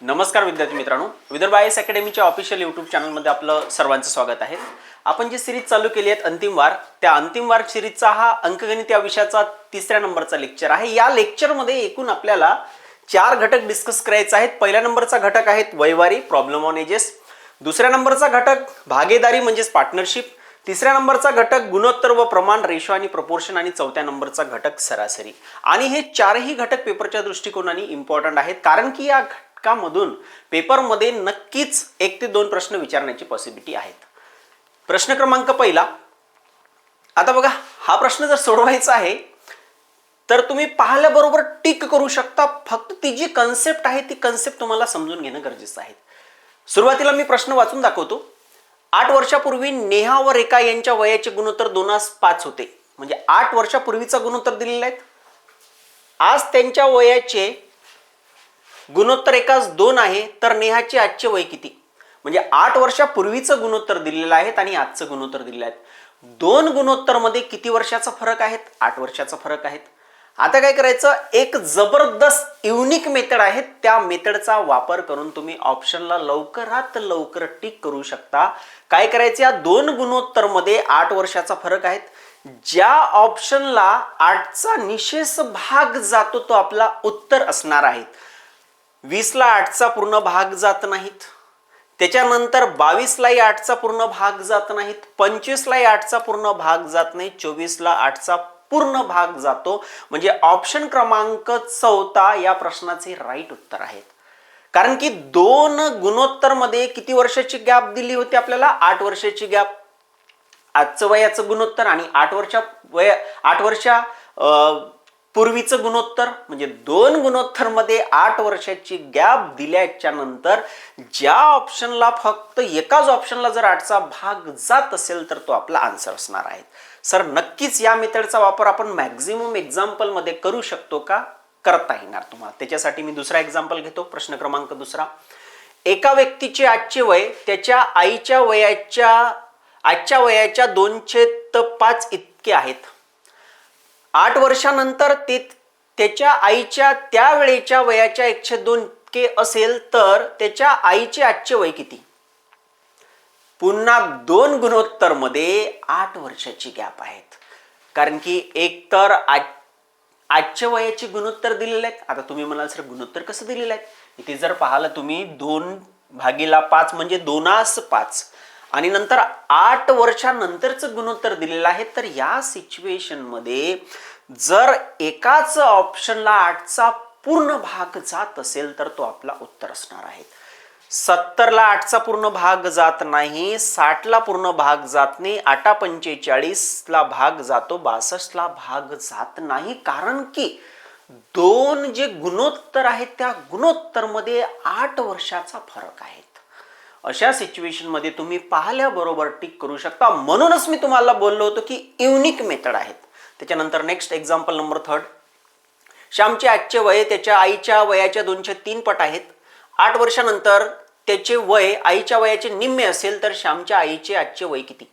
नमस्कार विद्यार्थी मित्रांनो, विदर्भ आय एस अकॅडमीच्या ऑफिशियल यूट्यूब चॅनलमध्ये आपलं सर्वांचं स्वागत आहे. आपण जी सिरीज चालू केली आहे अंतिम वार, त्या अंतिम वार सिरीजचा हा अंकगणित या विषयाचा 3ऱ्या नंबरचा लेक्चर आहे. या लेक्चरमध्ये एकूण आपल्याला 4 घटक डिस्कस करायचे आहेत. पहिल्या नंबरचा घटक आहे वैवारी प्रॉब्लेम ऑन एजेस, दुसऱ्या नंबरचा घटक भागीदारी म्हणजेच पार्टनरशिप, तिसऱ्या नंबरचा घटक गुणोत्तर व प्रमाण रेशो आणि प्रपोर्शन आणि चौथ्या नंबरचा घटक सरासरी. आणि हे चारही घटक पेपरच्या दृष्टिकोनाने इम्पॉर्टंट आहेत, कारण की या घटकामधून पेपरमध्ये नक्कीच 1 ते 2 प्रश्न विचारण्याची पॉसिबिलिटी आहेत. प्रश्न क्रमांक पहिला, आता बघा, हा प्रश्न जर सोडवायचा आहे तर तुम्ही पाहिल्याबरोबर टिक करू शकता. फक्त ती जी कन्सेप्ट आहे ती कन्सेप्ट तुम्हाला समजून घेणं गरजेचं आहे. सुरुवातीला मी प्रश्न वाचून दाखवतो. 8 वर्षापूर्वी नेहा व रेखा यांच्या वयाचे गुणोत्तर 2:5 होते. म्हणजे 8 वर्षापूर्वीचा गुणोत्तर दिलेला आहे. आज त्यांच्या वयाचे गुणोत्तर एकाच 2 आहे, तर नेहाचे आजचे वय किती? म्हणजे 8 वर्षापूर्वीचं गुणोत्तर दिलेलं आहे आणि आजचं गुणोत्तर दिलेलं आहे. 2 गुणोत्तर मध्ये किती वर्षाचा फरक आहे? 8 वर्षाचा फरक आहे. आता काय करायचं, एक जबरदस्त युनिक मेथड आहे, त्या मेथडचा वापर करून तुम्ही ऑप्शनला लवकरात लवकर टिक करू शकता. काय करायचं, या 2 गुणोत्तर मध्ये 8 वर्षाचा फरक आहे. ज्या ऑप्शनला 8चा निशेष भाग जातो तो आपला उत्तर असणार आहे. 20ला 8चा पूर्ण भाग जात नाहीत, त्याच्यानंतर 22लाही 8चा पूर्ण भाग जात नाहीत, 25लाही 8चा पूर्ण भाग जात नाही, 24ला 8चा पूर्ण भाग जातो. म्हणजे ऑप्शन क्रमांक 4 या प्रश्नाचे राईट उत्तर आहेत. कारण की 2 गुणोत्तर मध्ये किती वर्षाची गॅप दिली होती आपल्याला? 8 वर्षाची गॅप. आजचं वयाचं गुणोत्तर आणि 8 वर्षा पूर्वीचं गुणोत्तर, म्हणजे 2 गुणोत्तर मध्ये 8 वर्षाची गॅप दिल्याच्या नंतर ज्या ऑप्शनला फक्त एकाच ऑप्शनला जर 8चा भाग जात असेल तर तो आपला आन्सर असणार आहे. सर, नक्कीच या मेथडचा वापर आपण मॅक्झिमम एक्झाम्पल मध्ये करू शकतो का? करता येणार तुम्हाला. त्याच्यासाठी मी दुसरा एक्झाम्पल घेतो. प्रश्न क्रमांक 2. एका व्यक्तीचे आजचे वय त्याच्या आईच्या वयाच्या 2/5 इतके आहेत. 8 वर्षानंतर ते त्याच्या आईच्या त्यावेळेच्या वयाच्या 1/2 इतके असेल तर त्याच्या आईचे आजचे वय किती? पुन्हा 2 गुणोत्तर मध्ये 8 वर्षाची गॅप आहेत. कारण की एक तर आजच्या वयाचे गुणोत्तर दिलेले आहेत. आता तुम्ही म्हणाल सर गुणोत्तर कसं दिलेलं आहे? इथे जर पाहिलं तुम्ही 2/5 म्हणजे 2:5 आणि नंतर 8 वर्षानंतरचं गुणोत्तर दिलेलं आहे. तर या सिच्युएशन मध्ये जर एकाच ऑप्शनला 8चा पूर्ण भाग जात असेल तर तो आपला उत्तर असणार आहे. 70ला 8चा पूर्ण भाग जात नाही, 60ला पूर्ण भाग जात नाही, 8×45ला भाग जातो, 62ला भाग जात नाही. कारण की 2 जे गुणोत्तर आहेत त्या गुणोत्तर मध्ये 8 वर्षाचा फरक आहे. अशा सिच्युएशन मध्ये तुम्ही पाहिल्याबरोबर टिक करू शकता. म्हणूनच मी तुम्हाला बोललो होतो की युनिक मेथड आहेत. त्याच्यानंतर नेक्स्ट एक्झाम्पल नंबर 3. श्यामचे आजचे वय त्याच्या आईच्या वयाच्या 2/3 पट आहेत. 8 वर्षानंतर त्याचे वय आईच्या वयाचे निम्मे असेल तर श्यामच्या आईचे आजचे वय किती?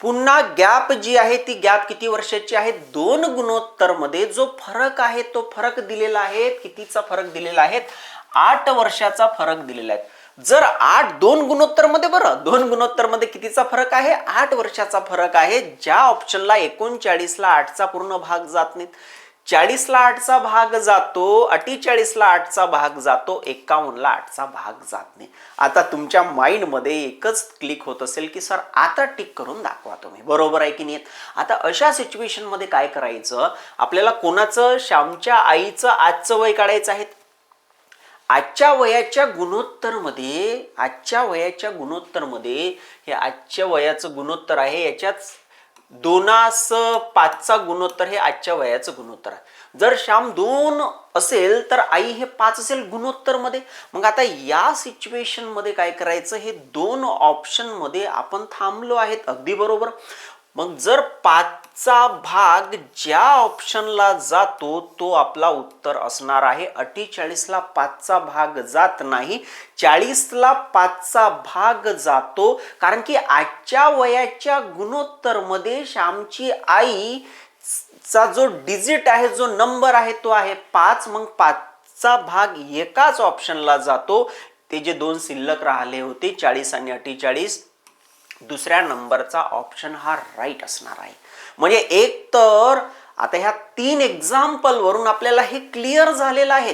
पुन्हा गॅप जी आहे ती गॅप किती वर्षाची आहे? 2 गुणोत्तर मध्ये जो फरक आहे तो फरक दिलेला आहे. कितीचा फरक दिलेला आहे? 8 वर्षाचा फरक दिलेला आहे. जर 2 गुणोत्तर मध्ये, बरं, 2 गुणोत्तर मध्ये कितीचा फरक आहे? 8 वर्षाचा फरक आहे. ज्या ऑप्शनला 39ला 8चा पूर्ण भाग जात नाहीत, 40ला 8चा भाग जातो, 48ला 8चा भाग जातो, 51ला 8चा भाग जात नाही. आता तुमच्या माइंड मध्ये एकच क्लिक होत असेल की सर आता टिक करून दाखवा तुम्ही, बरोबर आहे की नाही? आता अशा सिच्युएशन मध्ये काय करायचं, आपल्याला कोणाचं? श्यामच्या आईचं आजचं वय काढायचं आहे. आजच्या वयाच्या गुणोत्तर मध्ये हे आजच्या वयाचं गुणोत्तर आहे. याच्यात 2:5चा गुणोत्तर हे आजच्या वयाचं गुणोत्तर आहे. जर श्याम 2 असेल तर आई हे 5 असेल गुणोत्तर मध्ये. मग आता या सिच्युएशन मध्ये काय करायचं, हे 2 ऑप्शन मध्ये आपण थांबलो आहेत. अगदी बरोबर. मग जर 5चा भाग ज्या ऑप्शनला जातो तो आपला उत्तर असणार आहे. 48ला 5चा भाग जात नाही, 40ला 5चा भाग जातो. कारण की आजच्या वयाच्या गुणोत्तर मध्ये श्यामची आई चा जो डिजिट आहे, जो नंबर आहे तो आहे 5. मग 5 5चा भाग एकाच ऑप्शनला जातो. ते जे दोन शिल्लक राहिले होते 40 आणि 48, दुसऱ्या नंबरचा ऑप्शन हा राईट असणार आहे. म्हणजे एक तर आता ह्या 3 एक्झाम्पल वरून आपल्याला हे क्लिअर झालेलं आहे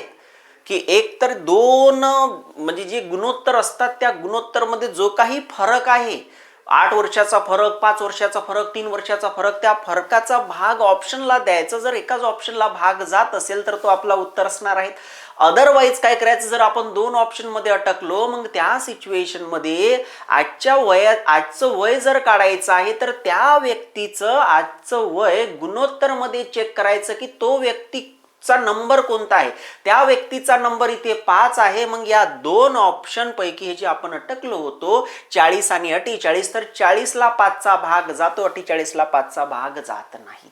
की एक तर दोन म्हणजे जे गुणोत्तर असतात त्या गुणोत्तरमध्ये जो काही फरक आहे, 8 वर्षाचा फरक, 5 वर्षाचा फरक, 3 वर्षाचा फरक, त्या फरकाचा भाग ऑप्शनला द्यायचा. जर एकाच ऑप्शनला भाग जात असेल तर तो आपला उत्तर असणार आहे. अदरवाईज काय करायचं, जर आपण 2 ऑप्शन मध्ये अटकलो, मग त्या सिच्युएशन मध्ये आजचं वय जर काढायचं आहे तर त्या व्यक्तीचं आजचं वय गुणोत्तर मध्ये चेक करायचं की तो व्यक्तीचा नंबर कोणता आहे. त्या व्यक्तीचा नंबर इथे 5 आहे. मग या 2 ऑप्शन पैकी हे जे आपण अटकलो होतो 40 आणि 48, तर 40ला 5चा भाग जातो, 48ला 5चा भाग जात नाही.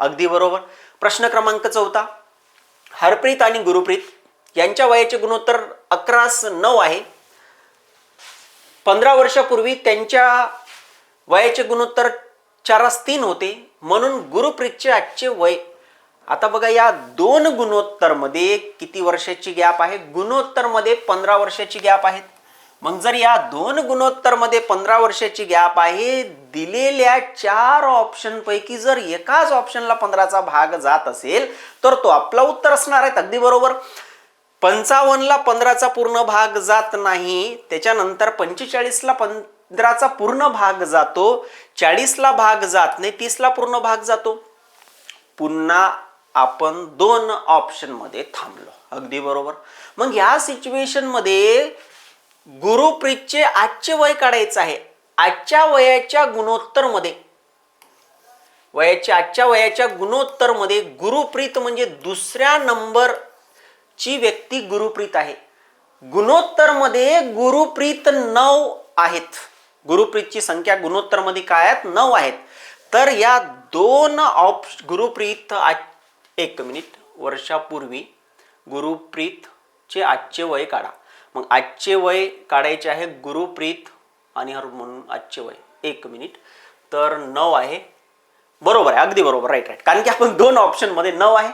अगदी बरोबर. प्रश्न क्रमांक 4, हरप्रीत आणि गुरुप्रीत यांच्या वयाचे गुणोत्तर 11:9 आहे. 15 वर्षापूर्वी त्यांच्या वयाचे गुणोत्तर 4:3 होते. म्हणून गुरुप्रीतचे आजचे वय, आता बघा या दोन गुणोत्तर मध्ये किती वर्षाची गॅप आहे, गुणोत्तर मध्ये 15 वर्षाची गॅप आहे. मग जर या दोन गुणोत्तर मध्ये 15 वर्षाची गॅप आहे, दिलेल्या 4 ऑप्शन पैकी जर एकाच ऑप्शनला 15चा भाग जात असेल तर तो आपला उत्तर असणार आहे. अगदी बरोबर. 55ला 15चा पूर्ण भाग जात नाही, त्याच्यानंतर 45ला 15चा पूर्ण भाग जातो, 40ला भाग जात नाही, 30ला पूर्ण भाग जातो. पुन्हा आपण 2 ऑप्शन मध्ये थांबलो. अगदी बरोबर. मग या सिच्युएशन मध्ये गुरुप्रीतचे आजचे वय काढायचं आहे. आजच्या वयाच्या गुणोत्तर मध्ये गुरुप्रीत म्हणजे दुसऱ्या नंबर ची व्यक्ती गुरुप्रीत आहे. गुणोत्तर मध्ये गुरुप्रीत 9 आहेत. गुरुप्रीतची संख्या गुणोत्तर मध्ये काय आहेत, 9 आहेत. तर या 2 गुरुप्रीत 1 मिनिट वर्षापूर्वी गुरुप्रीतचे आजचे वय काढा. मग आजचे वय काढायचे आहे गुरुप्रीत आणि म्हणून आजचे वय 1 मिनिट, तर 9 आहे. बरोबर आहे, अगदी बरोबर, राईट राईट. कारण की आपण 2 ऑप्शन मध्ये 9 आहे.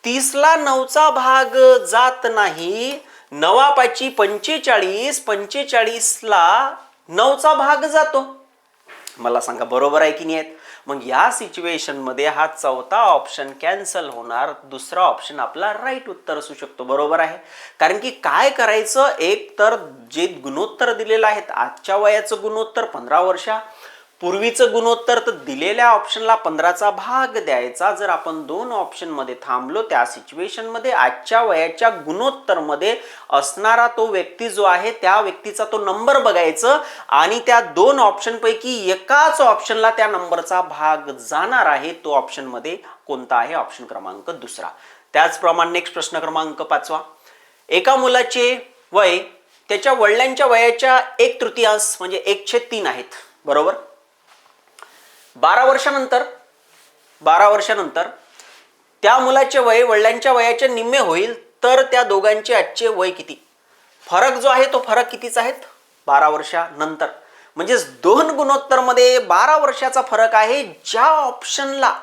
30ला 9चा भाग जात नाही, 9पाची 45, 45ला 9चा भाग जातो. मला सांगा बरोबर आहे की नाही. मग या सिच्युएशन मध्ये हा 4था ऑप्शन कॅन्सल होणार, दुसरा ऑप्शन आपला राईट उत्तर असू शकतो. बरोबर आहे. कारण की काय करायचं, एक तर जे गुणोत्तर दिलेलं आहे आजच्या वयाचं गुणोत्तर 15 वर्षा पूर्वीचं गुणोत्तर, तर दिलेल्या ऑप्शनला 15चा भाग द्यायचा. जर आपण 2 ऑप्शन मध्ये थांबलो त्या सिच्युएशन मध्ये आजच्या वयाच्या गुणोत्तर मध्ये असणारा तो व्यक्ती जो आहे त्या व्यक्तीचा तो नंबर बघायचं आणि त्या 2 ऑप्शन पैकी एकाच ऑप्शनला त्या नंबरचा भाग जाणार आहे. तो ऑप्शन मध्ये कोणता आहे, ऑप्शन क्रमांक 2. त्याचप्रमाणे नेक्स्ट प्रश्न क्रमांक 5, एका मुलाचे वय त्याच्या वडिलांच्या वयाच्या 1/3 म्हणजे 1/3 आहेत. बरोबर. 12 वर्षानंतर त्या मुलाचे वय वडिलांच्या वयाच्या निम्मे होईल, तर त्या दोघांचे आजचे वय किती. फरक जो आहे तो फरक कितीचा आहे, 12 वर्षानंतर. म्हणजे 2 गुणोत्तर मध्ये 12 वर्षाचा फरक आहे. ज्या ऑप्शनला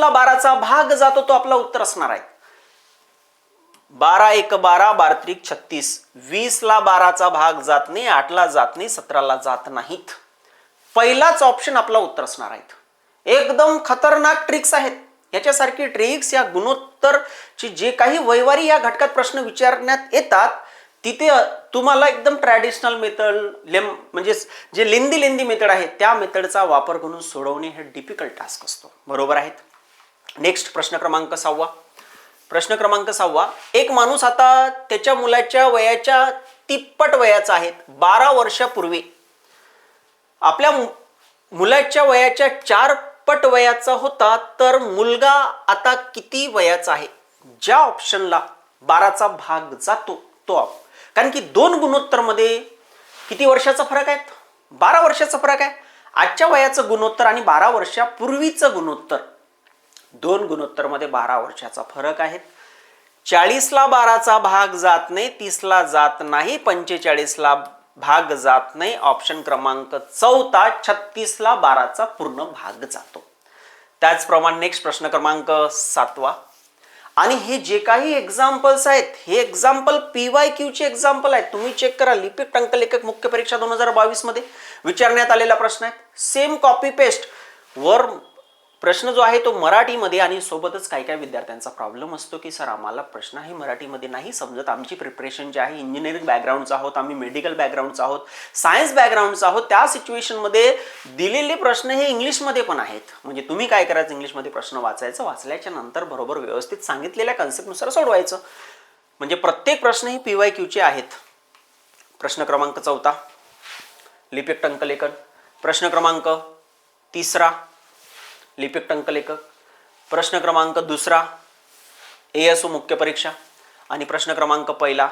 12चा भाग जातो तो आपला उत्तर असणार आहे. 12 1 12, 12 3 36, 20ला 12चा भाग जात नाही, 8ला जात नाही, 17ला जात नाहीत. पहिलाच ऑप्शन आपला उत्तर असणार आहे. एकदम खतरनाक ट्रिक्स आहेत. याच्यासारखी ट्रिक्स या गुणोत्तरची जे काही वयवारी या घटकात प्रश्न विचारण्यात येतात तिथे तुम्हाला एकदम ट्रॅडिशनल मेथड म्हणजे जे लेंदी मेथड आहे त्या मेथडचा वापर करून सोडवणे हे डिफिकल्ट टास्क असतो. बरोबर आहेत. नेक्स्ट प्रश्न क्रमांक 6. एक माणूस आता त्याच्या मुलाच्या वयाच्या तिप्पट वयाचा आहे. 12 वर्षापूर्वी आपल्या मुलाच्या वयाच्या 4 पट वयाचा होता, तर मुलगा आता किती वयाचा आहे. ज्या ऑप्शनला 12चा भाग जातो तो कारण की 2 गुणोत्तर मध्ये किती वर्षाचा फरक आहे, 12 वर्षाचा फरक आहे. आजच्या वयाचं गुणोत्तर आणि 12 वर्षापूर्वीचं गुणोत्तर, 2 गुणोत्तर मध्ये 12 वर्षाचा फरक आहे. 40ला 12चा भाग जात नाही, 30ला जात नाही, 45ला भाग जात नाही. ऑप्शन क्रमांक 4 36ला 12चा पूर्ण भाग जातो. त्याचप्रमाणे नेक्स्ट प्रश्न क्रमांक 7. आणि हे जे काही एक्झाम्पल्स आहेत हे एक्झाम्पल PYQ चे एक्झाम्पल आहेत. तुम्ही चेक करा, लिपिक टंकलेखक मुख्य परीक्षा 2022 मध्ये विचारण्यात आलेला प्रश्न आहे. सेम कॉपी पेस्ट वर प्रश्न जो आहे तो मराठीमध्ये, आणि सोबतच काही काही विद्यार्थ्यांचा प्रॉब्लेम असतो की सर आम्हाला प्रश्न हे मराठीमध्ये नाही समजत, आमची प्रिपरेशन जी आहे इंजिनिअरिंग बॅकग्राऊंडचा आहोत, आम्ही मेडिकल बॅकग्राऊंडचा आहोत, सायन्स बॅकग्राऊंडचा आहोत, त्या सिच्युएशनमध्ये दिलेले प्रश्न हे इंग्लिशमध्ये पण आहेत. म्हणजे तुम्ही काय करायचं, इंग्लिशमध्ये प्रश्न वाचायचं, वाचल्याच्या नंतर बरोबर व्यवस्थित सांगितलेल्या कन्सेप्टनुसार सोडवायचं. म्हणजे प्रत्येक प्रश्न हे PYQ चे आहेत. प्रश्न क्रमांक 4 लिपिक टंकलेखन, प्रश्न क्रमांक 3 लिपिक टंकलेखक, प्रश्न क्रमांक 2 ASO मुख्य परीक्षा, आणि प्रश्न क्रमांक 1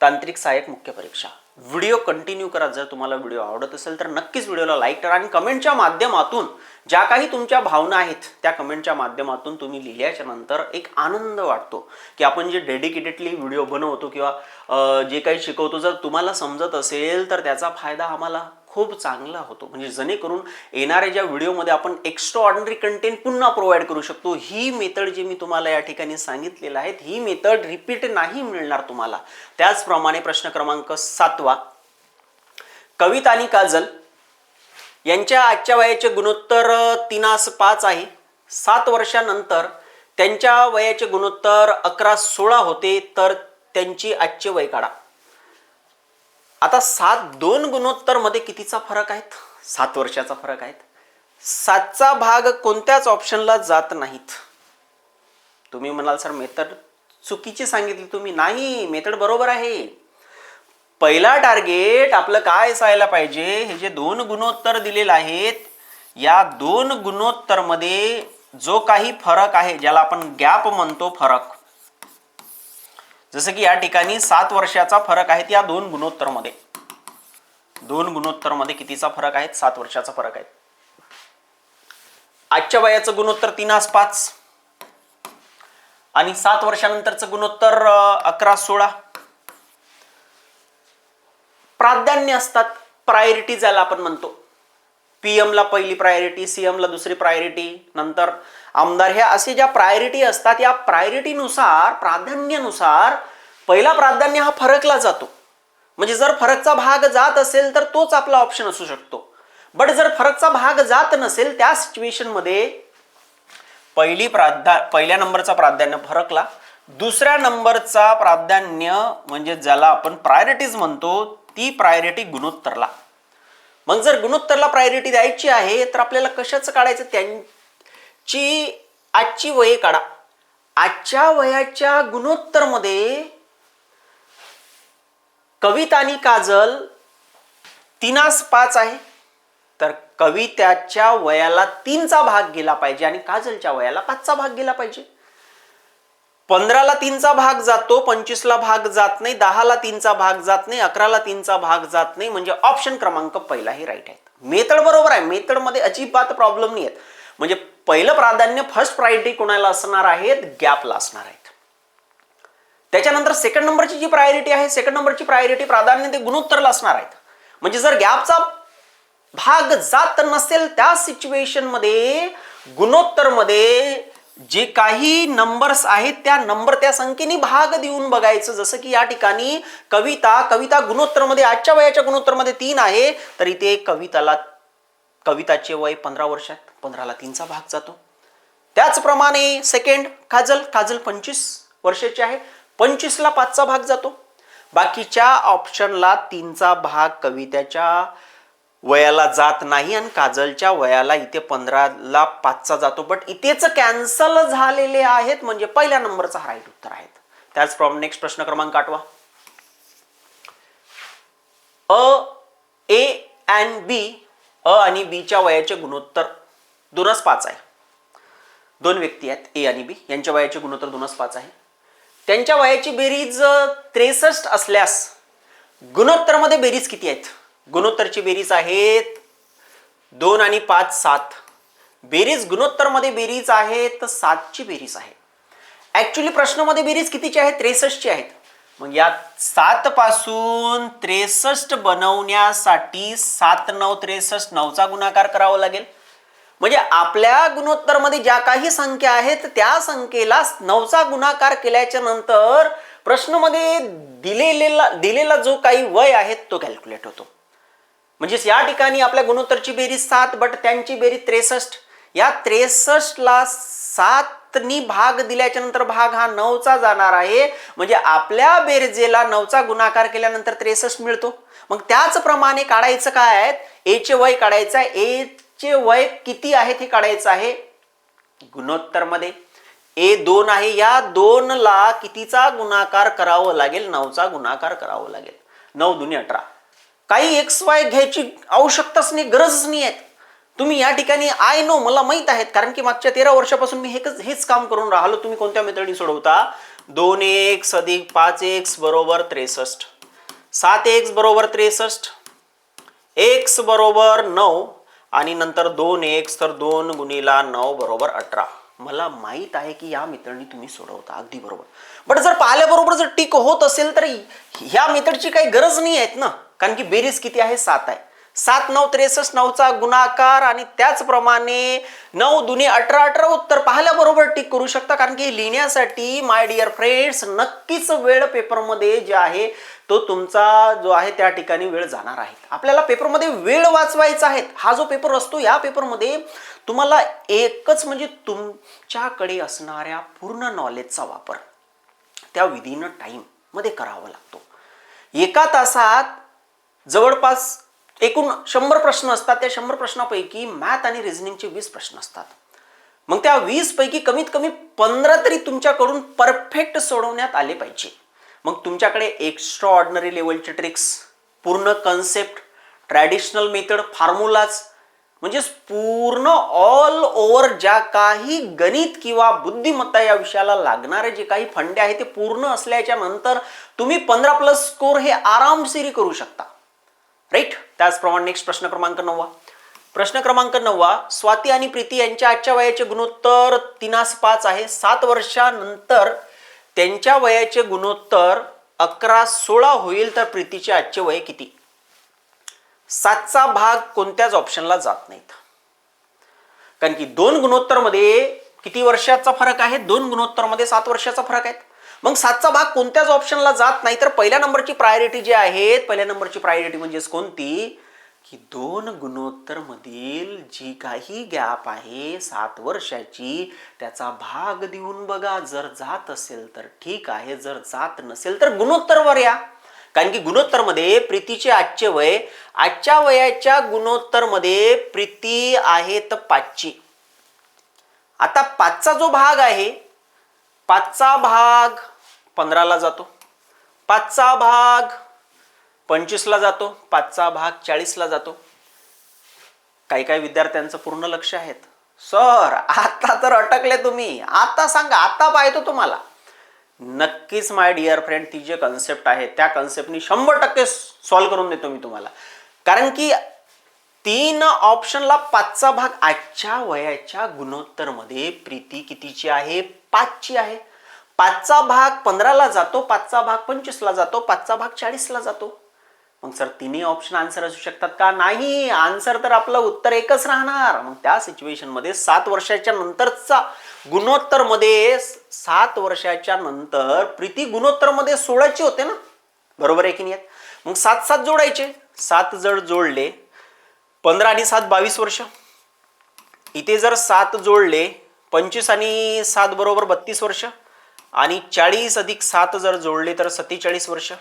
तांत्रिक सहाय्यक मुख्य परीक्षा. व्हिडिओ कंटिन्यू करा. जर तुम्हाला व्हिडिओ आवडत असेल तर नक्कीच व्हिडिओला लाईक करा, आणि कमेंटच्या माध्यमातून ज्या काही तुमच्या भावना आहेत त्या कमेंटच्या माध्यमातून तुम्ही लिहिल्याच्या नंतर एक आनंद वाटतो की आपण जे डेडिकेटेडली व्हिडिओ बनवतो किंवा जे काही शिकवतो जर तुम्हाला समजत असेल तर त्याचा फायदा आम्हाला खूप चांगला होतो. म्हणजे जेणेकरून येणाऱ्या ज्या व्हिडिओमध्ये आपण एक्स्ट्रा ऑर्डिनरी कंटेंट पुन्हा प्रोव्हाइड करू शकतो. ही मेथड जी मी तुम्हाला या ठिकाणी सांगितलेलं आहे ही मेथड रिपीट नाही मिळणार तुम्हाला. त्याचप्रमाणे प्रश्न क्रमांक 7 कविता आणि काजल यांच्या आजच्या वयाचे गुणोत्तर 3:5 आहे. 7 वर्षानंतर त्यांच्या वयाचे गुणोत्तर 11-16 होते, तर त्यांची आजचे वय काढा. आता 7-2 गुणोत्तर मध्ये कितीचा फरक आहे? 7 वर्षाचा फरक आहे. 7चा भाग कोणत्याच ऑप्शनला जात नाहीत. तुम्ही म्हणाल सर मेथड चुकीची सांगितली तुम्ही. नाही, मेथड बरोबर आहे. पहिला टार्गेट आपलं काय असायला पाहिजे, हे जे 2 गुणोत्तर दिलेले आहेत या 2 गुणोत्तर मध्ये जो काही फरक आहे ज्याला आपण गॅप म्हणतो फरक, जसं की या ठिकाणी 7 वर्षाचा फरक आहे या 2 गुणोत्तर मध्ये. 2 गुणोत्तर मध्ये कितीचा फरक आहे? 7 वर्षाचा फरक आहे. आजच्या वयाचं गुणोत्तर 3:5 आणि 7 वर्षानंतरचं गुणोत्तर 11-16. प्राधान्य असतात, प्रायोरिटी ज्याला आपण म्हणतो. PM ला पहिली प्रायोरिटी, CM ला दुसरी प्रायोरिटी, नंतर आमदार, ह्या असे ज्या प्रायोरिटी असतात या प्रायोरिटीनुसार प्राधान्यानुसार पहिला प्राधान्य हा फरकला जातो. म्हणजे जर फरकचा भाग जात असेल तर तोच आपला ऑप्शन असू शकतो. बट जर फरकचा भाग जात नसेल त्या सिच्युएशन मध्ये पहिल्या नंबरचा प्राधान्य फरकला, दुसऱ्या नंबरचा प्राधान्य म्हणजे ज्याला आपण प्रायोरिटीज म्हणतो ती प्रायोरिटी गुणोत्तरला. मग जर गुणोत्तरला प्रायोरिटी द्यायची आहे तर आपल्याला कशाचं काढायचं? त्यांची आजची वये काढा. आजच्या वयाच्या गुणोत्तर मध्ये कविता आणि काजल 3:5 आहे, तर कविताच्या वयाला 3चा भाग गेला पाहिजे आणि काजलच्या वयाला 5चा भाग गेला पाहिजे. 15ला 3चा भाग जातो, 25ला भाग जात नाही, 10ला 3चा भाग जात नाही, 11ला 3चा भाग जात नाही. म्हणजे ऑप्शन क्रमांक पहिला हे राईट आहे. मेथड बरोबर आहे, मेथड मध्ये अजिबात प्रॉब्लेम नाही आहेत. म्हणजे पहिलं प्राधान्य फर्स्ट प्रायोरिटी कोणाला असणार आहेत? गॅपला असणार आहेत. त्याच्यानंतर सेकंड नंबरची जी प्रायोरिटी आहे, सेकंड नंबरची प्रायोरिटी प्राधान्य ते गुणोत्तरला असणार आहेत. म्हणजे जर गॅपचा भाग जात नसेल त्या सिच्युएशन मध्ये गुणोत्तर मध्ये जे काही नंबर्स आहेत त्या नंबर त्या संख्येने भाग देऊन बघायचं. जसं की या ठिकाणी कविता गुणोत्तर मध्ये आजच्या वयाच्या गुणोत्तर मध्ये 3 आहे, तर इथे कविताचे वय 15 वर्ष आहेत, 15ला 3चा भाग जातो. त्याचप्रमाणे सेकंड काजल 25 वर्षाची आहे, 25ला 5चा भाग जातो. बाकीच्या ऑप्शनला 3चा भाग कविताच्या वयाला जात नाही आणि काजलच्या वयाला इथे 15ला 5चा जातो. बट इथेच कॅन्सल झालेले आहेत, म्हणजे पहिल्या नंबरचा राईट उत्तर आहे. त्याचप्रमाणे नेक्स्ट प्रश्न क्रमांक 8 अ आणि बीच्या वयाचे गुणोत्तर 2:5 आहे. 2 व्यक्ती आहेत A आणि B, यांच्या वयाचे गुणोत्तर 2:5 आहे. त्यांच्या वयाची बेरीज 63 असल्यास गुणोत्तर मध्ये बेरीज किती आहेत? गुणोत्तरची बेरीज आहेत 2 आणि 5 7. बेरीज गुणोत्तर मध्ये बेरीज आहे तर 7ची बेरीज आहे. ऍक्च्युली प्रश्नामध्ये बेरीज कितीची आहे? 63ची आहेत. मग या 7 पासून 63 बनवण्यासाठी 7 9 63 9चा गुणाकार करावा लागेल. म्हणजे आपल्या गुणोत्तरमध्ये ज्या काही संख्या आहेत त्या संख्येला 9चा गुणाकार केल्याच्या नंतर प्रश्नामध्ये दिलेला जो काही वय आहे तो कॅल्क्युलेट होतो. म्हणजे या ठिकाणी आपल्या गुणोत्तरची बेरीज 7 बट त्यांची बेरीज 63. या 63ला 7नी भाग दिल्याच्या नंतर भाग हा 9चा जाणार आहे. म्हणजे आपल्या बेरजेला 9चा गुणाकार केल्यानंतर 63 मिळतो. मग त्याचप्रमाणे काढायचं काय आहे, ए चे वय काढायचं आहे. ए चे वय किती आहेत हे काढायचं आहे. गुणोत्तर मध्ये ए 2 आहे. या 2ला कितीचा गुणाकार करावं लागेल, 9चा गुणाकार करावं लागेल. 9 दुनी 18. काही एक्स वाय घ्यायची आवश्यकताच नाही, गरजच नाही आहे. तुम्ही या ठिकाणी आय नो, मला माहित आहेत, कारण की मागच्या 13 वर्षापासून मी हेच काम करून राहिलो. तुम्ही कोणत्या मेथडनी सोडवता, 2x अधिक 5x बरोबर 63, 7x बरोबर 63, x बरोबर 9 आणि नंतर 2x, तर 2 गुणिला 9 बरोबर 18. मला माहित आहे की या मेथडनी तुम्ही सोडवता अगदी बरोबर. बट जर पाहिल्याबरोबर जर टिक होत असेल तर ह्या मेथडची काही गरज नाही आहे ना, कारण की बेरीज किती आहे, 7 आहे. 7 9 63, 9चा गुणाकार आणि त्याचप्रमाणे 9 दुनी 18, 18 उत्तर पाहिल्याबरोबर टिक करू शकता. कारण की लिहिण्यासाठी माय डिअर फ्रेंड्स नक्कीच वेळ पेपरमध्ये जे आहे तो तुमचा जो आहे त्या ठिकाणी वेळ जाणार आहे. आपल्याला पेपरमध्ये वेळ वाचवायचा आहे. हा जो पेपर असतो या पेपरमध्ये तुम्हाला एकच म्हणजे तुमच्याकडे असणाऱ्या पूर्ण नॉलेजचा वापर त्या विदिन टाइम मध्ये करावा लागतो. एका तासात जवळपास एकूण 100 प्रश्न असतात. त्या 100 प्रश्नापैकी मॅथ आणि रिझनिंगचे 20 प्रश्न असतात. मग त्या 20 पैकी कमीत कमी 15 तरी तुमच्याकडून परफेक्ट सोडवण्यात आले पाहिजे. मग तुमच्याकडे एक्स्ट्रा ऑर्डिनरी लेवलचे ट्रिक्स, पूर्ण कन्सेप्ट, ट्रॅडिशनल मेथड, फॉर्म्युलाज, म्हणजे पूर्ण ऑल ओव्हर ज्या काही गणित किंवा बुद्धिमत्ता या विषयाला लागणारे जे काही फंडे आहेत ते पूर्ण असल्याच्या नंतर तुम्ही 15+ स्कोर हे आरामशीर करू शकता. राईट. त्याचप्रमाणे नेक्स्ट प्रश्न क्रमांक 9. प्रश्न क्रमांक 9, स्वाती आणि प्रीती यांच्या आजच्या वयाचे गुणोत्तर 3:5 आहे. 7 वर्षानंतर त्यांच्या वयाचे गुणोत्तर 11-16 होईल, तर प्रीतीचे आजचे वय किती? 7चा भाग कोणत्याच ऑप्शनला जात नाहीत, कारण की 2 गुणोत्तर मध्ये किती वर्षाचा फरक आहे, 2 गुणोत्तर मध्ये 7 वर्षाचा फरक आहे. मग 7चा भाग कोणत्याच ऑप्शनला जात नाही. तर पहिल्या नंबरची प्रायोरिटी जी आहे, पहिल्या नंबरची प्रायोरिटी म्हणजे कोणती, की 2 गुणोत्तर मधील जी काही गॅप आहे 7 वर्षाची त्याचा भाग देऊन बघा. जर जात असेल तर ठीक आहे, जर जात नसेल तर गुणोत्तरवर या. कारण की गुणोत्तर मध्ये प्रीतीचे आजचे वय, आजच्या वयाच्या गुणोत्तर मध्ये प्रीती आहे तर 5ची. आता 5चा जो भाग आहे, 5चा भाग 15ला जातो, 5चा भाग 25ला जातो, 5चा भाग 40ला जातो. काही काही विद्यार्थ्यांचं पूर्ण लक्ष आहेत, सर आता तर अटकले तुम्ही, आता सांगा, आता पाहतो तुम्हाला. नक्कीच माय डिअर फ्रेंड, ती जे कन्सेप्ट आहे त्या कन्सेप्टनी 100% सॉल्व्ह करून देतो मी तुम्हाला. कारण की 3 ऑप्शनला 5चा भाग आजच्या वयाच्या गुणोत्तर मध्ये प्रीती कितीची आहे, 5ची आहे. 5चा भाग 15ला जातो, 5चा भाग 25ला जातो, 5चा भाग 40ला जातो. मग सर तिन्ही ऑप्शन आन्सर असू शकतात का? नाही, आन्सर तर आपलं उत्तर एकच राहणार. मग त्या सिच्युएशन मध्ये 7 वर्षाच्या नंतरचा गुणोत्तर मध्ये 7 वर्षाच्या नंतर प्रीती गुणोत्तर मध्ये 16ची होते ना, बरोबर आहे की नाही? मग 7 7 जोडायचे, 7 जर जोडले 15 आणि 7 22 वर्ष. इथे जर 7 जोडले 25 आणि 7 बरोबर 32 वर्ष आणि 40 अधिक 7 जर जोडले तर 47 वर्ष.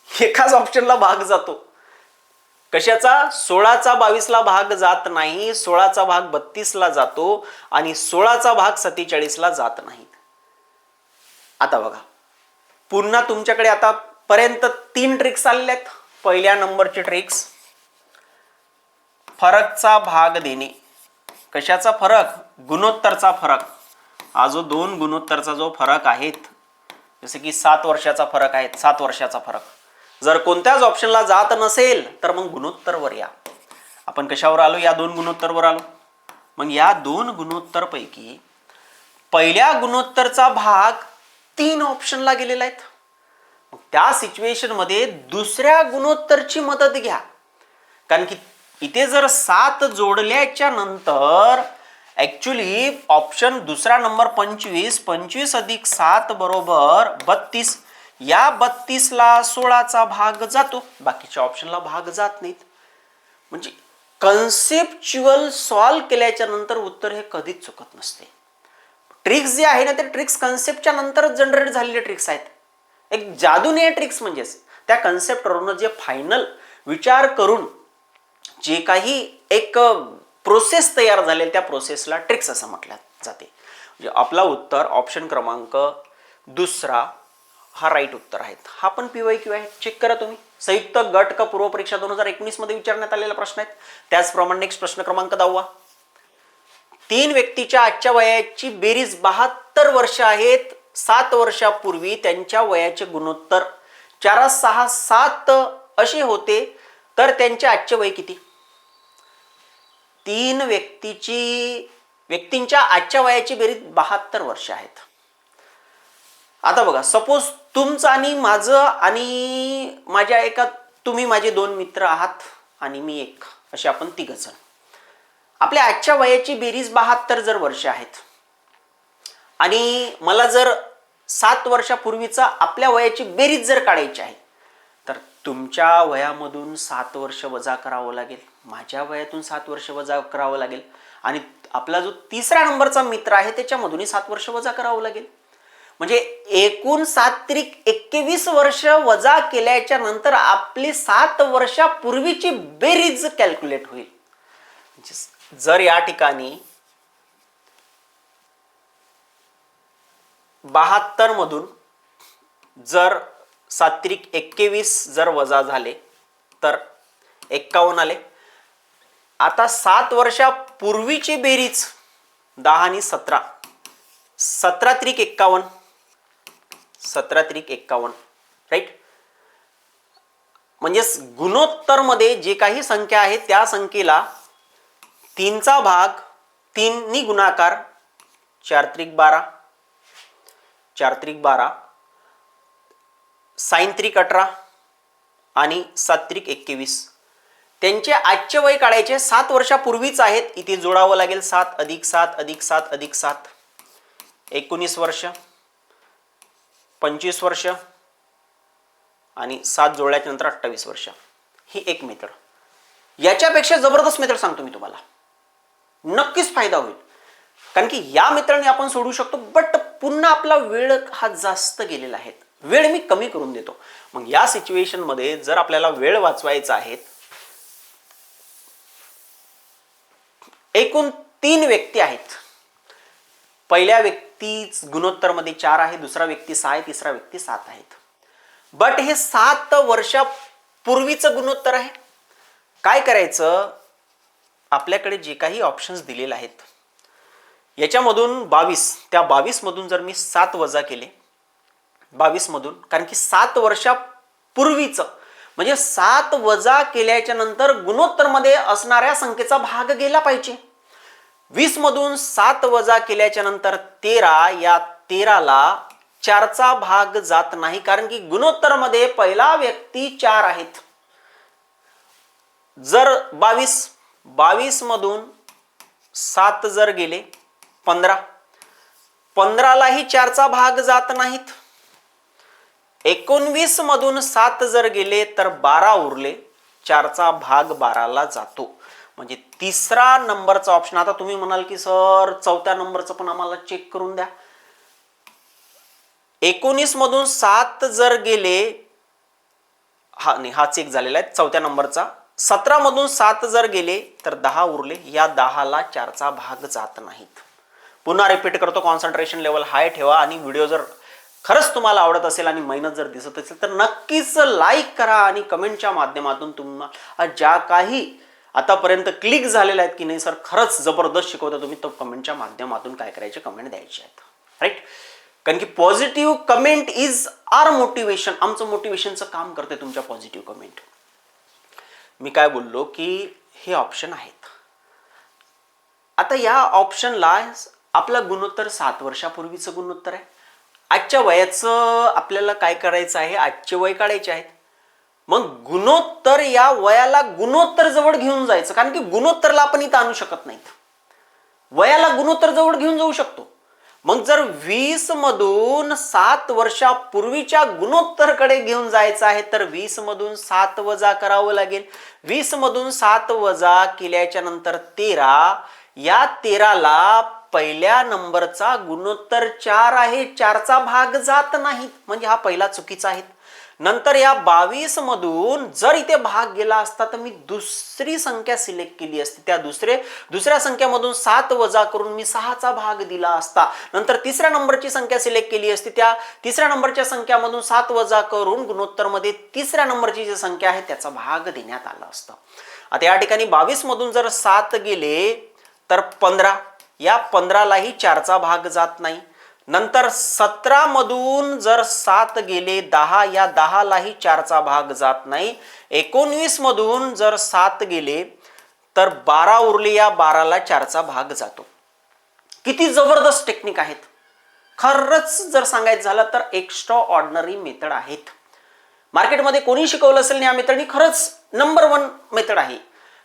एकाच ऑप्शनला भाग जातो. कशाचा? 16चा 22ला भाग जात नाही, 16चा भाग 32ला जातो आणि 16चा भाग 47ला जात नाही. आता बघा, पुन्हा तुमच्याकडे आतापर्यंत 3 ट्रिक्स आलेल्या आहेत. पहिल्या नंबरचे ट्रिक्स, फरकचा भाग देणे. कशाचा फरक? गुणोत्तरचा फरक. हा जो 2 गुणोत्तरचा जो फरक आहेत, जसे की 7 वर्षाचा फरक आहे, 7 वर्षाचा फरक जर कोणत्याच ऑप्शनला जात नसेल तर मग गुणोत्तरवर या. आपण कशावर आलो? या 2 गुणोत्तरवर आलो. मग या 2 गुणोत्तर पैकी पहिल्या गुणोत्तरचा भाग 3 ऑप्शनला गेलेला आहे. मग त्या सिच्युएशन मध्ये दुसऱ्या गुणोत्तरची मदत घ्या, कारण की इथे जर 7 जोडल्याच्या नंतर ऍक्च्युली ऑप्शन दुसरा नंबर 25, 25 अधिक 7 बरोबर 32. या 32 ला 16चा भाग जातो, बाकीच्या ऑप्शनला भाग जात नाहीत. म्हणजे कन्सेप्च्युअल सॉल्व केल्याच्या नंतर उत्तर हे कधीच चुकत नसते. ट्रिक्स जे आहे ना ते ट्रिक्स कन्सेप्टच्या नंतरच जनरेट झालेले ट्रिक्स आहेत. एक जादू नाही ट्रिक्स, म्हणजेच त्या कन्सेप्टवरून जे फायनल विचार करून जे काही एक प्रोसेस तयार झाले त्या प्रोसेसला ट्रिक्स असं म्हटलं जाते. म्हणजे आपला उत्तर ऑप्शन क्रमांक दुसरा हा राईट उत्तर आहे. हा पण PYQ आहे, चेक करा तुम्ही. संयुक्त गट का पूर्व परीक्षा 2019 मध्ये विचारण्यात आलेला प्रश्न आहे. त्याचप्रमाणे नेक्स्ट प्रश्न क्रमांक 10. 3 व्यक्तीच्या आजच्या वयाची बेरीज 72 वर्ष आहेत. 7 वर्षापूर्वी त्यांच्या वयाचे गुणोत्तर 4, 6, 7 असे होते, तर त्यांचे आजचे वय किती? 3 व्यक्तींच्या आजच्या वयाची बेरीज 72 वर्ष आहेत. आता बघा, सपोज तुमचं आणि माझं आणि माझ्या एका, तुम्ही माझे 2 मित्र आहात आणि मी एक, असे आपण 3 जण. आपल्या आजच्या वयाची बेरीज 72 जर वर्ष आहेत आणि मला जर 7 वर्षापूर्वीचा आपल्या वयाची बेरीज जर काढायची आहे, तर तुमच्या वयामधून 7 वर्ष वजा करावं लागेल, माझ्या वयातून 7 वर्ष वजा करावं लागेल आणि आपला जो तिसरा नंबरचा मित्र आहे त्याच्यामधूनही 7 वर्ष वजा करावं लागेल. म्हणजे एकूण 7×21 वर्ष वजा केल्याच्या नंतर आपली 7 वर्षापूर्वीची बेरीज कॅल्क्युलेट होईल. जर या ठिकाणी 72 मधून जर 7×21 जर वजा झाले तर 51 आले. आता 7 वर्षापूर्वीची बेरीज 10 आणि 17, 17×51, 17×51 राईट. म्हणजेच गुणोत्तर मध्ये जे काही संख्या आहे त्या संख्येला 3चा भाग 3 नी गुणाकार 4×12, 4×12, sin3×18 आणि 7×21. त्यांचे आजचे वय काढायचे 7 वर्षापूर्वीच आहेत. इथे जोडावं लागेल 7 अधिक 7 अधिक 7 अधिक 7, 19 वर्ष, 25 वर्ष आणि 7 जोडल्याच्या नंतर 28 वर्ष. ही एक मेथड. याच्यापेक्षा जबरदस्त मेथड सांगतो मी तुम्हाला, नक्कीच फायदा होईल. कारण की या मेथडने आपण सोडू शकतो, बट पुन्हा आपला वेळ हा जास्त गेलेला आहे. वेळ मी कमी करून देतो. मग या सिच्युएशन मध्ये जर आपल्याला वेळ वाचवायचा आहे, एकूण 3 व्यक्ती आहेत. पहिल्या व्यक्ती गुणोत्तर मध्ये 4 आहे, दुसरा व्यक्ती 6 आहे, तिसरा व्यक्ती 7 आहेत. बट हे 7 वर्षापूर्वीचं गुणोत्तर आहे. काय करायचं, आपल्याकडे जे काही ऑप्शन्स दिलेले आहेत याच्यामधून 22, त्या 22 मधून जर मी 7 वजा केले 22 मधून, कारण की 7 वर्षापूर्वीचं म्हणजे 7 वजा केल्याच्या नंतर गुणोत्तर मध्ये असणाऱ्या संख्येचा भाग गेला पाहिजे. 20 मधून 7 वजा केल्याच्या नंतर 13, या 13ला 4चा भाग जात नाही, कारण की गुणोत्तर मध्ये पहिला व्यक्ती 4 आहेत. जर 22 मधून 7 जर गेले 15, 15लाही 4चा भाग जात नाहीत. 19 मधून 7 जर गेले तर 12 उरले, 4चा भाग 12ला जातो. म्हणजे तिसरा नंबरचा ऑप्शन. आता तुम्ही म्हणाल की सर 4थ्या नंबरचं पण आम्हाला चेक करून द्या. 19 मधून 7 जर गेले, हा चेक झालेला आहे 4थ्या नंबरचा. 17 मधून 7 जर गेले तर 10 उरले, या 10ला 4चा भाग जात नाहीत. पुन्हा रिपीट करतो, कॉन्सन्ट्रेशन लेवल हाय ठेवा आणि व्हिडिओ जर खरंच तुम्हाला आवडत असेल आणि मेहनत जर दिसत असेल तर नक्कीच लाईक करा आणि कमेंटच्या माध्यमातून तुम्हाला ज्या काही आतापर्यंत क्लिक झालेल्या आहेत की नाही सर खरंच जबरदस्त शिकवता तुम्ही, तो कमेंटच्या माध्यमातून काय करायचे, कमेंट द्यायचे आहेत राईट. कारण की positive comment is our motivation. आमचं मोटिवेशनचं काम करते तुमच्या पॉझिटिव्ह कमेंट. मी काय बोललो की हे ऑप्शन आहेत. आता या ऑप्शनला आपला गुणोत्तर 7 वर्षापूर्वीचं गुणोत्तर आहे. आजच्या वयाचं आपल्याला काय करायचं आहे, आजचे वय काढायचे आहेत. मग गुणोत्तर या वयाला गुणोत्तर जवळ घेऊन जायचं, कारण की गुणोत्तरला आपण इथं आणू शकत नाहीत, वयाला गुणोत्तर जवळ घेऊन जाऊ शकतो. मग जर 20 मधून 7 वर्षापूर्वीच्या गुणोत्तरकडे घेऊन जायचं आहे तर 20 मधून 7 वजा करावं लागेल. 20 मधून 7 वजा केल्याच्या नंतर 13, या 13ला पहिल्या नंबरचा गुणोत्तर 4 आहे, 4चा भाग जात नाही, म्हणजे हा पहिला चुकीचा आहे. नंतर या 22 मधून जर इथे भाग गेला असता तर मी दुसरी संख्या सिलेक्ट केली असती, त्या दुसऱ्या संख्यामधून 7 वजा करून मी 6चा भाग दिला असता. नंतर तिसऱ्या नंबरची संख्या सिलेक्ट केली असती, त्या तिसऱ्या नंबरच्या संख्यामधून 7 वजा करून गुणोत्तर मध्ये तिसऱ्या नंबरची जी संख्या आहे त्याचा भाग देण्यात आला असता. आता या ठिकाणी 22 मधून जर 7 गेले तर 15, या 15लाही 4चा भाग जात नाही. नंतर 17 मधून जर 7 गेले 10, या 10लाही 4चा भाग जात नाही. 19 मधून जर 7 गेले तर 12 उरले, या 12ला 4चा भाग जातो. किती जबरदस्त टेक्निक आहेत, खरंच जर सांगायचं झालं तर एक्स्ट्रा ऑर्डिनरी मेथड आहेत. मार्केटमध्ये कोणी शिकवलं असेल या मेथडनी, खरंच नंबर 1 मेथड आहे.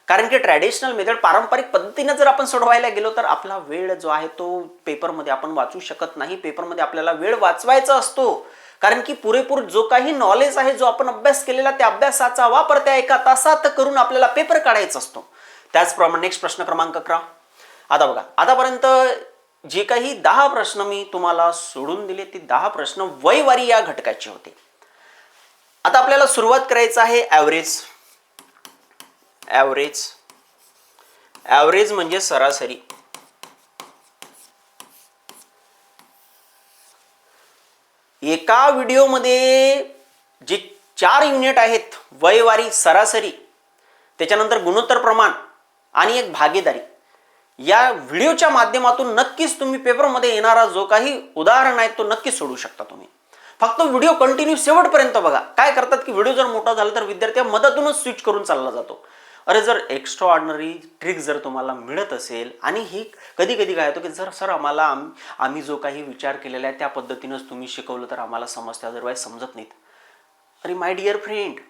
कारण की ट्रॅडिशनल मेथड पारंपरिक पद्धतीने जर आपण सोडवायला गेलो तर आपला वेळ जो आहे तो पेपरमध्ये आपण वाचू शकत नाही. पेपरमध्ये आपल्याला वेळ वाचवायचा असतो, कारण की पुरेपूर जो काही नॉलेज आहे, जो आपण अभ्यास केलेला, त्या अभ्यासाचा वापर त्या 1 तासात करून आपल्याला पेपर काढायचा असतो. त्याचप्रमाणे नेक्स्ट प्रश्न क्रमांक 11. आता बघा, आतापर्यंत जे काही 10 प्रश्न मी तुम्हाला सोडून दिले ते 10 प्रश्न वयवारी या घटकाचे होते. आता आपल्याला सुरुवात करायचं आहे ॲव्हरेज. ॲव्हरेज म्हणजे सरासरी. एका व्हिडिओमध्ये जे 4 युनिट आहेत, वयवारी, सरासरी, त्याच्यानंतर गुणोत्तर प्रमाण आणि एक भागीदारी, या व्हिडिओच्या माध्यमातून नक्कीच तुम्ही पेपरमध्ये येणारा जो काही उदाहरण आहे तो नक्कीच सोडू शकता. तुम्ही फक्त व्हिडिओ कंटिन्यू शेवटपर्यंत बघा. काय करतात की व्हिडिओ जर मोठा झाला तर विद्यार्थी मदतूनच स्विच करून चालला जातो. अरे जर एक्स्ट्रा ऑर्डिनरी ट्रिक जर तुम्हाला मिळत असेल, आणि ही कधी कधी काय होतं की जर सर आम्ही जो काही विचार केलेला आहे त्या पद्धतीनंच तुम्ही शिकवलं तर आम्हाला समजते, अदरवाईज समजत नाहीत. अरे माय डिअर फ्रेंड,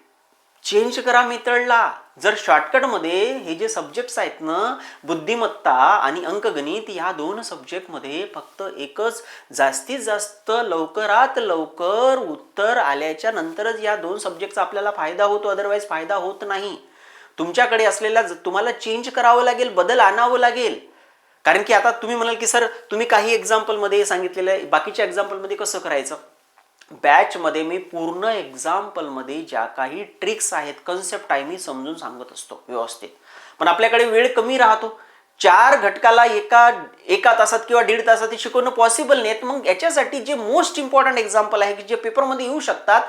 चेंज करा मेथडला. जर शॉर्टकटमध्ये हे जे सब्जेक्ट्स आहेत ना, बुद्धिमत्ता आणि अंकगणित, या 2 सब्जेक्टमध्ये फक्त एकच जास्तीत जास्त लवकरात लवकर उत्तर आल्याच्या नंतरच या 2 सब्जेक्टचा आपल्याला फायदा होतो, अदरवाईज फायदा होत नाही. तुमच्याकडे असलेला तुम्हाला चेंज करावं लागेल, बदल आणावं लागेल. कारण की आता तुम्ही म्हणाल की सर तुम्ही काही एक्झाम्पलमध्ये सांगितलेलं आहे, बाकीच्या एक्झाम्पलमध्ये कसं करायचं? बॅचमध्ये मी पूर्ण एक्झाम्पलमध्ये ज्या काही ट्रिक्स आहेत, कन्सेप्ट आहे, मी समजून सांगत असतो व्यवस्थित. पण आपल्याकडे वेळ कमी राहतो. 4 घटकाला एका तासात किंवा 1.5 तासात शिकवणं पॉसिबल नाही. मग याच्यासाठी जे मोस्ट इम्पॉर्टंट एक्झाम्पल आहे की जे पेपरमध्ये येऊ शकतात,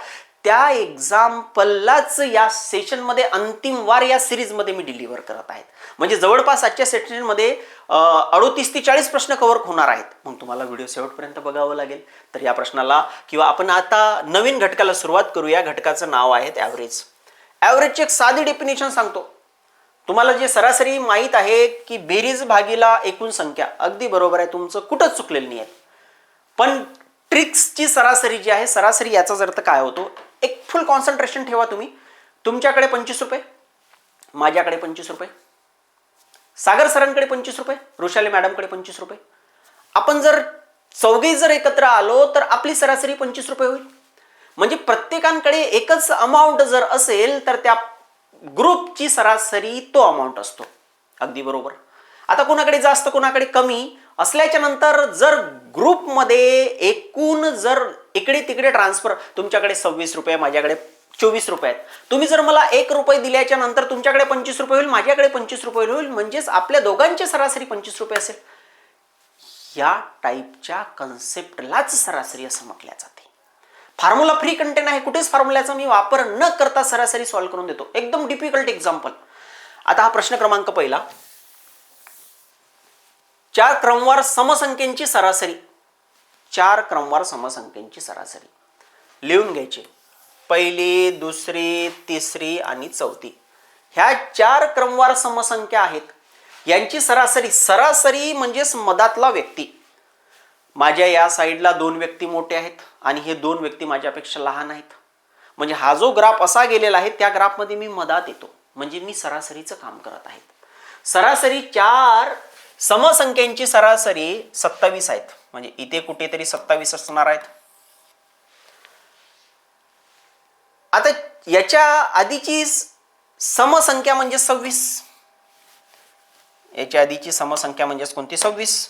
त्या एक्झाम्पललाच या सेशनमध्ये अंतिम वार या सिरीजमध्ये मी डिलिव्हर करत आहेत. म्हणजे जवळपास आजच्या सेशनमध्ये 38 ते 40 प्रश्न कव्हर होणार आहेत. मग तुम्हाला व्हिडिओ शेवटपर्यंत बघावं लागेल. तर या प्रश्नाला किंवा आपण आता नवीन घटकाला सुरुवात करू. या घटकाचं नाव आहे ॲव्हरेज. ॲव्हरेजची एक साधी डेफिनेशन सांगतो. तुम्हाला जे सरासरी माहीत आहे की बेरीज भागीला एकूण संख्या, अगदी बरोबर आहे, तुमचं कुठंच चुकलेलं नाही आहे. पण ट्रिक्सची सरासरी जी आहे, सरासरी याचा अर्थ काय होतो? एक फुल कॉन्सन्ट्रेशन ठेवा तुम्ही. तुमच्याकडे 25 रुपये, माझ्याकडे 25 रुपये, सागर सरांकडे 25 रुपये, वृषाली मॅडमकडे 25 रुपये. आपण जर चौघे जर एकत्र आलो तर आपली सरासरी 25 रुपये होईल. म्हणजे प्रत्येकाकडे एकच अमाऊंट जर असेल तर त्या ग्रुपची सरासरी तो अमाऊंट असतो. अगदी बरोबर. आता कोणाकडे जास्त कोणाकडे कमी असल्याच्या नंतर जर ग्रुपमध्ये एकूण जर इकडे तिकडे ट्रान्सफर, तुमच्याकडे 26 रुपये, माझ्याकडे 24 रुपये आहेत, तुम्ही जर मला 1 रुपये दिल्याच्या नंतर तुमच्याकडे 25 रुपये होईल, माझ्याकडे 25 रुपये होईल, म्हणजेच आपल्या दोघांची सरासरी 25 रुपये असेल. या टाईपच्या कन्सेप्टलाच सरासरी असं म्हटल्या जाते. फॉर्म्युला फ्री कंटेंट आहे, कुठेच फॉर्म्युल्याचा मी वापर न करता सरासरी सॉल्व्ह करून देतो. एकदम डिफिकल्ट एक्झाम्पल. आता हा प्रश्न क्रमांक पहिला, 4 क्रमवार समसंख्येची सरासरी. 4 क्रमवार समसंख्येची सरासरी लिहून घ्यायची. पहिली, दुसरी, तिसरी आणि चौथी. ह्या 4 क्रमवार समसंख्या आहेत. यांची सरासरी, सरासरी म्हणजेच मधातला व्यक्ती. माझ्या या साईडला 2 व्यक्ती मोठे आहेत आणि हे 2 व्यक्ती माझ्यापेक्षा लहान आहेत. म्हणजे हा जो ग्राफ असा गेलेला आहे त्या ग्राफमध्ये मी मधात येतो, म्हणजे मी सरासरीचं काम करत आहे. सरासरी 4 समसंख्यांची सरासरी 27 आहेत, म्हणजे इथे कुठेतरी 27 असणार आहेत. आता याच्या आधीची समसंख्या म्हणजे 26. याच्या आधीची समसंख्या म्हणजे कोणती? 26.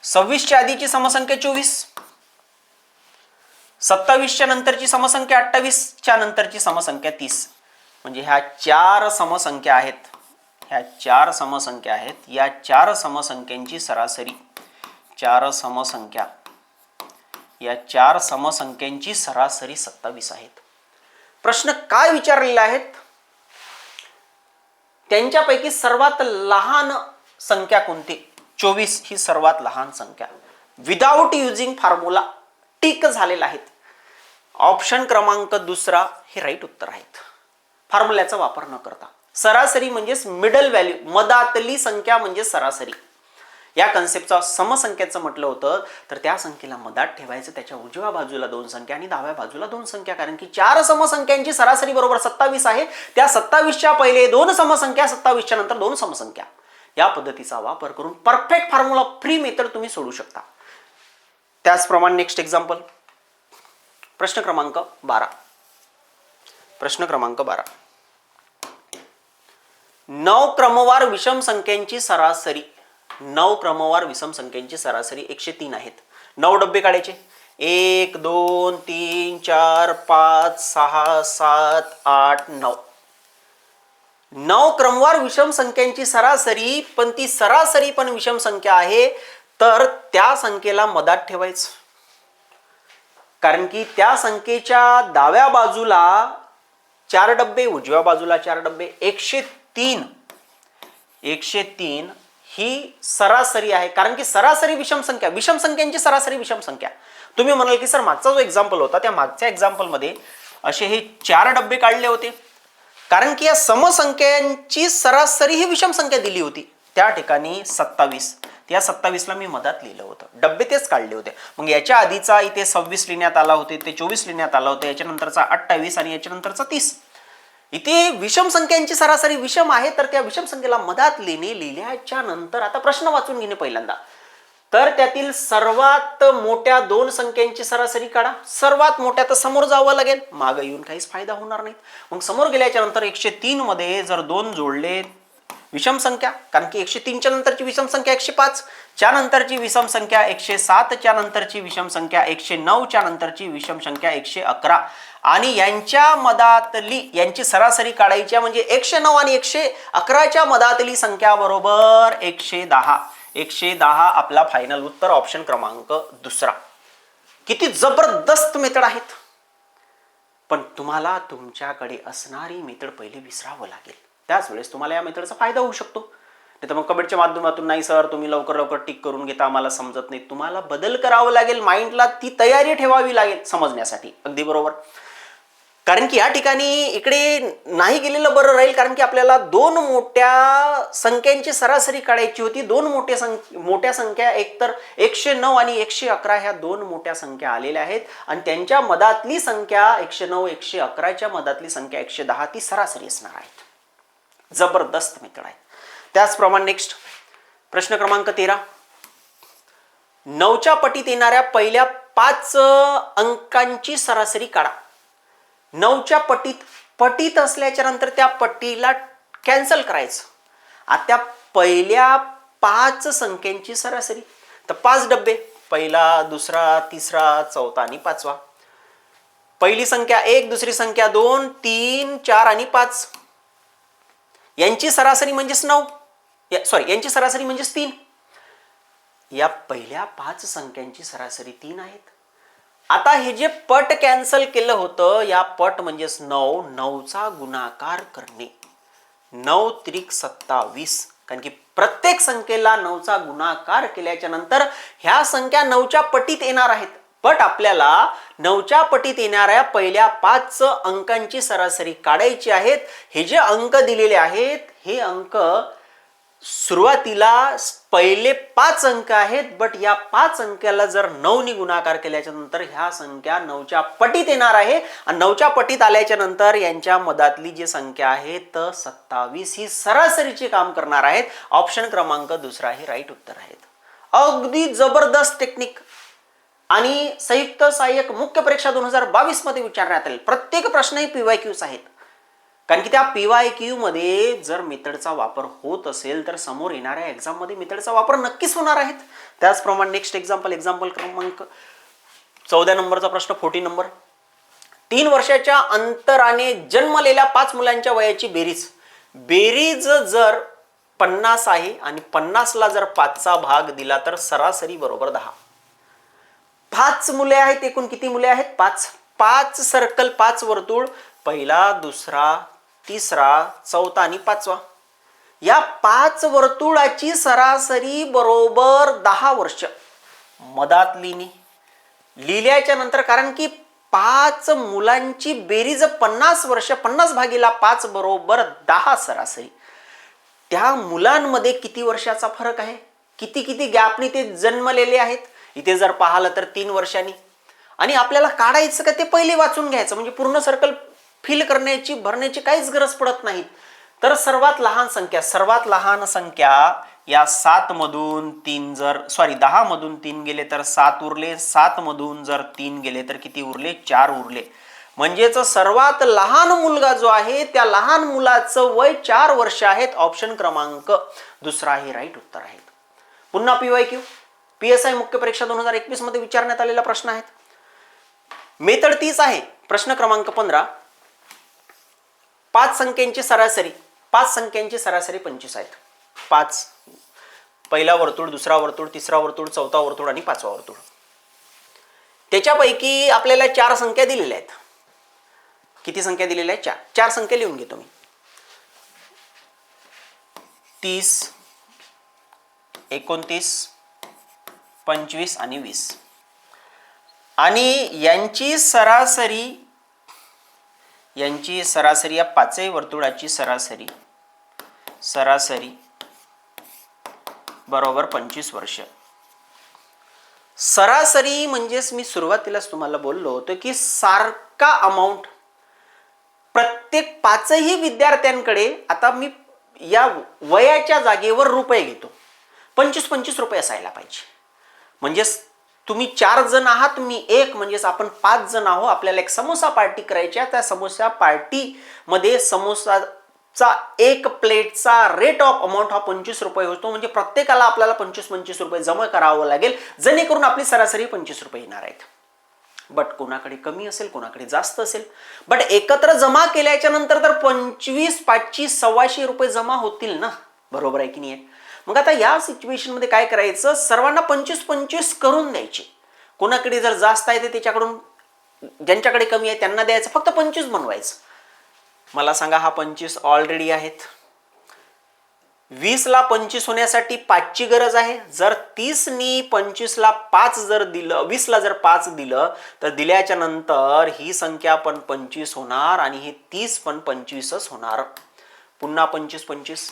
26 च्या आधीची समसंख्या 24. 27 च्या नंतरची समसंख्या 28. च्या नंतरची समसंख्या 30. म्हणजे ह्या 4 समसंख्या आहेत. ह्या 4 समसंख्या आहेत. या 4 समसंख्यांची सरासरी 4 समसंख्या, या 4 समसंख्यांची सरासरी 27 आहेत. प्रश्न काय विचारलेले आहेत? त्यांच्यापैकी सर्वात लहान संख्या कोणती? 24 ही सर्वात लहान संख्या. विदाउट युजिंग फॉर्म्युला टिक झालेला आहेत. ऑप्शन क्रमांक दुसरा हे राईट उत्तर आहेत, फॉर्म्युल्याचा वापर न करता. सरासरी म्हणजेच मिडल व्हॅल्यू, मधातली संख्या म्हणजे सरासरी. या कन्सेप्टचा समसंख्याचं म्हटलं होतं तर त्या संख्येला मधात ठेवायचं, त्याच्या उजव्या बाजूला 2 संख्या आणि डाव्या बाजूला 2 संख्या, कारण की 4 समसंख्यांची सरासरी बरोबर 27 आहे. त्या 27च्या पहिले 2 समसंख्या, 27च्या नंतर 2 समसंख्या. या पद्धतीचा वापर करून परफेक्ट फॉर्म्युला फ्री मेथड तुम्ही सोडू शकता. त्याचप्रमाणे नेक्स्ट एक्झाम्पल, प्रश्न क्रमांक 12. प्रश्न क्रमांक 12. 9 क्रमवार विषम संख्यांची सरासरी, 9 क्रमवार विषम संख्यांची सरासरी 103 आहेत. 9 डब्बे काढायचे. 1 2 3 4 5 6 7 8 9. 9 क्रमवार विषम संख्यांची सरासरी, पण ती सरासरी पण विषम संख्या आहे, तर त्या संख्येला मधात ठेवायचं. कारण की त्या संख्येच्या डाव्या बाजूला 4 डब्बे, उजव्या बाजूला 4 डब्बे. 103 ही सरासरी आहे, कारण की सरासरी विषम संख्या, विषम संख्यांची सरासरी विषम संख्या. तुम्ही म्हणाल की सर मागचा जो एक्झाम्पल होता त्या मागच्या एक्झाम्पल मध्ये असे हे 4 डब्बे काढले होते, कारण की या समसंख्यांची सरासरी ही विषम संख्या दिली होती. त्या ठिकाणी 27, त्या 27ला मी मधात लिहिलं होतं, डब्बे तेच काढले होते. मग याच्या आधीचा इथे 26 लिहिण्यात आला होते, ते 24 लिहिण्यात आला होतं, याच्या नंतरचा 28 आणि याच्या नंतरचा 30. इथे विषम संख्यांची सरासरी विषम आहे, तर त्या विषम संख्येला मधात लिहिणे. लिहिल्याच्या नंतर आता प्रश्न वाचून घेणे पहिल्यांदा. तर त्यातील सर्वात मोठ्या 2 संख्यांची सरासरी काढा. सर्वात मोठ्या तर समोर जावं लागेल, मागे येऊन काहीच फायदा होणार नाही. मग समोर गेल्याच्या नंतर 103 मध्ये जर 2 जोडले, विषम संख्या, कारण की 103 च्या नंतरची विषम संख्या 105, च्या नंतरची विषम संख्या 107, च्या नंतरची विषम संख्या 109, च्या नंतरची विषम संख्या 111, आणि यांच्या मधातली यांची सरासरी काढायची, म्हणजे 109 आणि 111च्या मधातली संख्या बरोबर 110. 110 आपला फायनल उत्तर, ऑप्शन क्रमांक दुसरा. किती जबरदस्त मेथड आहेत, पण तुम्हाला तुमच्याकडे असणारी मेथड पहिले विसरावं लागेल. त्याच वेळेस तुम्हाला या मेथडचा फायदा होऊ शकतो. नाही तर मग कमेंटच्या माध्यमातून नाही सर तुम्ही लवकर लवकर टिक करून घेता, आम्हाला समजत नाही. तुम्हाला बदल करावा लागेल, माइंडला ती तयारी ठेवावी लागेल समजण्यासाठी. अगदी बरोबर. कारण की या ठिकाणी इकडे नाही गेलेलं बरं राहील, कारण की आपल्याला 2 मोठ्या संख्यांची सरासरी काढायची होती. 2 मोठ्या संख्या, एक तर 109 आणि 111 ह्या 2 मोठ्या संख्या आलेल्या आहेत, आणि त्यांच्या मधातली संख्या 109, 111च्या मधातली संख्या 110 ती सरासरी असणार आहेत. जबरदस्त मेथड आहे. त्याचप्रमाणे नेक्स्ट प्रश्न क्रमांक 13. 9च्या पटीत येणाऱ्या पहिल्या 5 अंकांची सरासरी काढा. 9च्या पटीत असल्याच्या नंतर त्या पट्टीला कॅन्सल करायचं. आता पहिल्या 5 संख्यांची सरासरी, तर 5 डब्बे, पहिला, दुसरा, तिसरा, चौथा आणि 5वा. पहिली संख्या 1, दुसरी संख्या 2, 3, 4 आणि 5. यांची सरासरी म्हणजेच 9, यांची सरासरी म्हणजेच 3. या पहिल्या 5 संख्यांची सरासरी 3 आहेत. आता हे जे पट कॅन्सल केलं होतं, या पट म्हणजेच 9, 9चा गुणाकार करणे. 9 त्रिक 27, कारण की प्रत्येक संख्येला 9चा गुणाकार केल्याच्या नंतर ह्या संख्या 9च्या पटीत येणार आहेत. पट आपल्याला 9च्या पटीत येणाऱ्या पहिल्या 5 अंकांची सरासरी काढायची आहेत. हे जे अंक दिलेले आहेत, हे अंक सुरुवातीला पहिले 5 अंक आहेत, बट या 5 अंकाला जर 9 ने गुणाकार केल्याच्या नंतर ह्या संख्या 9च्या पटीत येणार आहे आणि 9च्या पटीत आल्याच्या नंतर यांच्या मधातली जी संख्या आहे तर 27 ही सरासरीचे काम करणार आहेत. ऑप्शन क्रमांक दुसरा हे राईट उत्तर आहेत. अगदी जबरदस्त टेक्निक आणि संयुक्त सहाय्यक मुख्य परीक्षा 2022 मध्ये विचारण्यात आले. प्रत्येक प्रश्न हे PYQs आहेत, कारण की त्या PYQ मध्ये जर मेथडचा वापर होत असेल तर समोर येणाऱ्या एक्झाम मध्ये मेथडचा वापर नक्कीच होणार आहेत. त्याचप्रमाणे नेक्स्ट एक्झाम्पल क्रमांक 14 नंबरचा प्रश्न 14 नंबर. 3 वर्षाच्या अंतराने जन्मलेल्या 5 मुलांच्या वयाची बेरीज जर 50 आहे आणि 50ला जर 5चा भाग दिला तर सरासरी बरोबर 10. 5 मुले आहेत, एकूण किती मुले आहेत? 5 सर्कल, 5 वर्तुळ, पहिला, दुसरा, तिसरा, चौथा आणि 5वा. या 5 वर्तुळाची सरासरी बरोबर 10 वर्ष. मधात लिहिल्याच्या नंतर, कारण की 5 मुलांची बेरीज 50 वर्ष, 50 भागीला 5 बरोबर 10 सरासरी. त्या मुलांमध्ये किती वर्षाचा फरक आहे, किती गॅपनी ते जन्मलेले आहेत. इथे जर पाहिलं तर 3 वर्षांनी. आणि आपल्याला काढायचं का ते पहिले वाचून घ्यायचं, म्हणजे पूर्ण सर्कल फिल भरण्याची काहीच गरज पडत नाही. तर सर्वात लहान संख्या या 7 मधून 10 मधून 3 गेले तर 7 उरले. 7 मधून जर 3 गेले तर किती उरले? 4 उरले. म्हणजेच सर्वात लहान मुलगा जो आहे त्या लहान मुलाचं वय 4 वर्ष आहेत. ऑप्शन क्रमांक दुसरा हे राईट उत्तर आहेत. पुन्हा PYQ PSI मुख्य परीक्षा 2021 मध्ये विचारण्यात आलेला प्रश्न आहेत. मेथड 30 आहे. प्रश्न क्रमांक 15. 5 संख्यांची सरासरी 25 आहेत. 5, पहिला वर्तुळ, दुसरा वर्तुळ, तिसरा वर्तुळ, चौथा वर्तुळ आणि 5वा वर्तुळ. त्याच्यापैकी आपल्याला 4 संख्या दिलेल्या आहेत. किती संख्या दिलेल्या आहेत? 4 संख्या लिहून घेतो मी. 30, 29, 25 आणि 20. आणि यांची सरासरी या 5 वर्तुळाची सरासरी बरोबर 25 वर्ष. सरासरी म्हणजेच मी सुरुवातीलाच तुम्हाला बोललो होतो की सारखा अमाऊंट प्रत्येक 5ही विद्यार्थ्यांकडे. आता मी या वयाच्या जागेवर रुपये घेतो. 25 रुपये असायला पाहिजे. म्हणजेच तुम्ही 4 जण आहात, मी 1, म्हणजेच आपण 5 जण आहोत. आपल्याला एक समोसा पार्टी करायची आहे. त्या समोसा पार्टी मध्ये समोसाचा एक प्लेटचा रेट ऑफ अमाऊंट हा 25 रुपये होतो. म्हणजे प्रत्येकाला आपल्याला 25 रुपये जमा करावं लागेल, जेणेकरून आपली सरासरी 25 रुपये येणार आहेत. बट कोणाकडे कमी असेल, कोणाकडे जास्त असेल. बट एकत्र जमा केल्याच्या नंतर तर 25 5 125 रुपये जमा होतील ना, बरोबर आहे की नाही? मग आता या सिच्युएशन मध्ये काय करायचं, सर्वांना 25 करून द्यायचे. कोणाकडे जर जास्त आहे ते त्याच्याकडून, ज्यांच्याकडे कमी आहे त्यांना द्यायचं, फक्त 25 बनवायचं. मला सांगा, हा 25 ऑलरेडी आहेत. 20 ला 25 होण्यासाठी 5ची गरज आहे. जर 30 नी 25 ला 5 जर दिलं, 20 ला जर 5 दिलं तर दिल्याच्या नंतर ही संख्या पण 25 होणार आणि हे 30 पण 25च होणार. पुन्हा 25.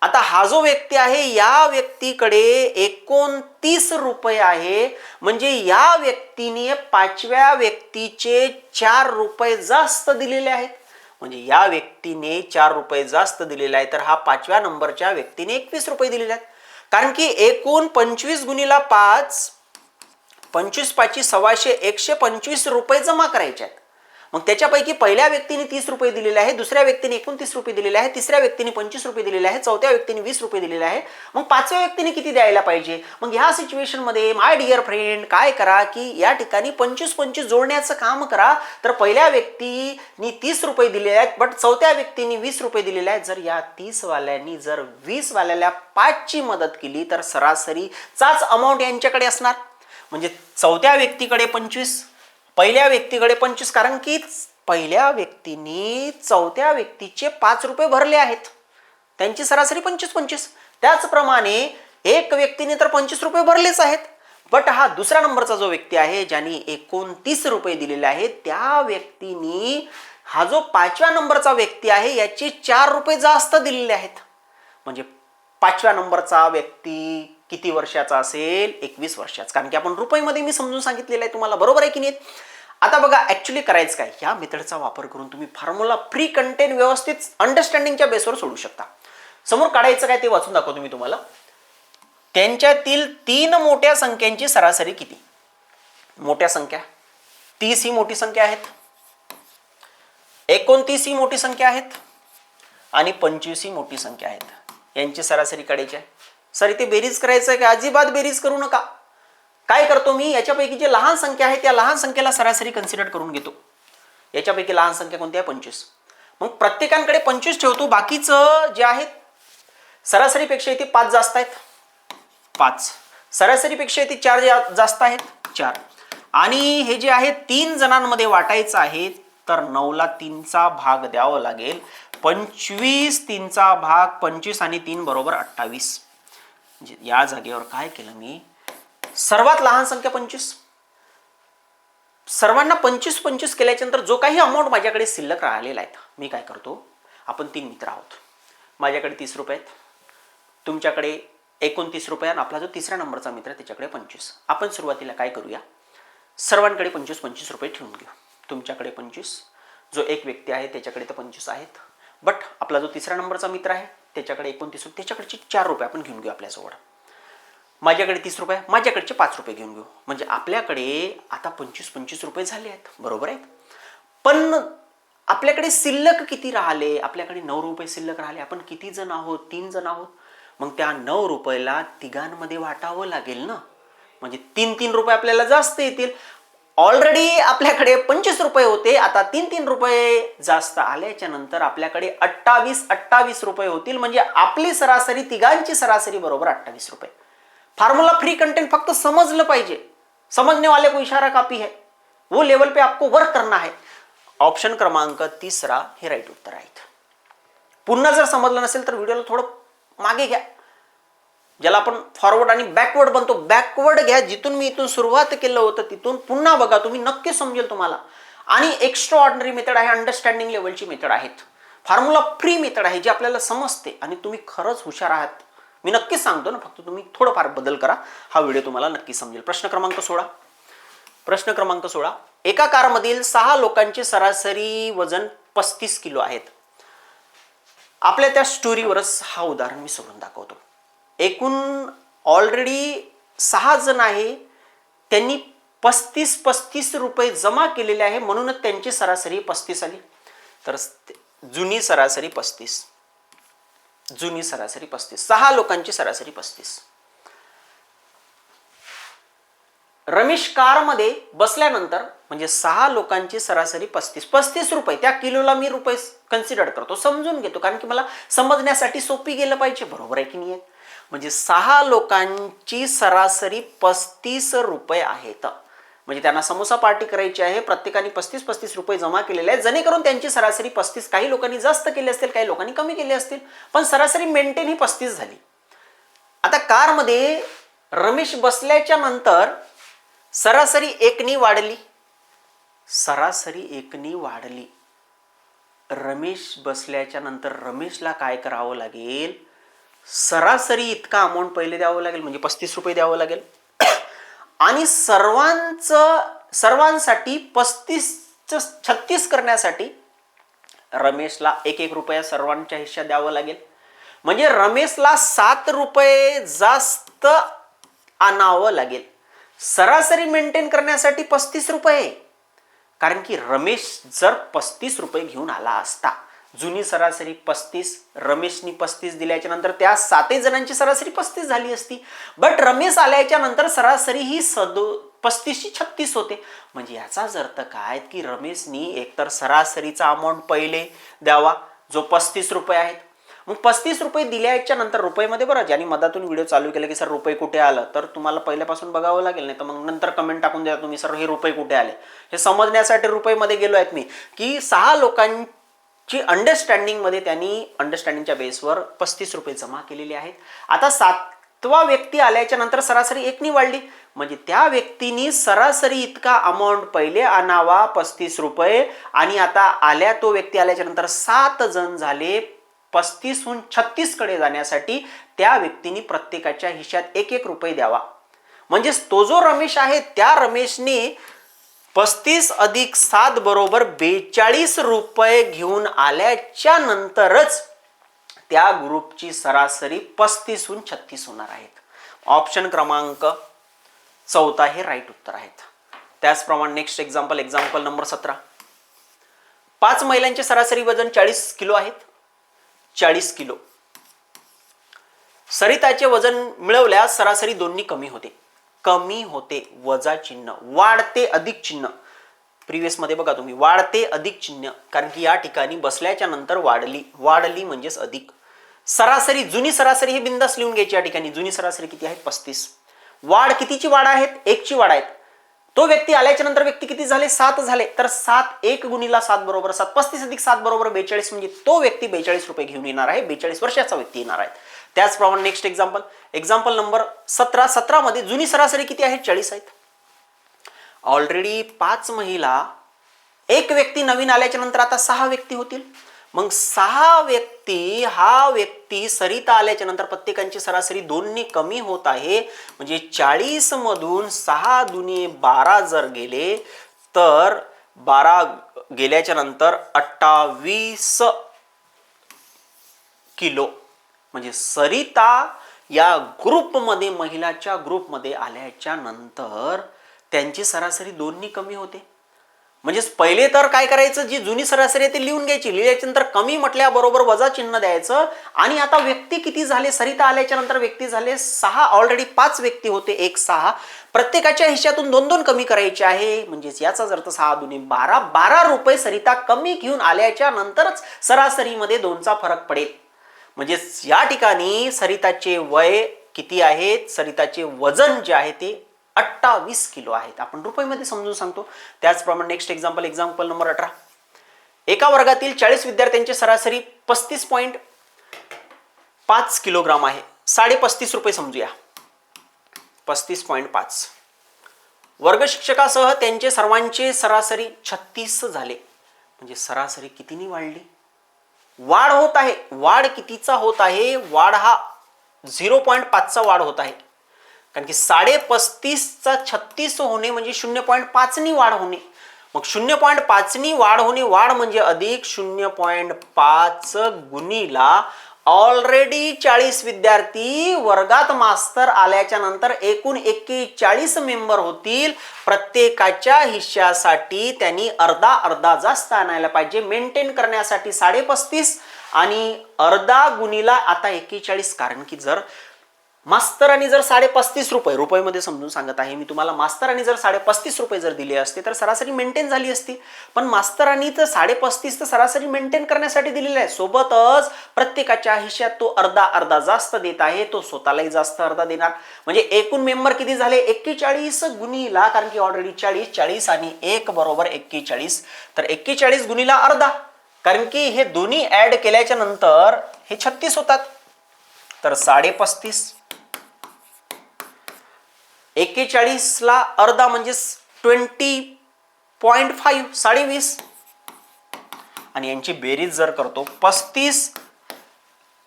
आता हा जो व्यक्ती आहे या व्यक्तीकडे 29 रुपये आहे. म्हणजे या व्यक्तीने 5व्या व्यक्तीचे 4 रुपये जास्त दिलेले आहेत. म्हणजे या व्यक्तीने 4 रुपये जास्त दिलेले आहे, तर हा 5व्या नंबरच्या व्यक्तीने 21 रुपये दिलेले आहेत. कारण की एकूण 25 गुणिला 5, 25 5 125, 125 रुपये जमा करायचे आहेत. मग त्याच्यापैकी पहिल्या व्यक्तीने 30 रुपये दिलेले आहे, दुसऱ्या व्यक्तीने 29 रुपये दिलेले आहे, तिसऱ्या व्यक्तीने 25 रुपये दिलेले आहे, चौथ्या व्यक्तीने 20 रुपये दिलेले आहे. मग 5व्या व्यक्तीने किती द्यायला पाहिजे? मग ह्या सिच्युएशन मध्ये माय डिअर फ्रेंड काय करा की या ठिकाणी 25 जोडण्याचं काम करा. तर पहिल्या व्यक्तीने 30 रुपये दिलेले आहेत, बट चौथ्या व्यक्तीने 20 रुपये दिलेले आहेत. जर या 30 वाल्यांनी जर 20 वाल्याला 5ची मदत केली तर सरासरीचाच अमाऊंट यांच्याकडे असणार. म्हणजे चौथ्या व्यक्तीकडे 25, पहिल्या व्यक्तीकडे 25, कारण की पहिल्या व्यक्तीने चौथ्या व्यक्तीचे 5 रुपये भरले आहेत, त्यांची सरासरी 25. त्याचप्रमाणे एक व्यक्तीने तर 25 रुपये भरलेच आहेत. बट हा दुसऱ्या नंबरचा जो व्यक्ती आहे ज्याने 29 रुपये दिलेले आहेत, त्या व्यक्तीने हा जो 5व्या नंबरचा व्यक्ती आहे याचे 4 रुपये जास्त दिलेले आहेत. म्हणजे 5व्या नंबरचा व्यक्ती किती वर्षाचा असेल? 21 वर्षाचा, कारण की आपण रुपयामध्ये मी समजून सांगितलेलं आहे तुम्हाला, बरोबर आहे की नाही? आता बघा ऍक्च्युली करायचं काय, या मेथडचा वापर करून तुम्ही फॉर्म्युला फ्री कंटेंट व्यवस्थित अंडरस्टँडिंगच्या बेसवर सोडू शकता. समोर काढायचं काय ते वाचून दाखवतो मी तुम्हाला. त्यांच्यातील 3 मोठ्या संख्यांची सरासरी किती? मोठ्या संख्या 30 ही मोठी संख्या आहेत, 29 ही मोठी संख्या आहेत आणि 25 ही मोठी संख्या आहेत. यांची सरासरी काढायची आहे. सर इथे बेरीज करायचं आहे का? अजिबात बेरीज करू नका. काय करतो मी, याच्यापैकी जे लहान संख्या आहे त्या लहान संख्येला सरासरी कन्सिडर करून घेतो. याच्यापैकी लहान संख्या कोणती आहे? 25. मग प्रत्येकाकडे 25 ठेवतो. बाकीचं जे आहेत सरासरीपेक्षा इथे 5 जास्त आहेत, 5. सरासरीपेक्षा इथे 4 जास्त आहेत, 4. आणि हे जे आहे 3 जणांमध्ये वाटायचं आहे, तर 9ला 3चा भाग द्यावा लागेल. 25 3चा भाग 25 आणि 3 बरोबर 28. म्हणजे या जागेवर काय केलं मी, सर्वात लहान संख्या 25, सर्वांना 25 25 केल्याच्या नंतर जो काही अमाऊंट माझ्याकडे शिल्लक राहिलेला आहे, मी काय करतो, आपण 3 मित्र आहोत, माझ्याकडे 30 रुपये आहेत, तुमच्याकडे 29 रुपये आणि आपला जो तिसऱ्या नंबरचा मित्र आहे त्याच्याकडे 25. आपण सुरुवातीला काय करूया, सर्वांकडे 25 25 रुपये ठेवून घेऊ. तुमच्याकडे 25, जो एक व्यक्ती आहे त्याच्याकडे तर 25 आहेत, बट आपला जो तिसऱ्या नंबरचा मित्र आहे त्याच्याकडे 29 रुपये, त्याच्याकडचे 4 रुपये आपण घेऊन घेऊ आपल्याजवळ. माझ्याकडे 30 रुपये, माझ्याकडचे 5 रुपये घेऊन घेऊ. म्हणजे आपल्याकडे आता 25 25 रुपये झाले आहेत, बरोबर आहेत. पण आपल्याकडे शिल्लक किती राहिले? आपल्याकडे 9 रुपये शिल्लक राहिले. आपण किती जण आहोत? 3 जण आहोत. मग त्या 9 रुपयाला तिघांमध्ये वाटावं लागेल ना. म्हणजे 3 रुपये आपल्याला जास्त येतील. ऑलरेडी आपल्याकडे 25 रुपये होते, आता 3 रुपये जास्त आल्याच्या नंतर आपल्याकडे 28 रुपये होतील. म्हणजे आपली सरासरी, तिघांची सरासरी बरोबर 28 रुपये. फार्मूला फ्री कंटेंट फक्त समझलं पाहिजे. समझने वाले को इशारा काफी है, वो लेवल पे आपको वर्क करना है. ऑप्शन क्रमांक 3 हे राईट उत्तर आहेत. पुन्हा जर समजलं नसेल तर व्हिडिओला थोडं मागे घ्या, ज्याला आपण फॉरवर्ड आणि बॅकवर्ड बनतो, बॅकवर्ड घ्या. जिथून मी इथून सुरुवात केलं होतं तिथून पुन्हा बघा, तुम्ही नक्की समजेल तुम्हाला. आणि एक्स्ट्रा ऑर्डिनरी मेथड आहे, अंडरस्टँडिंग लेवलची मेथड आहेत, फॉर्म्युला फ्री मेथड आहे जी आपल्याला समजते आणि तुम्ही खरंच हुशार आहात. मी नक्कीच सांगतो ना, फक्त तुम्ही थोडंफार बदल करा, हा व्हिडिओ तुम्हाला नक्की समजेल. प्रश्न क्रमांक 16. प्रश्न क्रमांक 16. एका कारमधील 6 लोकांचे सरासरी वजन 35 किलो आहेत. आपल्या त्या स्टोरीवरच हा उदाहरण मी सोडून दाखवतो. एकूण ऑलरेडी 6 जण आहे, त्यांनी 35 रुपये जमा केलेले आहे, म्हणूनच त्यांची सरासरी 35 आली. तर जुनी सरासरी 35, जुनी सरासरी 35, 6 लोकांची सरासरी 35. रमेश कारमध्ये बसल्यानंतर, म्हणजे 6 लोकांची सरासरी 35 रुपये, त्या किलोला मी रुपये कन्सिडर करतो, समजून घेतो, कारण की मला समजण्यासाठी सोपी गेलं पाहिजे, बरोबर आहे की नाही. म्हणजे 6 लोकांची सरासरी 35 रुपये आहेत. म्हणजे त्यांना समोसा पार्टी करायची आहे, प्रत्येकाने 35 रुपये जमा केलेले आहेत, जेणेकरून त्यांची सरासरी 35. काही लोकांनी जास्त केले असतील, काही लोकांनी कमी केले असतील, पण सरासरी मेंटेन ही 35 झाली. आता कारमध्ये रमेश बसल्याच्या नंतर सरासरी 1नी वाढली, सरासरी 1नी वाढली. रमेश बसल्याच्या नंतर रमेशला काय करावं लागेल, सरासरी इतका अमाऊंट पहिले द्यावं लागेल, म्हणजे 35 रुपये द्यावं लागेल. आणि सर्वांसाठी 36 करण्यासाठी रमेशला 1 रुपया सर्वांच्या हिश्श्यात द्यावं लागेल. म्हणजे रमेशला 7 रुपये जास्त आणावं लागेल. सरासरी मेंटेन करण्यासाठी 35 रुपये, कारण की रमेश जर 35 रुपये घेऊन आला असता, जुनी सरासरी 35, रमेशनी 35 दिल्याच्या नंतर त्या 7 जणांची सरासरी 35 झाली असती. बट रमेश आल्याच्या नंतर सरासरी ही 35 36 होते. म्हणजे याचाच अर्थ काय की रमेशनी एकतर सरासरीचा अमाऊंट पहिले द्यावा, जो 35 रुपये आहेत. मग 35 रुपये दिल्याच्या नंतर रुपयेमध्ये बरं, ज्यांनी मधातून व्हिडिओ चालू केला की सर रुपये कुठे आलं, तर तुम्हाला पहिल्यापासून बघावं लागेल, नाही तर मग नंतर कमेंट टाकून द्या तुम्ही सर हे रुपये कुठे आले. हे समजण्यासाठी रुपयेमध्ये गेलो आहेत मी, की 6 लोकांची अंडरस्टँडिंग मध्ये त्यांनी अंडरस्टँडिंगच्या बेसवर 35 रुपये जमा केलेले आहेत. आता 7वा व्यक्ती आल्याच्या नंतर सरासरी 1नी वाढली, म्हणजे त्या व्यक्तीनी सरासरी इतका अमाऊंट पहिले आणावा 35 रुपये. आणि आता तो व्यक्ती आल्याच्या नंतर 7 जण झाले, 35हून 36 कडे जाण्यासाठी त्या व्यक्तीने प्रत्येकाच्या खिशात 1-1 रुपये द्यावा. म्हणजेच तो जो रमेश आहे त्या रमेशने 35 + 7 बरोबर 42 रुपये घेऊन आल्याच्या नंतरच त्या ग्रुपची सरासरी 35हून 36 होणार आहेत. ऑप्शन क्रमांक 14 हे राईट उत्तर आहेत. त्याचप्रमाणे नेक्स्ट एक्झाम्पल नंबर 17. 5 महिलांचे सरासरी वजन 40 किलो आहेत. 40 किलो. सरिताचे वजन मिळवल्यास सरासरी दोन्ही कमी होते. कमी होते वजा चिन्ह, वाढते अधिक चिन्ह. प्रिव्हियस मध्ये बघा तुम्ही, वाढते अधिक चिन्ह, कारण की या ठिकाणी बसल्याच्या नंतर वाढली, वाढली म्हणजेच अधिक. सरासरी, जुनी सरासरी हे बिंदास लिहून घ्यायची. या ठिकाणी जुनी सरासरी किती आहे? 35. वाढ कितीची वाढ आहेत? 1 ची वाढ आहेत. तो व्यक्ती आल्याच्या नंतर व्यक्ती किती झाले? 7 झाले. तर 7 1 × 7 बरोबर 7. 35 + 7 बरोबर 42. म्हणजे तो व्यक्ती 42 रुपये घेऊन येणार आहे. 42 वर्षाचा व्यक्ती येणार आहे. त्याचप्रमाणे नेक्स्ट एक्झाम्पल नंबर 17. 17 मध्ये जुनी सरासरी किती आहे? 40 आहेत. ऑलरेडी 5 महिला, 1 व्यक्ती नवीन आल्याच्या नंतर आता 6 व्यक्ती होतील. मग 6 व्यक्ती, हा व्यक्ती सरिता आल्याच्या नंतर प्रत्येकांची सरासरी 2 ने कमी होत आहे. म्हणजे 40 मधून 6 दुनी 12 जर गेले तर 12 गेल्याच्या नंतर 28 किलो. म्हणजे सरिता या ग्रुपमध्ये, महिलाच्या ग्रुपमध्ये आल्याच्या नंतर त्यांची सरासरी 2 ने कमी होते. म्हणजेच पहिले तर काय करायचं, जी जुनी सरासरी आहे ती लिहून घ्यायची. लिहिल्याच्या नंतर कमी म्हटल्याबरोबर वजा चिन्ह द्यायचं. आणि आता व्यक्ती किती झाले? सरिता आल्याच्या नंतर व्यक्ती झाले 6. ऑलरेडी 5 व्यक्ती होते, 1 6. प्रत्येकाच्या हिश्श्यातून 2-2 कमी करायचे आहे. म्हणजेच याचा अर्थ 6 दुनी 12. 12 रुपये सरिता कमी घेऊन आल्याच्या नंतरच सरासरीमध्ये 2चा फरक पडेल. म्हणजे या ठिकाणी सरिताचे वय किती आहेत? सरिताचे वजन जे आहे ते 28 किलो आहेत. आपण रुपयामध्ये समजून सांगतो. त्याचप्रमाणे नेक्स्ट एक्झाम्पल नंबर 18. एका वर्गातील 40 विद्यार्थ्यांची सरासरी 35.5 किलोग्राम आहे. 35.5 रुपये समजूया. 35.5. वर्ग शिक्षकासह त्यांचे सर्वांचे सरासरी 36 झाले. म्हणजे सरासरी कितीनी वाढली? वाढ होत आहे. वाढ कितीचा होत आहे? वाढ हा 0.5चा वाढ होत आहे. कारण की 35.5चा 36 होणे म्हणजे 0.5 नी वाढ होणे. मग 0.5 नी वाढ होणे, वाढ म्हणजे अधिक 0.5 गुणिला ऑलरेडी 40 विद्यार्थी वर्गात मास्तर आल्याच्या नंतर एकूण 41 मेंबर होतील. प्रत्येकाच्या हिश्श्यासाठी त्यांनी अर्धा जास्त आणायला पाहिजे. मेंटेन करण्यासाठी 35.5 आणि अर्धा गुणिला आता 41. कारण की जर मास्तरांनी जर 35.5 रुपये, रुपयामध्ये समजून सांगत आहे मी तुम्हाला, मास्तरांनी जर 35.5 रुपये जर दिले असते तर सरासरी मेंटेन झाली असती. पण मास्तरांनी तर 35.5 तर सरासरी मेंटेन करण्यासाठी दिलेला आहे. सोबतच प्रत्येकाच्या हिश्श्यात तो अर्धा जास्त देत आहे. तो स्वतःलाही जास्त अर्धा देणार. म्हणजे एकूण मेंबर किती झाले? 41 गुणिला, कारण की ऑलरेडी 40 आणि 1 बरोबर 41. तर 41 गुणिला अर्धा, कारण की हे दोन्ही ऍड केल्याच्या नंतर हे 36 होतात. तर 35.5 41 ला अर्धा म्हणजे 20.5, 20.5. आणि यांची बेरीज जर करतो, 35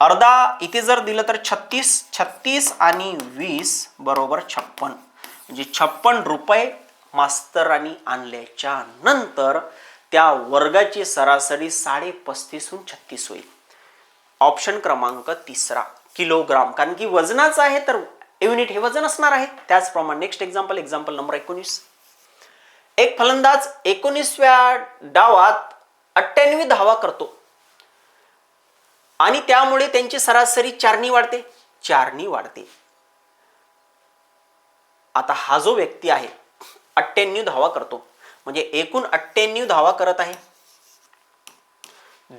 अर्धा इथे जर दिलं तर 36 आणि 20 बरोबर 56. म्हणजे 56 रुपये मास्तरांनी आणल्याच्या नंतर त्या वर्गाची सरासरी 35.5हून 36 होईल. ऑप्शन क्रमांक 3 किलोग्राम, कारण की वजनाचं आहे तर युनिट हे वजन असणार आहे. त्याचप्रमाणे नेक्स्ट एक्झाम्पल नंबर 19. एक फलंदाज 19व्या डावात 98 धावा करतो आणि त्यामुळे त्यांची सरासरी 4 ने वाढते. आता हा जो व्यक्ती आहे 98 धावा करतो, म्हणजे एकूण 98 धावा करत आहे.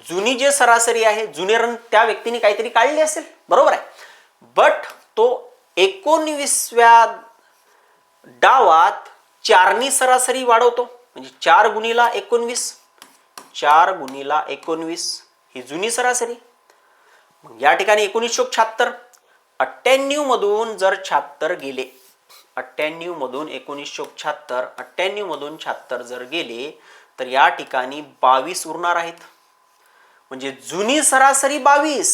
जुनी जे सरासरी आहे, जुने रन त्या व्यक्तीने काहीतरी काढले असेल, बरोबर आहे. बट तो 19व्या डावात 4 ने सरासरी वाढवतो. म्हणजे 4 गुणिला 19, 4 गुणिला 19 ही जुनी सरासरी. मग या ठिकाणी 1976, 98 मधून जर 76 गेले, 98 मधून 1976, 98 मधून 76 जर गेले तर या ठिकाणी 22 उरणार आहेत. म्हणजे जुनी सरासरी 22.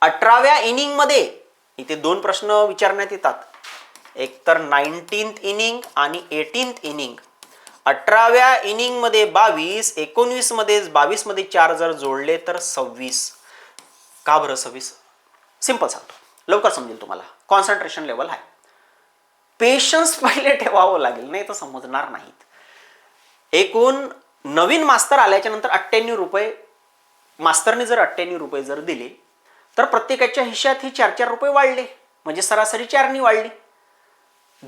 18व्या इनिंग मध्ये इथे दोन प्रश्न विचारण्यात येतात, एक तर 19th इनिंग आणि 18th इनिंग. 18व्या इनिंग मध्ये 22, 19 मध्ये 22 मध्ये 4 जर जोडले तर 26. का बरं 26? सिंपल सांगतो, लवकर समजेल तुम्हाला. कॉन्सन्ट्रेशन लेवल आहे, पेशन्स पहिले ठेवावं लागेल, नाही तर समजणार नाहीत. एकूण नवीन मास्तर आल्याच्या नंतर 98 रुपये मास्तरने जर 98 रुपये जर दिले तर प्रत्येकाच्या हिश्श्यात ही 4-4 रुपये वाढले, म्हणजे सरासरी 4 वाढली.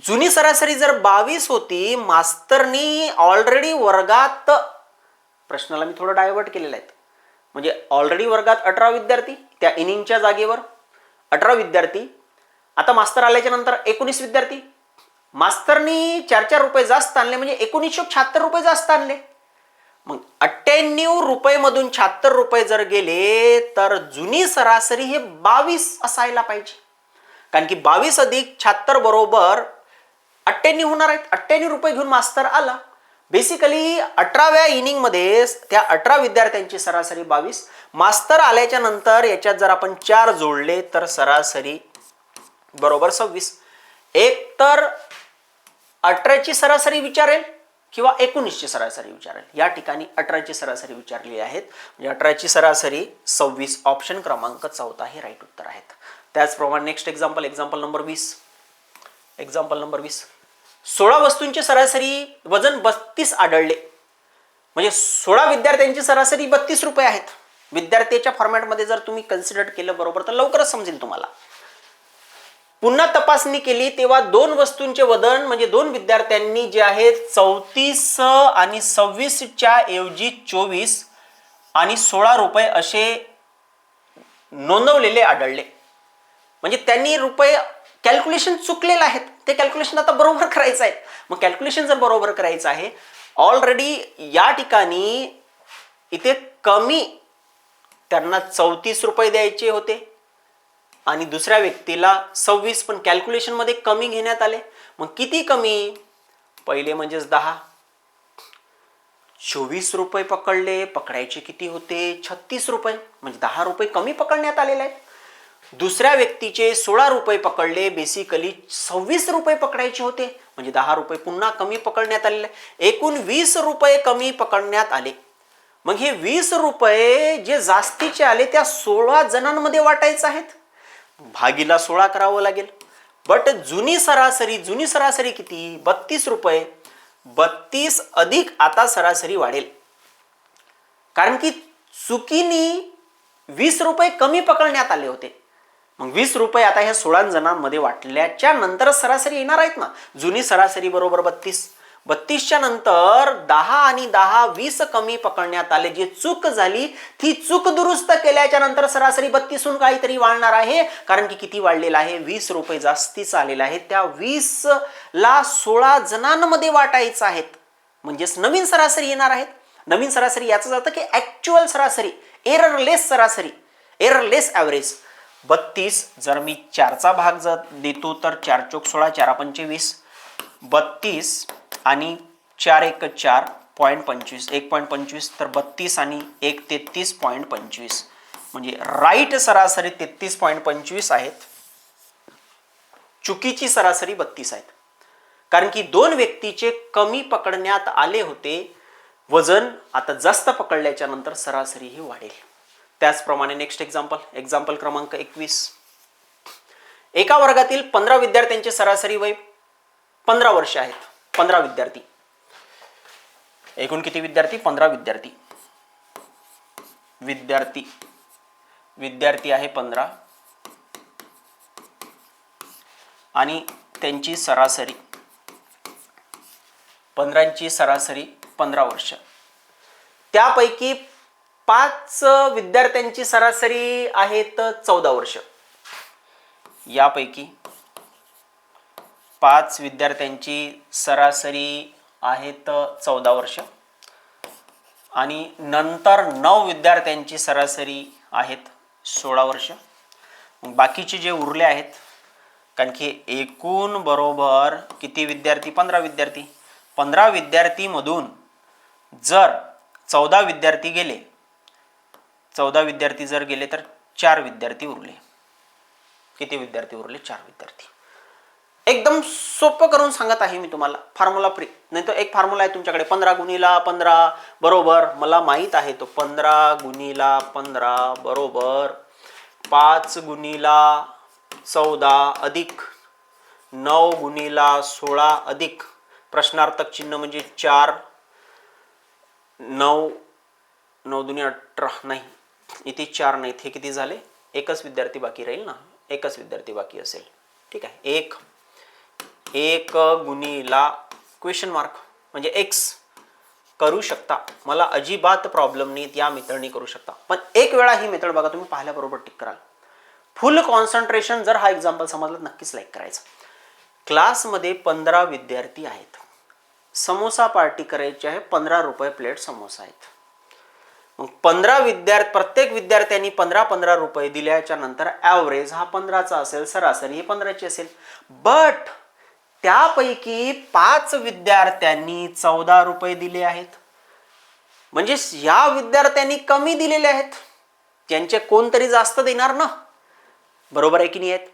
जुनी सरासरी जर 22 होती, मास्तरनी ऑलरेडी वर्गात, प्रश्नाला मी थोडं डायव्हर्ट केलेलं आहे, म्हणजे ऑलरेडी वर्गात 18 विद्यार्थी, त्या इनिंगच्या जागेवर 18 विद्यार्थी. आता मास्तर आल्याच्या नंतर 19 विद्यार्थी, मास्तरनी 4-4 रुपये जास्त आणले, म्हणजे 1976 रुपये जास्त आणले. मग 98 रुपये मधून 76 रुपये जर गेले तर जुनी सरासरी हे 22 असायला पाहिजे, कारण की 22 अधिक 76 बरोबर 98 होणार आहेत. 98 रुपये घेऊन मास्तर आला. बेसिकली 18व्या इनिंग मध्ये त्या 18 विद्यार्थ्यांची सरासरी 22, मास्तर आल्याच्या नंतर याच्यात जर आपण 4 जोडले तर सरासरी बरोबर 26. एक तर 18ची सरासरी विचारेल किंवा 19ची सरासरी विचारेल. या ठिकाणी 18ची सरासरी विचारली आहेत, म्हणजे 18ची सरासरी 26. ऑप्शन क्रमांक 14 हे राईट उत्तर आहेत. त्याचप्रमाणे next example, example number 20. Example number 20. 16 वस्तूंचे सरासरी वजन 32 आढळले, म्हणजे 16 विद्यार्थ्यांची सरासरी 32 रुपये आहेत. विद्यार्थ्याच्या फॉर्मॅटमध्ये जर तुम्ही कन्सिडर केलं बरोबर तर लवकरच समजेल तुम्हाला. पुन्हा तपासणी केली तेव्हा 2 वस्तूंचे वजन, म्हणजे 2 विद्यार्थ्यांनी जे आहेत 34 आणि 26च्या ऐवजी 24 आणि 16 रुपये असे नोंदवलेले आढळले. म्हणजे त्यांनी रुपये कॅल्क्युलेशन चुकलेलं आहेत, ते कॅल्क्युलेशन आता बरोबर करायचं आहे. मग कॅल्क्युलेशन जर बरोबर करायचं आहे, ऑलरेडी या ठिकाणी इथे कमी त्यांना 34 रुपये द्यायचे होते आणि दुसऱ्या व्यक्तीला 26, पण कॅल्क्युलेशन मध्ये कमी घेण्यात आले. मग किती कमी? पहिले म्हणजेच 10, 24 रुपये पकडले, पकडायचे किती होते? 36 रुपये, म्हणजे 10 रुपये कमी पकडण्यात आलेले आहेत. दुसऱ्या व्यक्तीचे 16 रुपये पकडले, बेसिकली 26 रुपये पकडायचे होते, म्हणजे 10 रुपये पुन्हा कमी पकडण्यात आलेले. एकूण 20 रुपये कमी पकडण्यात आले. मग हे 20 रुपये जे जास्तीचे आले त्या 16 जणांमध्ये वाटायचे आहेत, भागीला 16 करावं लागेल. बट जुनी सरासरी किती? 32 रुपये. 32 अधिक आता सरासरी वाढेल, कारण की चुकीने 20 रुपये कमी पकडण्यात आले होते. मग 20 रुपये आता ह्या 16 जणांमध्ये वाटल्याच्या नंतर सरासरी येणार आहेत ना. जुनी सरासरी बरोबर 32. 32च्या नंतर 10 आणि 10 20 कमी पकडण्यात आले. जी चूक झाली ती चूक दुरुस्त केल्याच्या नंतर सरासरी 32 हून काहीतरी वाढणार आहे, कारण की किती वाढलेला आहे? 20 रुपये जास्तीच आलेला आहे. त्या 20 ला 16 जणांमध्ये वाटायचं आहेत, म्हणजेच नवीन सरासरी येणार आहेत. नवीन सरासरी याचं अर्थ की ऍक्च्युअल सरासरी, एररलेस सरासरी, एररलेस ॲव्हरेज. 32 जर मी 4चा भाग जर देतो तर 4 चोक 16, 4 पंचे 20. 32 आणि 4 एक 4, 0.25, 1.25, तर 32 आणि 1 33.25, म्हणजे राईट सरासरी 33.25 आहेत. चुकीची सरासरी 32 आहेत, कारण की 2 व्यक्तीचे कमी पकडण्यात आले होते वजन. आता जास्त पकडल्याच्या नंतर सरासरी ही वाढेल. त्याचप्रमाणे नेक्स्ट एक्झाम्पल, एक्झाम्पल क्रमांक 21. एका वर्गातील 15 विद्यार्थ्यांचे सरासरी वय 15 वर्ष आहेत. 15 विद्यार्थी, एकूण किती विद्यार्थी? 15 विद्यार्थी. विद्यार्थी आहे 15 आणि त्यांची सरासरी 15ची सरासरी 15 वर्ष. त्यापैकी 5 विद्यार्थ्यांची सरासरी आहेत 14 वर्ष. यापैकी 5 विद्यार्थ्यांची सरासरी आहेत 14 वर्ष आणि नंतर 9 विद्यार्थ्यांची सरासरी आहेत 16 वर्ष. बाकीचे जे उरले आहेत, कारण की एकूण बरोबर किती विद्यार्थी? 15 विद्यार्थी. 15 विद्यार्थी मधून जर 14 विद्यार्थी गेले 14 विद्यार्थी जर गेले तर 4 विद्यार्थी उरले. किती विद्यार्थी उरले? 4 विद्यार्थी. एकदम सोपं करून सांगत आहे मी तुम्हाला, फॉर्म्युला फ्री. नाही तर एक फॉर्म्युला आहे तुमच्याकडे, 15 गुणिला 15 बरोबर, मला माहित आहे तो 15 गुणिला 15 बरोबर 5 गुणिला 14 अधिक 9 गुणिला 16 अधिक प्रश्नार्थक चिन्ह म्हणजे 4, 9 9 दुनी 18, नाही इथे 4 नाहीत, हे किती झाले? एकच विद्यार्थी बाकी राहील ना, एकच विद्यार्थी बाकी असेल. ठीक आहे, 1 गुणिला क्वेश्चन मार्क म्हणजे एक्स करू शकता, मला अजिबात प्रॉब्लेम नाही, या मेथडने करू शकता. पण एक वेळा ही मेथड बघा, तुम्ही पाहिल्याबरोबर टिक कराल. फुल कॉन्सन्ट्रेशन जर हा एक्झाम्पल समजला नक्कीच लाईक करायचं. क्लासमध्ये 15 विद्यार्थी आहेत, समोसा पार्टी करायची आहे, 15 रुपये प्लेट समोसा आहेत. मग 15 प्रत्येक विद्यार्थ्यांनी 15 रुपये दिल्याच्या नंतर ॲव्हरेज हा 15चा असेल, सरासरी ही 15ची असेल. बट त्यापैकी 5 विद्यार्थ्यांनी 14 रुपये दिले आहेत, म्हणजे या विद्यार्थ्यांनी कमी दिलेले आहेत, त्यांचे कोणतरी जास्त देणार ना, बरोबर आहे की नाही आहेत?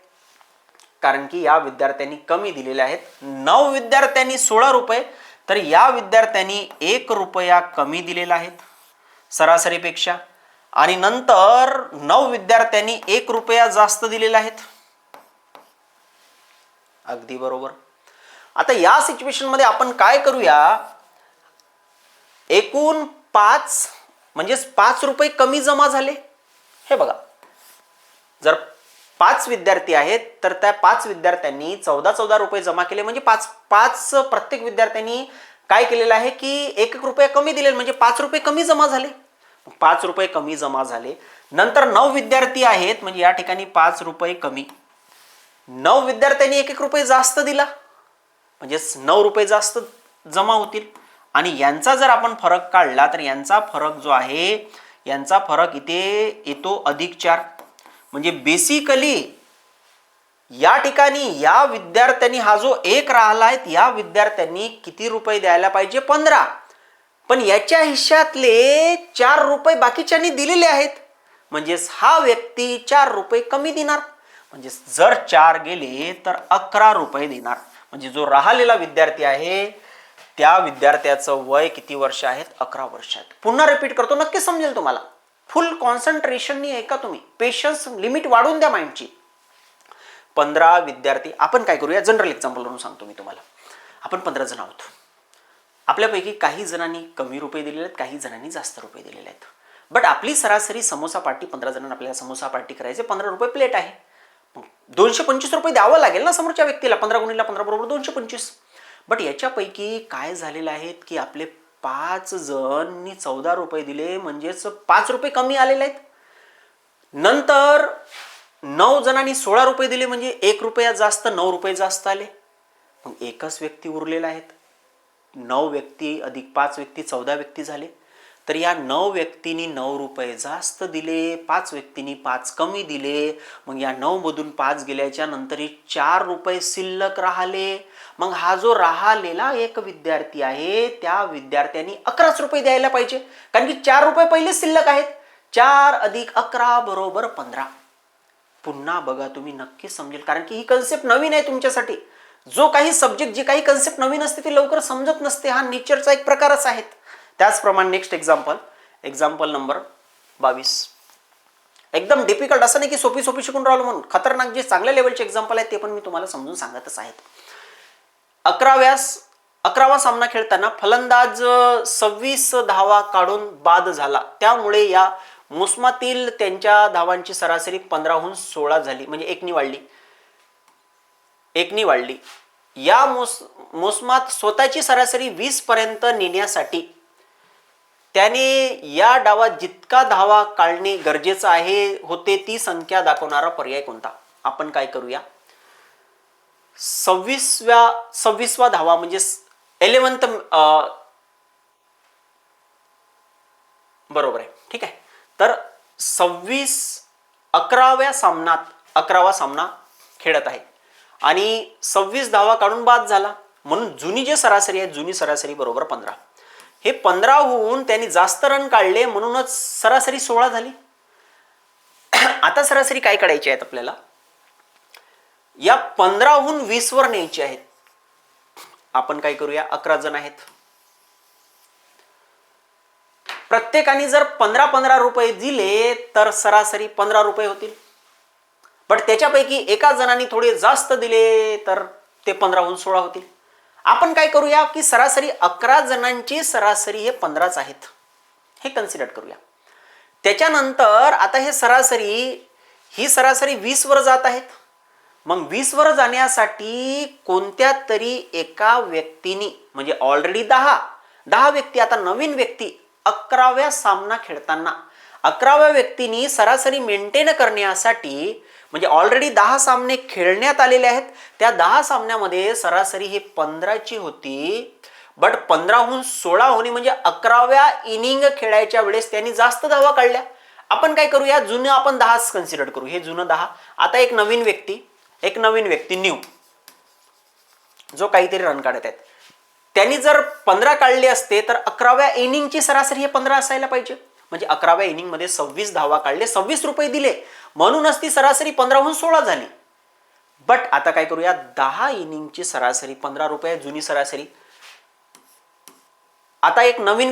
कारण की या विद्यार्थ्यांनी कमी दिलेले आहेत. 9 विद्यार्थ्यांनी 16 रुपये, तर या विद्यार्थ्यांनी 1 रुपया कमी दिलेला आहेत सरासरीपेक्षा, आणि नंतर 9 विद्यार्थ्यांनी 1 रुपया जास्त दिलेला आहेत. अगदी बरोबर. आता या सिच्युएशन मध्ये आपण काय करूया, एकूण 5 म्हणजे 5 रुपये कमी जमा झाले. हे बघा, जर 5 विद्यार्थी आहेत तर त्या 5 विद्यार्थ्यांनी 14 रुपये जमा केले, म्हणजे 5 प्रत्येक विद्यार्थ्यांनी काय केलेलं आहे की 1 रुपया कमी दिले, म्हणजे 5 रुपये कमी जमा झाले. 5 रुपये कमी जमा झाले. नंतर 9 विद्यार्थी आहेत, म्हणजे या ठिकाणी 5 रुपये कमी. 9 विद्यार्थ्यांनी 1 रुपये जास्त दिला, म्हणजे 9 रुपये जास्त जमा होतील. आणि यांचा जर आपण फरक काढला तर यांचा फरक जो आहे, यांचा फरक इथे येतो +4. म्हणजे बेसिकली या ठिकाणी या विद्यार्थ्यांनी हा जो 1 राहिला आहे, या विद्यार्थ्यांनी किती रुपये द्यायला पाहिजे? 15. पण याच्या हिश्श्यातले 4 रुपये बाकीच्यांनी दिलेले आहेत, म्हणजे हा व्यक्ती 4 रुपये कमी देणार. म्हणजे जर 4 गेले तर 11 रुपये देणार. म्हणजे जो राहिलेला विद्यार्थी आहे त्या विद्यार्थ्याचं वय किती वर्ष आहेत? 11 वर्ष आहेत. पुन्हा रिपीट करतो, नक्की समजेल तुम्हाला. फुल कॉन्सन्ट्रेशननी ऐका तुम्ही, पेशन्स लिमिट वाढवून द्या माइंडची. 15 विद्यार्थी, आपण काय करूया, जनरल एक्झाम्पल म्हणून सांगतो मी तुम्हाला. आपण 15 जण आहोत, आपल्यापैकी काही जणांनी कमी रुपये दिलेले आहेत, काही जणांनी जास्त रुपये दिलेले आहेत. बट आपली सरासरी समोसा पार्टी 15 जणांना आपल्याला समोसा पार्टी करायचे, 15 रुपये प्लेट आहे. 225 रुपये द्यावं लागेल ना समोरच्या व्यक्तीला. 15 गुणिला 15 बरोबर 225. बट याच्यापैकी काय झालेलं आहे की आपले 5 जणांनी 14 रुपये दिले, म्हणजेच 5 रुपये कमी आलेले आहेत. नंतर 9 जणांनी 16 रुपये दिले, म्हणजे 1 रुपया जास्त, 9 रुपये जास्त आले. मग एकच व्यक्ती उरलेला आहेत. 9 व्यक्ती अधिक 5 व्यक्ती 14 व्यक्ती झाले. तर या 9 व्यक्तींनी 9 रुपये जास्त दिले, 5 व्यक्तींनी 5 कमी दिले. मग या 9 मधून 5 गेल्याच्या नंतर 4 रुपये शिल्लक राहिले. मग हा जो राहिलेला एक विद्यार्थी आहे, त्या विद्यार्थ्यांनी 11 रुपये द्यायला पाहिजे, कारण की 4 रुपये पहिले शिल्लक आहेत. 4 अधिक 11 बरोबर 15. पुन्हा बघा तुम्ही, नक्की समजेल, कारण की ही कन्सेप्ट नवीन आहे तुमच्यासाठी. जो काही सब्जेक्ट, जी काही कन्सेप्ट नवीन असते ती लवकर समजत नसते, हा नेचरचा एक प्रकारच आहे. त्याचप्रमाणे नेक्स्ट एक्झाम्पल नंबर 22. एकदम डिफिकल्ट, असं नाही की सोपी शिकून राहिलो म्हणून. खतरनाक जे चांगल्या लेवलचे एक्झाम्पल आहेत ते पण मी तुम्हाला समजून सांगतच आहेत. 11वा सामना खेळताना फलंदाज 26 धावा काढून बाद झाला, त्यामुळे या मोसमातील त्यांच्या धावांची सरासरी 15हून 16 झाली, म्हणजे 1 नी वाढली. या मोसमात स्वतःची सरासरी 20 पर्यंत नेण्यासाठी त्याने या डावात जितका धावा काढणे गरजेचं होते ती संख्या दाखवणारा पर्याय कोणता? आपण काय करूया, 26वा धावा म्हणजे 11th, बरोबर आहे, ठीक आहे. तर 11वा सामना खेळत आहे आणि 26 धावा काढून बाद झाला, म्हणून जुनी जी सरासरी आहे, जुनी सरासरी बरोबर 15. हे 15हून त्यांनी जास्त रन काढले, म्हणूनच सरासरी 16 झाली. आता सरासरी काय काढायची आहेत आपल्याला, या 15हून 20 वर न्यायची आहेत. आपण काय करूया, 11 जण आहेत, प्रत्येकाने जर 15-15 रुपये दिले तर सरासरी 15 रुपये होतील. बट त्याच्यापैकी एका जणांनी थोडे जास्त दिले तर ते 15हून 16 होतील. आपण काय करूया की सरासरी 11 जणांची सरासरी हे 15च आहेत हे कन्सिडर करूया. त्याच्यानंतर आता हे सरासरी 20 वर जात आहेत. मग 20 वर जाण्यासाठी कोणत्या तरी एका व्यक्तीने, म्हणजे ऑलरेडी 10 व्यक्ती, आता नवीन व्यक्ती 11व्या सामना खेळताना 11व्या व्यक्तीने सरासरी मेंटेन करण्यासाठी, म्हणजे ऑलरेडी 10 सामने खेळण्यात आलेले आहेत, त्या 10 सामन्यामध्ये सरासरी हे 15ची होती. बट 15हून 16 होणे म्हणजे 11व्या इनिंग खेळायच्या वेळेस त्यांनी जास्त धावा काढल्या. आपण काय करूया, जुनं आपण 10च कन्सिडर करू, हे जुनं 10. आता एक नवीन व्यक्ती न्यू जो काहीतरी रन काढत आहेत, त्यांनी जर 15 काढले असते तर 11व्या इनिंगची सरासरी हे 15 असायला पाहिजे. म्हणजे 11व्या इनिंग मध्ये 26 धावा काढले, 26 रुपये दिले, म्हणूनच ती सरासरी 15हून 16 झाली. बट आता काय करूया, 10 इनिंगची सरासरी 15 रुपये जुनी सरासरी. आता एक नवीन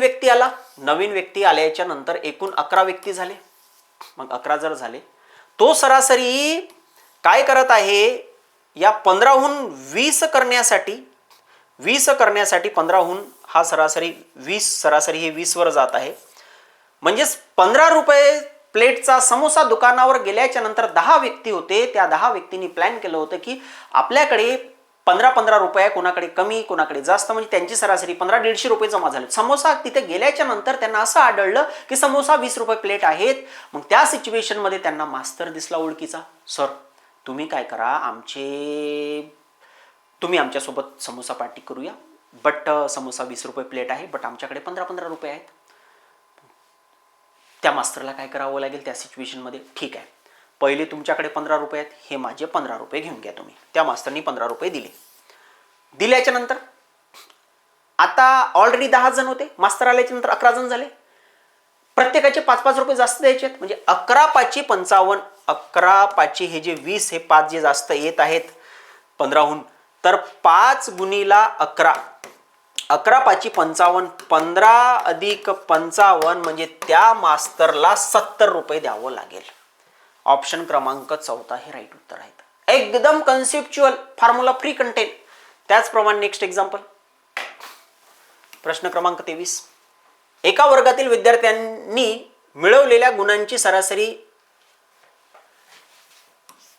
व्यक्ती आल्याच्या नंतर एकूण 11 व्यक्ती झाले. मग 11 जर झाले, तो सरासरी काय करत आहे, या 15हून 20 करण्यासाठी 15हून हा सरासरी 20, सरासरी हे 20 वर जात आहे. म्हणजेच 15 रुपये प्लेटचा समोसा दुकानावर गेल्याच्या नंतर 10 व्यक्ती होते, त्या 10 व्यक्तींनी प्लॅन केलं होतं की आपल्याकडे 15-15 रुपये, कोणाकडे कमी कोणाकडे जास्त, म्हणजे त्यांची सरासरी 1500-150 रुपये जमा झाले. समोसा तिथे गेल्याच्या नंतर त्यांना असं आढळलं की समोसा 20 रुपये प्लेट आहेत. मग त्या सिच्युएशन मध्ये त्यांना मास्तर दिसला ओळखीचा, सर तुम्ही काय करा, तुम्ही आमच्यासोबत समोसा पार्टी करूया, बट समोसा 20 रुपये प्लेट आहे, बट आमच्याकडे 15-15 रुपये आहेत. त्या मास्टरला काय करावं लागेल त्या सिच्युएशन मध्ये, ठीक आहे पहिले तुमच्याकडे 15 रुपये आहेत, हे माझे 15 रुपये घेऊन घ्या तुम्ही. त्या मास्तरनी 15 रुपये दिल्याच्या नंतर आता ऑलरेडी 10 जण होते, मास्तर आल्याच्या नंतर 11 जण झाले, प्रत्येकाचे 5-5 रुपये जास्त द्यायचे आहेत. म्हणजे 11×5 = 55, 11×5 हे जे 20, हे 5 जे जास्त येत आहेत 15हून, तर 5 × 11, 11×5 = 55, 15 + 55 म्हणजे त्या मास्तरला 70 रुपये द्यावं लागेल. ऑप्शन क्रमांक 14 हे राईट उत्तर आहे. एकदम कन्सेप्च्युअल, फॉर्म्युला फ्री कंटेंट. त्याचप्रमाणे नेक्स्ट एक्झाम्पल, प्रश्न क्रमांक 23. एका वर्गातील विद्यार्थ्यांनी मिळवलेल्या गुणांची सरासरी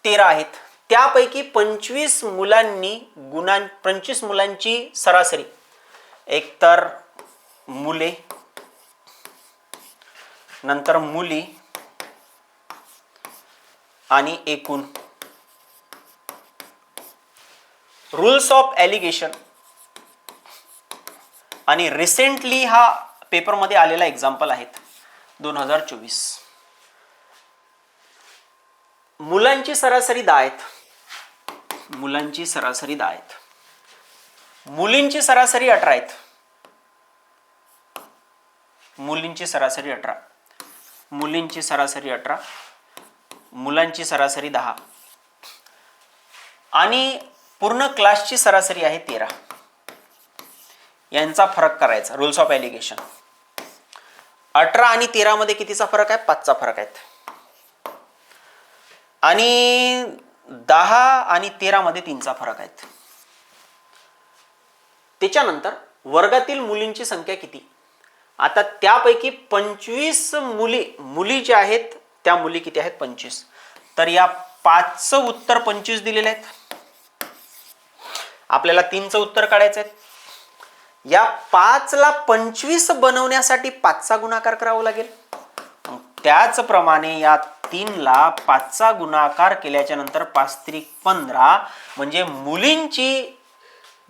13 आहेत. त्यापैकी 25 मुलांची सरासरी, एकतर मुले, नंतर मुली आणि एकूण. रूल्स ऑफ एलिगेशन आणि रिसेंटली हा पेपरमध्ये आलेला एक्झाम्पल आहेत 2024. मुलांची सरासरी 10 आहेत, मुलींची सरासरी 18 आहेत, मुलींची सरासरी 18, मुलांची सरासरी 10 आणि पूर्ण क्लासची सरासरी आहे 13. यांचा फरक करायचा. रूल्स ऑफ एलिगेशन, 18 आणि 13 मध्ये कितीचा फरक आहे, 5चा फरक आहे. आणि 10 आणि 13 मध्ये 3चा फरक आहे. त्याच्यानंतर वर्गातील मुलींची संख्या किती. आता त्यापैकी 25 मुली ज्या आहेत त्या मुली किती आहेत, 25. तर या 5चं उत्तर 25 दिलेले आहेत, आपल्याला 3चं उत्तर काढायचं आहे. या 5ला 25 बनवण्यासाठी 5चा गुणाकार करावा लागेल. त्याचप्रमाणे या 3ला 5चा गुणाकार केल्याच्या नंतर 5×3 = 15 म्हणजे मुलींची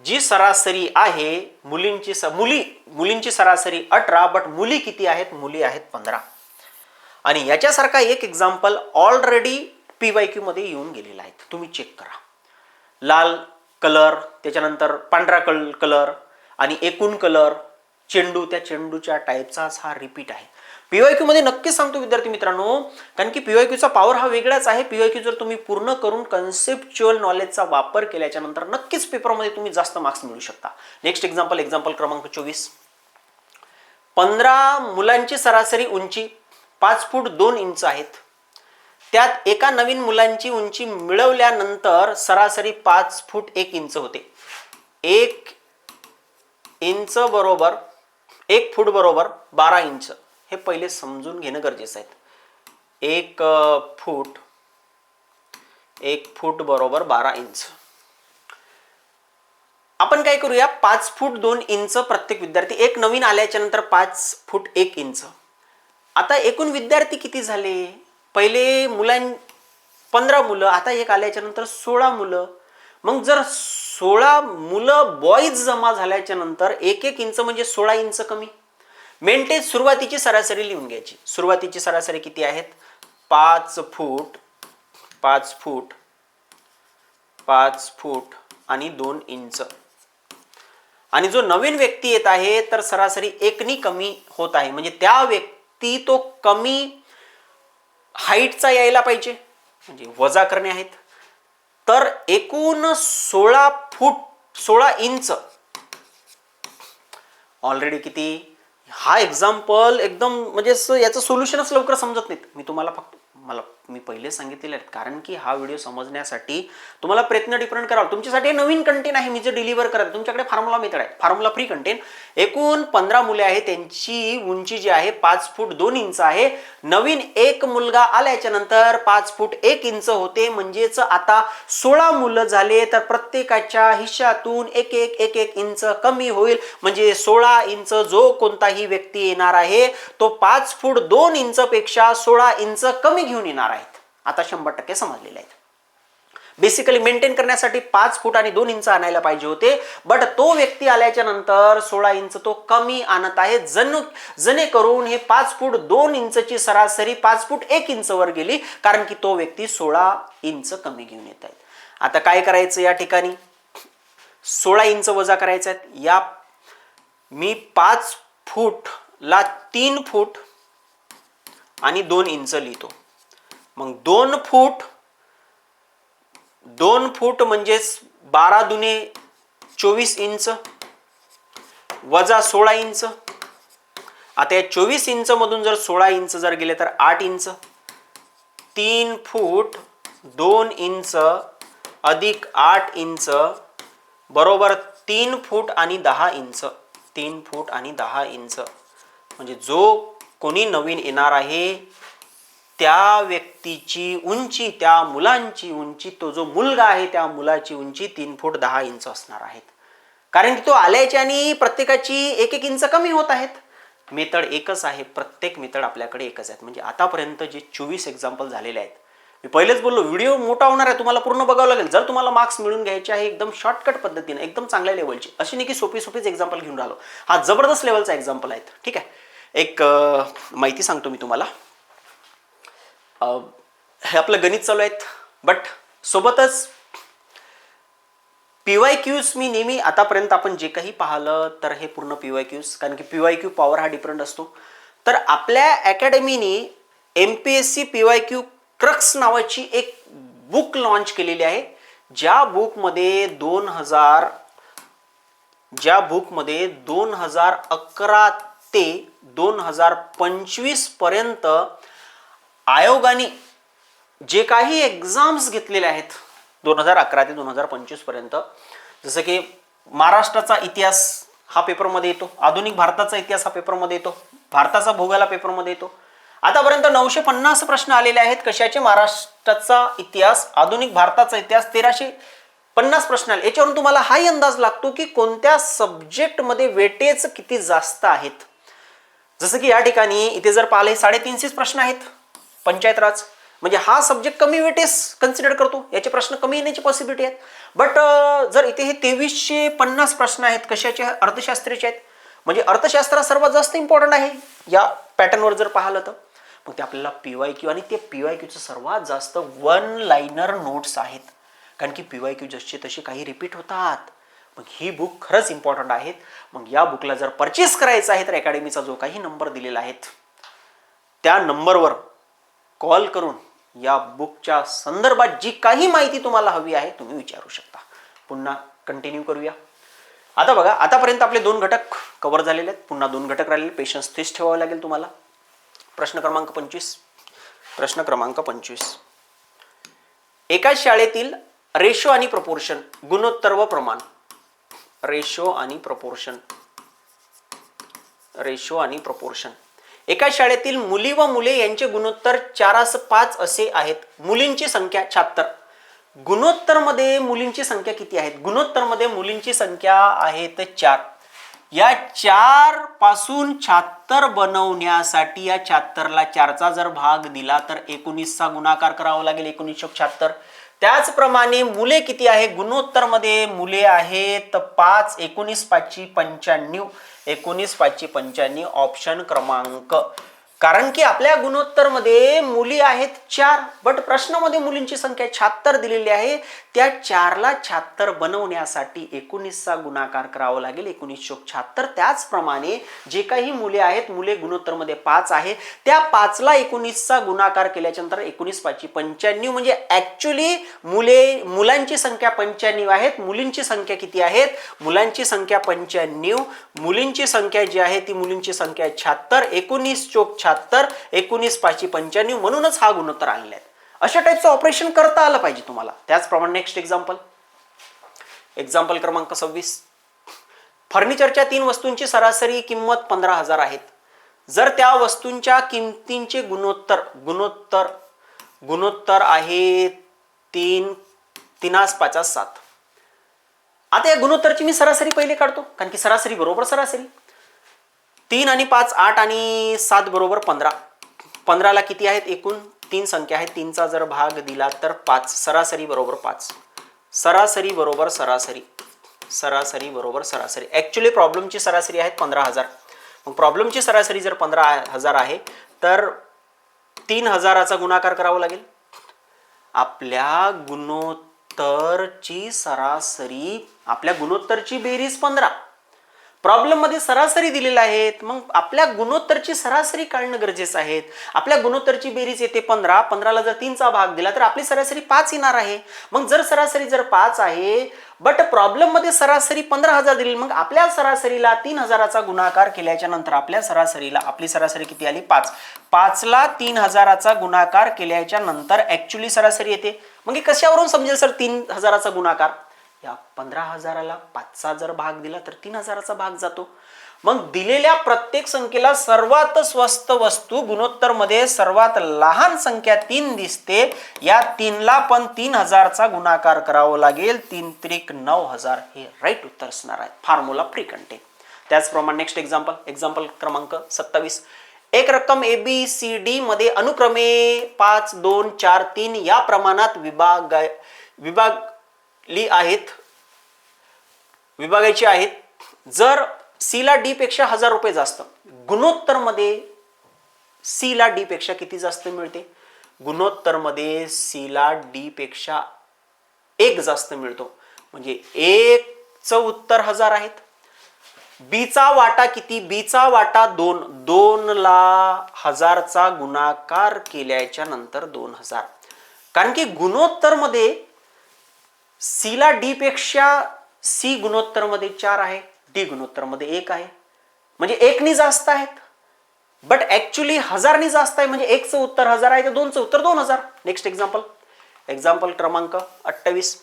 जी सरासरी आहे, मुलींची सरासरी 18, बट मुली किती आहेत, मुली आहेत 15. आणि याच्यासारखा एक एक्झाम्पल ऑलरेडी PYQ मध्ये येऊन गेलेला आहे, तुम्ही चेक करा. लाल कलर, त्याच्यानंतर पांढरा कलर आणि एकूण कलर चेंडू, त्या चेंडूच्या टाईपचाच हा रिपीट आहे. पीवायक्यू मध्ये नक्कीच सांगतो विद्यार्थी मित्रांनो, कारण की पीवायक्यूचा पॉवर हा वेगळाच आहे. पीवायक्यू जर तुम्ही पूर्ण करून कन्सेप्च्युअल नॉलेजचा वापर केल्याच्या नंतर नक्कीच पेपरमध्ये तुम्ही जास्त मार्क्स मिळवू शकता. नेक्स्ट एक्झाम्पल क्रमांक 24. 15 मुलांची सरासरी उंची 5 फूट 2 इंच आहेत. त्यात एका नवीन मुलांची उंची मिळवल्यानंतर सरासरी 5 फूट 1 इंच होते. 1 इंच बरोबर 1 फूट बरोबर 12 इंच. हे पहिले समजून घेणं गरजेचं आहे. 1 फूट बरोबर 12 इंच. आपण काय करूया, 5 फूट 2 इंच प्रत्येक विद्यार्थी. एक नवीन आल्याच्या नंतर 5 फूट 1 इंच. आता एकूण विद्यार्थी किती झाले? पहिले 15 मुलं, आता एक आल्याच्या नंतर 16 मुलं. मग जर 16 मुलं बॉईज जमा झाल्याच्या नंतर 1 इंच म्हणजे 16 इंच कमी. मेंटेन सुरुवातीची सरासरी लिहून घ्यायची. सुरुवातीची सरासरी किती आहेत? 5 फूट आणि 2 इंच. आणि जो नवीन व्यक्ती येत आहे तर सरासरी 1 नी कमी होत आहे, म्हणजे त्या व्यक्ती तो कमी हाईटचा यायला पाहिजे, म्हणजे वजा करणे आहेत. तर एकूण 16 इंच. ऑलरेडी किती? हा एक्झाम्पल एकदम म्हणजे याचं सोल्युशनच लवकर समजत नाहीत. मी तुम्हाला मी पहिले सांगितलेले आहेत, कारण की हा व्हिडिओ समजण्यासाठी तुम्हाला प्रयत्न डिफरंट करावा. तुमच्यासाठी नवीन कंटेंट आहे मी जे डिलिव्हर करत. तुमच्याकडे फॉर्म्युला मेथड आहे, फॉर्म्युला फ्री कंटेंट. एकूण 15 मुले आहेत, त्यांची उंची जी आहे 5 फूट 2 इंच आहे. नवीन एक मुलगा आल्याच्या नंतर 5 फूट 1 इंच होते, म्हणजेच आता 16 मुलं झाले तर प्रत्येकाच्या हिश्श्यातून 1 इंच कमी होईल. म्हणजे 16 इंच जो कोणताही व्यक्ती येणार आहे तो 5 फूट 2 इंच पेक्षा 16 इंच कमी घेऊन येणार आहेत. आता 100% समजलेले आहेत. बेसिकली मेंटेन करण्यासाठी 5 फूट आणि 2 इंच आणायला पाहिजे होते, बट तो व्यक्ती आल्याच्या नंतर 16 इंच तो कमी आणत आहे, जेणेकरून हे 5 फूट 2 इंचची सरासरी 5 फूट 1 इंच वर गेली, कारण की तो व्यक्ती 16 इंच कमी घेऊन येत आहे. आता काय करायचं या ठिकाणी? 16 इंच वजा करायचं आहे. या मी 5 फूटला 3 फूट आणि 2 इंच लिहितो. मग 2 फूट म्हणजेच 12 दुने 24 इंच वजा 16 इंच. आता या 24 इंच मधून जर 16 इंच जर गेले तर 8 इंच. 3 फूट 2 इंच अधिक 8 इंच बरोबर 3 फूट आणि 10 इंच. 3 फूट आणि 10 इंच म्हणजे जो कोणी नवीन येणार आहे त्या व्यक्तीची उंची, त्या मुलांची उंची, तो जो मुलगा आहे त्या मुलाची उंची 3 फूट 10 इंच असणार आहेत, कारण की तो आल्याच्या आणि प्रत्येकाची 1 इंच कमी होत आहेत. मेथड एकच आहे, प्रत्येक मेथड आपल्याकडे एकच आहेत. म्हणजे आतापर्यंत जे 24 एक्झाम्पल झालेले आहेत, मी पहिलेच बोललो व्हिडिओ मोठा होणार आहे, तुम्हाला पूर्ण बघावं लागेल. जर तुम्हाला मार्क्स मिळून घ्यायचे आहे एकदम शॉर्टकट पद्धतीने, एकदम चांगल्या लेवलची, अशी नाही की सोपीच एक्झाम्पल घेऊन राहिलो. हा जबरदस्त लेवलचा एक्झाम्पल आहेत. ठीक आहे, एक माहिती सांगतो मी तुम्हाला. हे आपलं गणित चालू आहेत, बट सोबतच पीवायक्यूज मी नेहमी आतापर्यंत आपण जे काही पाहिलं तर हे पूर्ण पीवायक्यूज, कारण की पीवायक्यू पॉवर हा डिफरंट असतो. तर आपल्या अकॅडमीने MPSC पीवायक्यू क्रक्स नावाची एक बुक लॉन्च केलेली आहे, ज्या बुकमध्ये 2011 ते 2025 पर्यंत आयोगाने जे काही एक्झाम्स घेतलेले आहेत 2011 ते 2025 पर्यंत, जसं की महाराष्ट्राचा इतिहास हा पेपरमध्ये येतो, आधुनिक भारताचा इतिहास हा पेपरमध्ये येतो, भारताचा भूगोल हा पेपरमध्ये येतो. आतापर्यंत 950 प्रश्न आलेले आहेत. कशाचे? महाराष्ट्राचा इतिहास, आधुनिक भारताचा इतिहास 1350 प्रश्न आले. याच्यावरून तुम्हाला हाही अंदाज लागतो की कोणत्या सब्जेक्टमध्ये वेटेज किती जास्त आहेत. जसं की या ठिकाणी इथे जर पाहिले 350 प्रश्न आहेत पंचायत राज, म्हणजे हा सब्जेक्ट कमी वेटेज कन्सिडर करतो, याचे प्रश्न कमी येण्याची पॉसिबिलिटी आहेत. बट जर इथे हे 2350 प्रश्न आहेत, कशाचे? अर्थशास्त्राचे आहेत, म्हणजे अर्थशास्त्र सर्वात जास्त इम्पॉर्टंट आहे या पॅटर्नवर जर पाहिलं तर. मग ते आपल्याला पीवायक्यू, आणि ते पीवायक्यूचं सर्वात जास्त 1 लाइनर नोट्स आहेत, कारण की पीवायक्यू जशी तशी काही रिपीट होतात, मग ही बुक खरंच इम्पॉर्टंट आहेत. मग या बुकला जर परचेस करायचं आहे तर अकॅडमीचा जो काही नंबर दिलेला आहे त्या नंबरवर कॉल करून या बुकच्या संदर्भात जी काही माहिती तुम्हाला हवी आहे तुम्ही विचारू शकता. पुन्हा कंटिन्यू करूया. आता बघा, आतापर्यंत आपले 2 घटक कव्हर झालेले आहेत. पुन्हा 2 घटक राहिलेले. पेशन्स तेच ठेवावे लागेल तुम्हाला. प्रश्न क्रमांक 25. एका शाळेतील रेशो आणि प्रपोर्शन, गुणोत्तर व प्रमाण. रेशो आणि प्रपोर्शन. एका शाळेतील मुली व मुले यांचे गुणोत्तर 4:5 असे आहेत. मुलींची संख्या 76. गुणोत्तर मध्ये मुलींची संख्या किती आहेत? गुणोत्तर मध्ये मुलींची संख्या आहेत 4. या 4 पासून 76 बनवण्यासाठी या 76 ला 4चा जर भाग दिला तर 19 चा गुणाकार करावा लागेल. 1976. त्याचप्रमाणे मुले किती आहे? गुणोत्तर मध्ये मुले आहेत 5. 19 5 95. 19 5 95 ऑप्शन क्रमांक. कारण की आपल्या गुणोत्तर मध्ये मुली आहेत 4, बट प्रश्नामध्ये मुलींची संख्या 76 दिलेली आहे. त्या 4 ला 76 बनवण्यासाठी 19 चा गुणाकार करावा लागेल. 1976. त्याचप्रमाणे जे काही मुले आहेत, मुले गुणोत्तर मध्ये 5 आहे, त्या 5 ला 19 चा गुणाकार केल्याच्या नंतर 19 5 95 म्हणजे ऍक्च्युली मुलांची संख्या 95 आहेत. मुलींची संख्या किती आहेत? मुलांची संख्या 95, मुलींची संख्या जी आहे ती मुलींची संख्या 76. 19 चोक 76, 19 5 95 म्हणूनच हा गुणोत्तर आलेला आहे. अशा टाइपचं ऑपरेशन करता आलं पाहिजे तुम्हाला. त्याचप्रमाणे नेक्स्ट एक्झाम्पल क्रमांक 26. फर्निचरच्या 3 वस्तूंची सरासरी किंमत 15,000 आहेत. जर त्या वस्तूंच्या किमतींचे गुणोत्तर आहे 3 5 7. आता या गुणोत्तरची मी सरासरी पहिले काढतो, कारण की सरासरी बरोबर सरासरी. 3 आणि 5 8 आणि 7 बरोबर 15. 15 ला किती आहेत? एकूण 3 संख्या आहेत. 3चा जर भाग दिला तर 5. सरासरी बरोबर 5. सरासरी बरोबर सरासरी. ऍक्च्युली प्रॉब्लेमची सरासरी आहे 15,000. मग प्रॉब्लेमची सरासरी जर 15,000 आहे तर 3,000चा गुणाकार करावा लागेल. आपल्या गुणोत्तरची बेरीज 15. प्रॉब्लेम मध्ये सरासरी दिलेला आहे, मग आपल्या गुणोत्तरची सरासरी काढणं गरजेचं आहे. आपल्या गुणोत्तरची बेरीज येते 15. 15 ला जर 3चा भाग दिला तर आपली सरासरी 5 येणार आहे. मग जर सरासरी 5 आहे, बट प्रॉब्लेम मध्ये सरासरी 15,000 दिली, मग आपल्या सरासरीला 3,000चा गुणाकार केल्याच्या नंतर आपली सरासरी किती आली? 5. 5 ला 3,000चा गुणाकार केल्याच्या नंतर ऍक्च्युली सरासरी येते. मग हे कशावरून समजेल सर 3,000चा गुणाकार? या 15,000ला 5चा जर भाग दिला तर 3,000चा भाग जातो. मग दिलेल्या प्रत्येक संख्येला सर्वात स्वस्त वस्तू गुणोत्तर मध्ये सर्वात लहान संख्या 3 दिसते. या 3 ला पण 3,000चा गुणाकार करावा लागेल. 3 त्रिक 9,000 हे राईट उत्तर असणार आहे. Formula pre content. त्याचप्रमाणे नेक्स्ट एक्झाम्पल क्रमांक 27. एक रक्कम ABCD मध्ये अनुक्रमे 5 2 4 3 या प्रमाणात विभागायची आहेत. जर C ला D पेक्षा 1,000 रुपये जास्त, गुणोत्तर मध्ये C ला D पेक्षा किती जास्त मिळते? गुणोत्तर मध्ये C ला D पेक्षा 1 जास्त मिळतो. म्हणजे 1 चं उत्तर 1,000 आहेत. B चा वाटा किती? B चा वाटा 2. 2 ला 1,000चा गुणाकार केल्याच्या नंतर 2,000. कारण की गुणोत्तर मध्ये C ला D पेक्षा C गुणोत्तर मध्ये 4 आहे, D गुणोत्तर मध्ये 1 आहे. म्हणजे 1 नी जास्त आहेत, बट ऍक्च्युली 1,000 नी जास्त आहे. म्हणजे 1चं उत्तर 1,000 आहे तर 2चं उत्तर 2,000. नेक्स्ट एक्झाम्पल क्रमांक 28.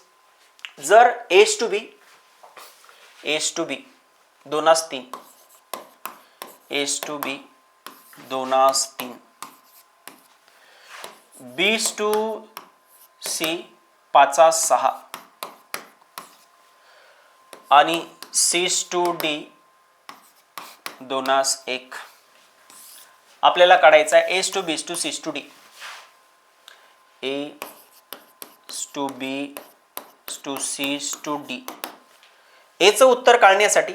जर A to B 2:3, A to B 2:3, B to C 5:6 आणि C to D 2:1. आपल्याला काढायचा आहे A to B to C to D. A to B to C to D. A चं उत्तर काढण्यासाठी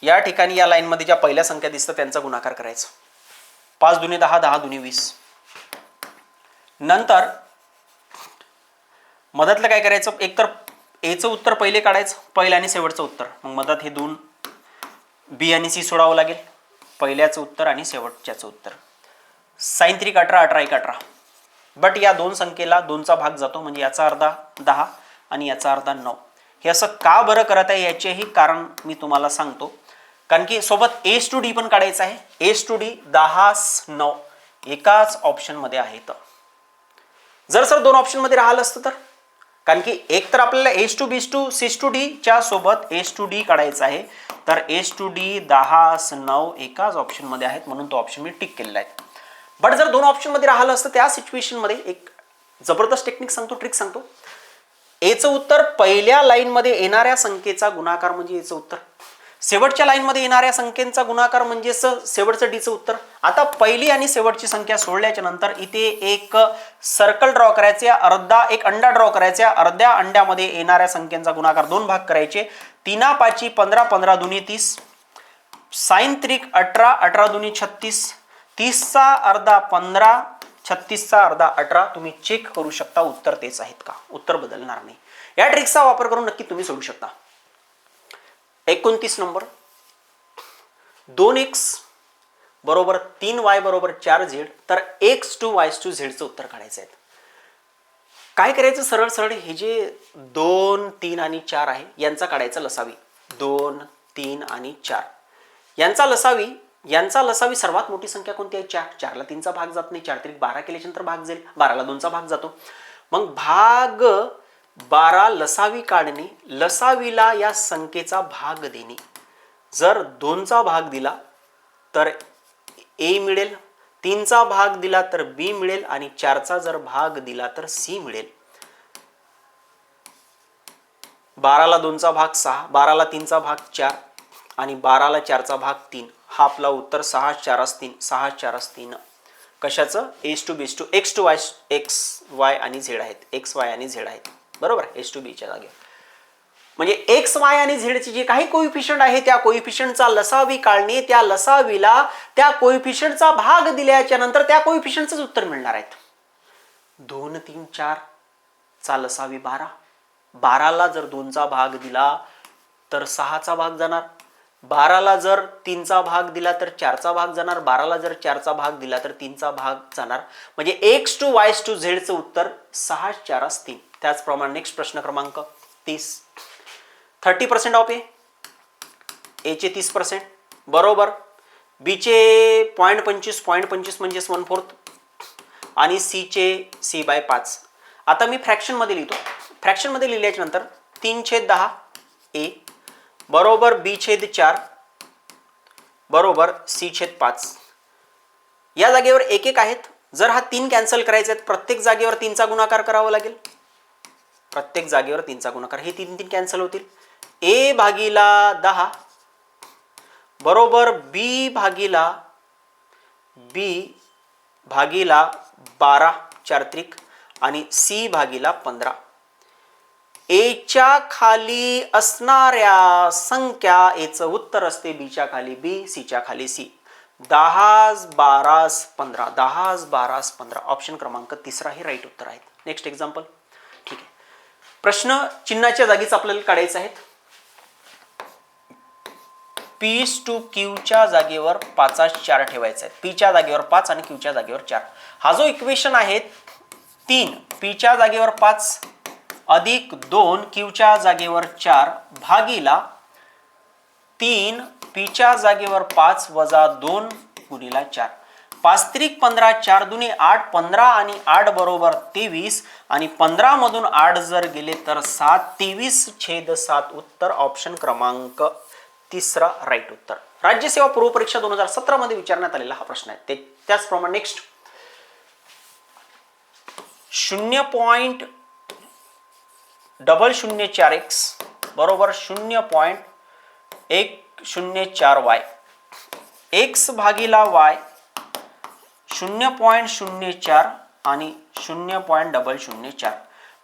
या ठिकाणी या लाईन मध्ये ज्या पहिल्या संख्या दिसतात त्यांचा गुणाकार करायचा. 5 दुने 10, 10 दुने 20. नंतर मधातलं काय करायचं? एकतर एचं उत्तर पहिले काढायचं, पहिलं आणि शेवटचं उत्तर. मग मधात हे दोन बी आणि सी सोडावं लागेल, पहिल्याचं उत्तर आणि शेवटच्याचं उत्तर. साइन 3 18 18 1 18. बट या दोन संख्येला 2चा भाग जातो, म्हणजे याचा अर्धा 10 आणि याचा अर्धा 9. हे असं का बरं करत आहे याचेही कारण मी तुम्हाला सांगतो. कारण की सोबत एस टू डी पण काढायचं आहे. एस टू डी 10 9 एकाच ऑप्शन मध्ये आहे. तर जर सर दोन ऑप्शन मध्ये राहिलं असतं तर, कारण की एक तर आपल्याला S to B's to C's to D च्या सोबत एस टू डी काढायचं आहे, तर एस टू डी 10 9 एकाच ऑप्शन मध्ये आहेत, म्हणून तो ऑप्शन मी टिक केलेला आहे. बट जर दोन ऑप्शन मध्ये राहिलं असतं, त्या सिच्युएशन मध्ये एक जबरदस्त टेक्निक सांगतो, ट्रिक सांगतो. एचं उत्तर पहिल्या लाईन मध्ये येणाऱ्या संख्येचा गुणाकार म्हणजे एचं उत्तर, शेवटच्या लाईन मध्ये येणाऱ्या संख्येचा गुणाकार म्हणजे शेवटचं डीचं उत्तर. आता पहिली आणि शेवटची संख्या सोडल्याच्या नंतर इथे एक सर्कल ड्रॉ करायचे, एक अंडा ड्रॉ करायचा. अर्ध्या अंड्यामध्ये येणाऱ्या संख्यांचा गुणाकार 2 भाग करायचे. 3 5 15 15 दुनी 30, साइन 3 18 18 दुनी 36, 30चा अर्धा 15, 36चा अर्धा 18. तुम्ही चेक करू शकता उत्तर तेच आहेत का, उत्तर बदलणार नाही. या ट्रिक्सचा वापर करून नक्की तुम्ही सोडू शकता. 29 नंबर, 2x बरोबर 3y बरोबर 4z, तर x to y to z चं उत्तर काढायचं आहे. काय करायचं, सरळ सरळ हे जे 2 3 आणि 4 आहे यांचा काढायचा लसावी. 2 3 आणि 4 यांचा लसावी सर्वात मोठी संख्या कोणती आहे, 4. 4 ला 3चा भाग जात नाही, 4 3 12 केल्यानंतर भाग जाईल, 12 ला 2चा भाग जातो. मग भाग 12 लसावी काढणे, लसावीला या संख्येचा भाग देणे. जर 2चा भाग दिला तर ए मिळेल, 3चा भाग दिला तर बी मिळेल, आणि 4चा जर भाग दिला तर सी मिळेल. 12 ला 2चा भाग 6, 12 ला 3चा भाग 4 आणि 12 ला 4चा भाग 3. हा आपला उत्तर 6 4 3, 6 4 3. कशाचं, S to B's to X to Y, X Y आणि झेड आहेत, एक्स वाय आणि झेड आहेत, बरोबर. एस टू बीच्या जागेवर म्हणजे एक्स वाय आणि झेडचे जे काही कोइफिशियंट आहे त्या कोइफिशियंटचा लसावी काढणे, त्या लसावीला त्या कोइफिशियंटचा भाग दिल्याच्या नंतर त्या कोइफिशियंटचंच उत्तर मिळणार आहेत. 2 3 4 चा लसावी 12, 12 ला जर 2चा भाग दिला तर 6चा भाग जाणार, 12 ला जर 3चा भाग दिला तर 4चा भाग जाणार, 12 ला जर 4चा भाग दिला तर 3चा भाग जाणार. म्हणजे X to Y to Z चं उत्तर 6 4 3. त्याचप्रमाणे नेक्स्ट प्रश्न क्रमांक 30. 30% ऑफ ए चे 30% बरोबर, बी चे 0.25 म्हणजे 1/4 आणि सी चे c/5. आता मी फ्रॅक्शन मध्ये लिहितो. फ्रॅक्शन मध्ये लिहिल्याच्या नंतर 3/10 ए बरोबर b/4 बरोबर c/5. या जागेवर 1 1 आहेत. जर हा 3 कॅन्सल करायचे आहेत, प्रत्येक जागेवर 3चा गुणाकार करावा लागेल, प्रत्येक जागेवर 3चा गुणाकार. हे 3 3 कॅन्सल होतील. a भागीला 10 बरोबर b भागीला 12 4 त्रिक आणि c भागीला 15. एच्या खाली असणाऱ्या संख्या एचं उत्तर असते बीच्या खाली बी, सीच्या खाली सी. 10 12 15, 10 12 15. ऑप्शन क्रमांक 3 हे राईट उत्तर आहे. Next example. ठीक आहे, प्रश्न चिन्हाच्या जागीच आपल्याला काढायचे आहेत. पी टू क्यूच्या जागेवर 5 4 ठेवायचा आहे. पीच्या जागेवर 5 आणि क्यूच्या जागेवर 4. हा जो इक्वेशन आहे 3 पीच्या जागेवर 5 अधिक 2 क्यूच्या जागेवर 4 भागीला 3 पीच्या जागेवर 5 वजा 2 गुणिला 4. 5 त्रिक 15, 4 दुनी 8, 15 आणि 8 बरोबर 23 आणि 15 मधून 8 जर गेले तर 7, 23/7 उत्तर ऑप्शन क्रमांक 3 राईट उत्तर. राज्यसेवा पूर्व परीक्षा 2017 मध्ये विचारण्यात आलेला हा प्रश्न आहे. त्याचप्रमाणे नेक्स्ट 0.004x बरोबर 0.104y, x भागीला y 0.04 आणि 0.004.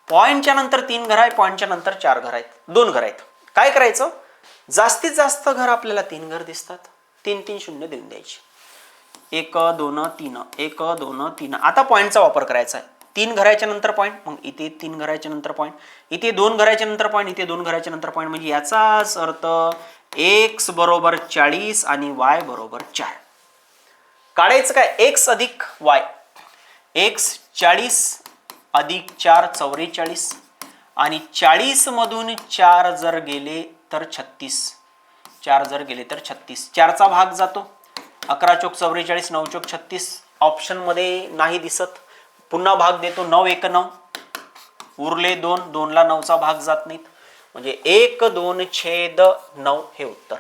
पॉइंटच्या नंतर 3 घर आहे, पॉइंटच्या नंतर 4 घर आहेत, 2 घर आहेत. काय करायचं, जास्तीत जास्त घर आपल्याला 3 घर दिसतात, 3 3 0 देऊन द्यायचे. 1 2 3 1 2 3. आता पॉइंटचा वापर करायचा आहे. 3 घराच्या नंतर पॉईंट, मग इथे 3 घराच्या नंतर पॉईंट, इथे 2 घराच्या नंतर पॉईंट, इथे 2 घराच्या नंतर पॉईंट. म्हणजे याचाच अर्थ x बरोबर 40 आणि y बरोबर 4. काढायचं काय? x अधिक y. x 40 अधिक 4 44 आणि 40 मधून 4 जर गेले तर 36. 4 जर गेले तर 36. 4 चा भाग जातो. 11 चोक 44, 9 चोक 36. ऑप्शन मध्ये नाही दिसत. पुन्हा भाग देतो. 9 1 9 उरले 2. 2 ला 9 चा भाग जात नाहीत. म्हणजे 1 2 छेद 9 हे उत्तर.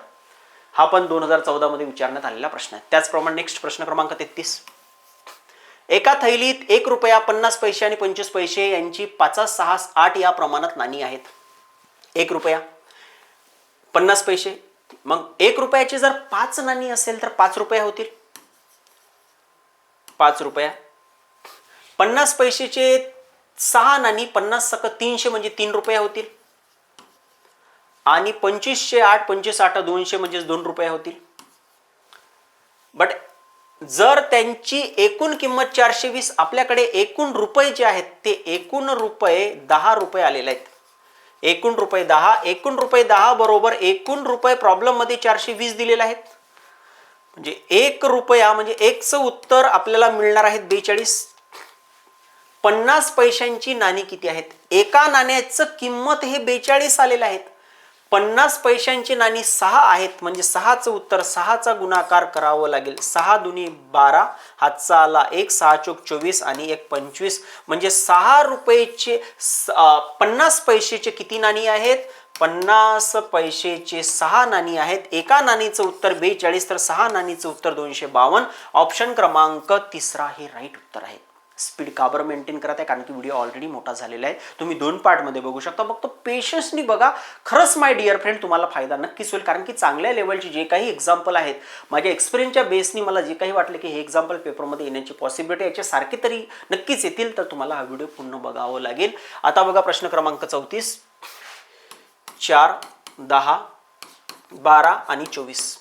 हा पण 2014 मध्ये विचारण्यात आलेला प्रश्न आहे. त्याचप्रमाणे नेक्स्ट प्रश्न क्रमांक 33. एका थैलीत 1 रुपया 50 पैसे आणि 25 पैसे यांची 5 6 8 या प्रमाणात नाणी आहेत. 1 रुपया 50 पैसे, मग 1 रुपयाची जर 5 नाणी असेल तर 5 रुपये होतील. 5 रुपया. 50 पैसेचे 6 नाणी, 50 सक 300 म्हणजे 3 रुपये होतील. आणि 25 8 25 8 200 म्हणजे 2 रुपये होतील. बट जर त्यांची एकूण किंमत 420, आपल्याकडे एकूण रुपये जे आहेत ते एकूण रुपये 10 रुपये आलेले आहेत. एकूण रुपये 10, एकूण रुपये 10 बरोबर एकूण रुपये प्रॉब्लेम मध्ये 420 दिलेले आहेत. म्हणजे 1 रुपया म्हणजे 1 चं उत्तर आपल्याला मिळणार आहेत 42. 50 पैशांची नाणी किती आहेत? एका नाण्याचं किंमत हे 42 आलेलं आहेत. 50 पैशांची नाणी 6 आहेत, म्हणजे 6चं उत्तर 6चा गुणाकार करावं लागेल. 6 दुनी 12, हातचा आला 1, 6 चोक 24 आणि 1 25. म्हणजे 6 रुपयेचे 50 पैशाचे किती नाणी आहेत? 50 पैशाचे 6 नाणी आहेत. एका नाणीचं उत्तर 42 तर 6 नाणीचं उत्तर 252. ऑप्शन क्रमांक 3 हे राईट उत्तर आहे. स्पीड का बरं मेंटेन करत आहे? कारण की व्हिडिओ ऑलरेडी मोठा झालेला आहे. तुम्ही 2 पार्टमध्ये बघू शकता. फक्त पेशन्सनी बघा. खरंच माय डिअर फ्रेंड तुम्हाला फायदा नक्कीच होईल. कारण की चांगल्या लेवलचे जे काही एक्झाम्पल आहेत, माझ्या एक्सपिरियन्सच्या बेसनी मला जे काही वाटले की हे एक्झाम्पल पेपरमध्ये येण्याची पॉसिबिलिटी याच्यासारखे तरी नक्कीच येतील, तर तुम्हाला हा व्हिडिओ पूर्ण बघावं लागेल. आता बघा प्रश्न क्रमांक 34. 4 10 12 आणि 24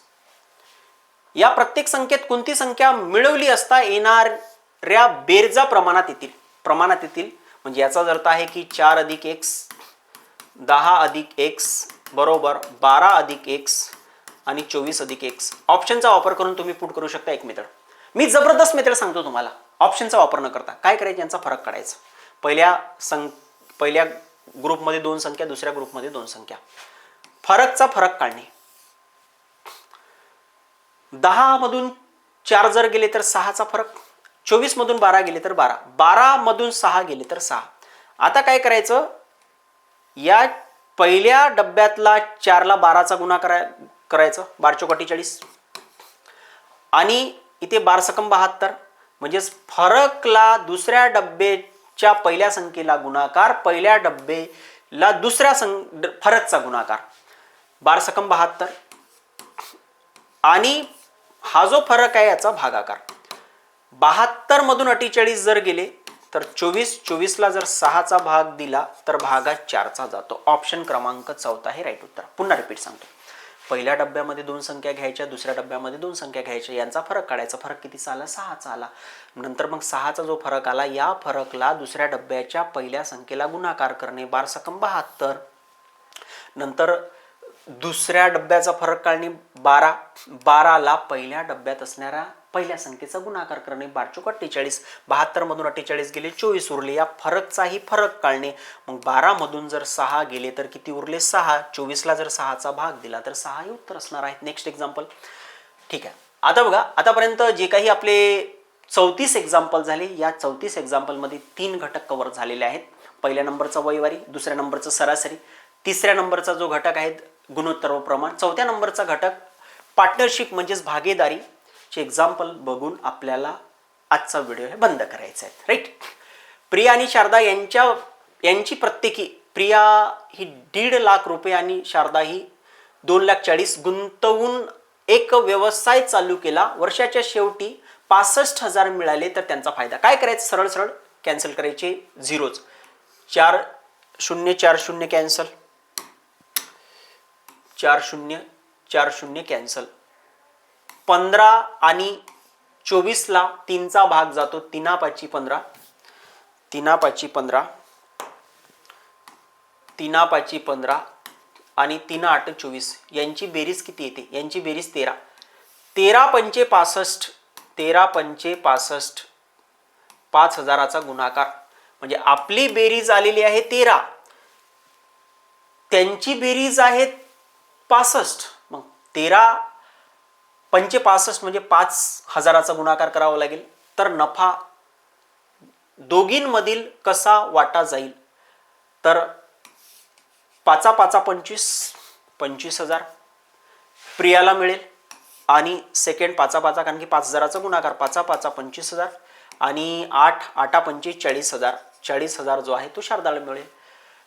या प्रत्येक संख्येत कोणती संख्या मिळवली असता येणाऱ्या बेरजा प्रमाणात येतील. म्हणजे याचा अर्थ आहे की 4 अधिक x 10 अधिक x बरोबर 12 अधिक x आणि 24 अधिक x. ऑप्शनचा वापर करून तुम्ही पुट करू शकता एक मेथड. मी जबरदस्त मेथड सांगतो तुम्हाला. ऑप्शनचा वापर न करता काय करायचं, यांचा फरक काढायचा. पहिल्या ग्रुपमध्ये 2 संख्या, दुसऱ्या ग्रुपमध्ये 2 संख्या. फरक काढणे. 10 मधून 4 जर गेले तर 6चा फरक. 24 मधून 12 गेले तर 12. 12 मधून 6 गेले तर 6. आता काय करायचं, या पहिल्या डब्यातला 4 ला 12चा गुणा करायचं. 12 चोक 48 आणि इथे 12 सकम 72. म्हणजे फरकला दुसऱ्या डब्याच्या पहिल्या संख्येला गुणाकार, पहिल्या डब्याला दुसऱ्या फरकचा गुणाकार. 12 सकम 72 आणि हा जो फरक आहे याचा भागाकार. 72 मधून 48 जर गेले तर 24 ला जर 6चा भाग दिला तर भागात 4चा जातो. ऑप्शन क्रमांक 4 हे राईट उत्तर. पुन्हा रिपीट सांगतो. पहिल्या डब्यामध्ये 2 संख्या घ्यायच्या, दुसऱ्या डब्यामध्ये 2 संख्या घ्यायच्या, यांचा फरक काढायचा. फरक कितीचा आला? 6चा आला. नंतर मग 6चा जो फरक आला, या फरकला दुसऱ्या डब्याच्या पहिल्या संख्येला गुणाकार करणे. 12 सकम 72. नंतर दुसऱ्या डब्याचा फरक काढणे 12. 12 ला पहिल्या डब्यात असणाऱ्या पहिल्या संख्येचा गुणाकार करणे. 12 चोक 48. 72 मधून 48 गेले, 24 उरले. या फरकचाही फरक काढणे. मग 12 मधून जर 6 गेले तर किती उरले? 6. 24 ला जर 6चा भाग दिला तर 6 हे उत्तर असणार आहे. Next example. ठीक आहे. आता बघा, आतापर्यंत जे काही आपले 34 एक्झाम्पल झाले, या 34 एक्झाम्पल मध्ये 3 घटक कव्हर झालेले आहेत. पहिल्या नंबरचा वैवारी, दुसऱ्या नंबरचा सरासरी, तिसऱ्या नंबरचा जो घटक आहे गुणोत्तर व प्रमाण, चौथ्या नंबरचा घटक पार्टनरशिप म्हणजेच भागीदारी चे एक्झाम्पल बघून आपल्याला आजचा व्हिडिओ हे बंद करायचा आहे. राईट. प्रिया आणि शारदा यांची प्रत्येकी, प्रिया ही 1.5 लाख रुपये आणि शारदा ही 2,40,000 गुंतवून एक व्यवसाय चालू केला. वर्षाच्या शेवटी 65,000 मिळाले तर त्यांचा फायदा. काय करायचं? सरळ सरळ कॅन्सल करायचे. झिरोज. 4 0 4 0 कॅन्सल. 4 0 4 0 कॅन्सल. 15 आणि 24 ला 3चा भाग जातो. 3 5 15. तीना पाची 15, तीना पाची 15 आणि 3 8 24 यांची बेरीज किती येते? यांची बेरीज 13. 13 पंचे 65, 13 पंचे 65, 5000चा गुणाकार. म्हणजे आपली बेरीज आलेली आहे 13, त्यांची बेरीज आहे 65. मग 13 पंचे 65 म्हणजे 5000चा गुणाकार करावा लागेल. तर नफा दोघींमधील कसा वाटा जाईल? तर 5 5 25, 25,000 प्रियाला मिळेल आणि सेकंड 5 5 कारण की 5000चा गुणाकार 5 5 25,000 आणि 8 8 पंचे 40,000, 40,000 जो आहे तो शारदाला मिळेल.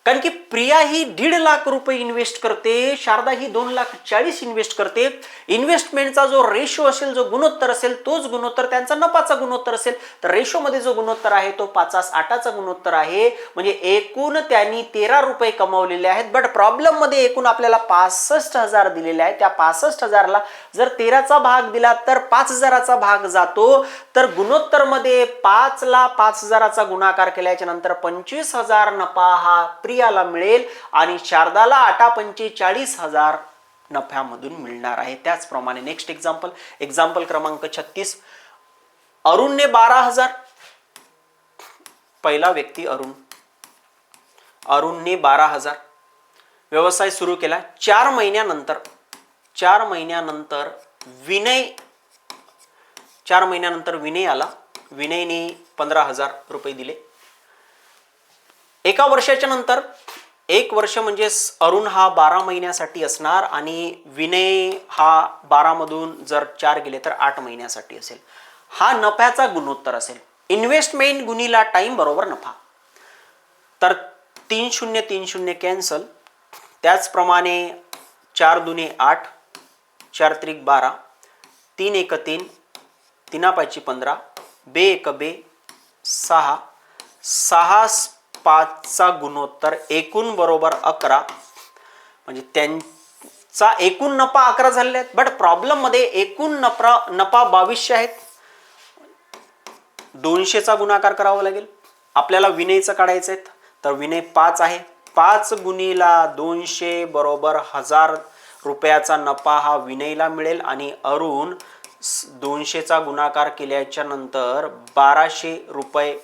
कारण की प्रिया ही 1.5 लाख रुपये इन्व्हेस्ट करते, शारदा ही 2,40,000 इन्व्हेस्ट करते. इन्व्हेस्टमेंटचा जो रेशो असेल, जो गुणोत्तर असेल, तोच गुणोत्तर त्यांचा नफाचा गुणोत्तर असेल. तर रेशो मध्ये जो गुणोत्तर आहे तो 5:8चा गुणोत्तर आहे. म्हणजे एकूण त्यांनी 13 रुपये कमावलेले आहेत. बट प्रॉब्लेम मध्ये एकूण आपल्याला 65,000 दिलेले आहे. त्या 65,000ला जर 13चा भाग दिला तर 5,000चा भाग जातो. तर गुणोत्तर मध्ये 5 ला 5,000चा गुणाकार केल्याच्या नंतर 25,000 नफा हा प्रियाला मिळेल आणि शारदाला 8 पंचे 40,000 नफ्यामधून मिळणार आहे. त्याचप्रमाणे नेक्स्ट एक्झाम्पल, एक्झाम्पल क्रमांक 36. अरुणने 12,000, पहिला व्यक्ती अरुण, अरुणने 12,000 व्यवसाय सुरू केला. 4 महिन्यानंतर विनय आला. विनयने 15,000 रुपये दिले. एका वर्षाच्या नंतर, 1 वर्ष म्हणजे अरुण हा 12 महिन्यासाठी असणार आणि विनय हा 12 मधून जर 4 गेले तर 8 महिन्यासाठी असेल. हा नफ्याचा गुणोत्तर असेल. इन्व्हेस्टमेंट गुणिला टाइम बरोबर नफा. तर 3 0 3 0 कॅन्सल. त्याचप्रमाणे 4 दुने 8, 4 त्रिक 12, 3 1 3, 3 पाची 15, बे 1 बे 6, 6 5चा गुणोत्तर एकूण बरोबर 11. म्हणजे त्यांचा एकूण नफा 11 झालेले आहेत. बट प्रॉब्लेम मध्ये एकूण नफा 2200 आहेत. 200चा गुणाकार करावा लागेल. आपल्याला विनयचं काढायचं आहे. तर विनय 5 आहे. 5 गुणिला 200 बरोबर 1000 रुपयाचा नफा हा विनयला मिळेल आणि अरुण 200चा गुणाकार केल्याच्या नंतर 1200 रुपये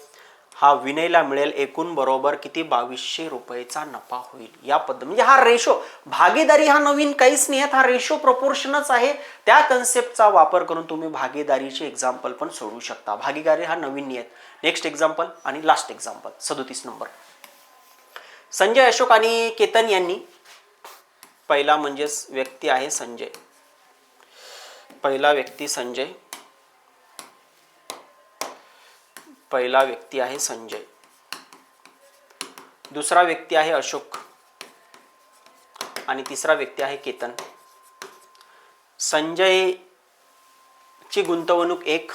हा विनयला मिळेल. एकूण बरोबर किती? 2200 रुपयेचा नफा होईल. या पद्धत म्हणजे हा रेशो, भागीदारी हा नवीन काहीच नाही आहे. हा रेशो प्रपोर्शनच आहे. त्या कन्सेप्टचा वापर करून तुम्ही भागीदारीचे एक्झाम्पल पण सोडवू शकता. भागीदारी हा नवीन नाही आहे. नेक्स्ट एक्झाम्पल आणि last example 37 number. Sanjay, Ashok आणि केतन यांनी, पहिला म्हणजेच व्यक्ती आहे संजय, पहिला व्यक्ती संजय, पहिला व्यक्ती आहे संजय, दुसरा व्यक्ती आहे अशोक आणि तिसरा व्यक्ती आहे केतन. संजयची गुंतवणूक 1,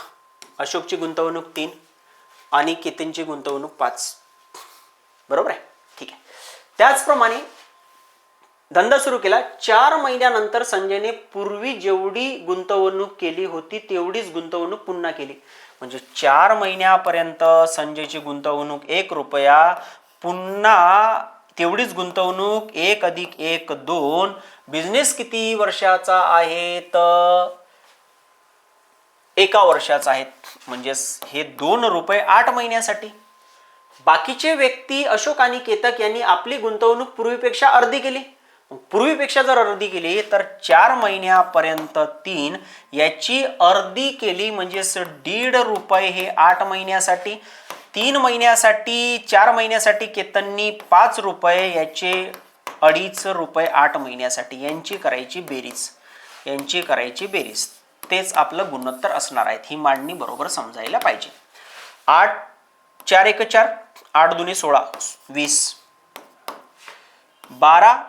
अशोकची गुंतवणूक 3 आणि केतनची गुंतवणूक 5. बरोबर आहे? ठीक आहे. त्याचप्रमाणे धंदा सुरू केला. 4 महिन्यानंतर संजयने पूर्वी जेवढी गुंतवणूक केली होती तेवढीच गुंतवणूक पुन्हा केली. म्हणजे 4 महिन्यापर्यंत संजयची गुंतवणूक 1 रुपया, पुन्हा तेवढीच गुंतवणूक 1 + 1 2. बिझनेस किती वर्षाचा आहे? तर 1 वर्षाचा आहे. म्हणजे हे 2 रुपये 8 महिन्यासाठी. बाकीचे व्यक्ती अशोक आणि केतक यांनी आपली गुंतवणूक पूर्वीपेक्षा अर्धी केली. पूर्वीपेक्षा जर अर्धी केली तर 4 महिन्यापर्यंत 3, याची अर्धी केली म्हणजे 1.5 रुपये हे 8 महिन्यासाठी. 3 महिन्यासाठी, 4 महिन्यासाठी केतननी 5 रुपये, याचे 2.5 रुपये 8 महिन्यासाठी. यांची करायची बेरीज, तेच आपलं गुणोत्तर असणार आहे. ही मांडणी बरोबर समजायला पाहिजे. 8 4 1 4, 8 2 16 20, 12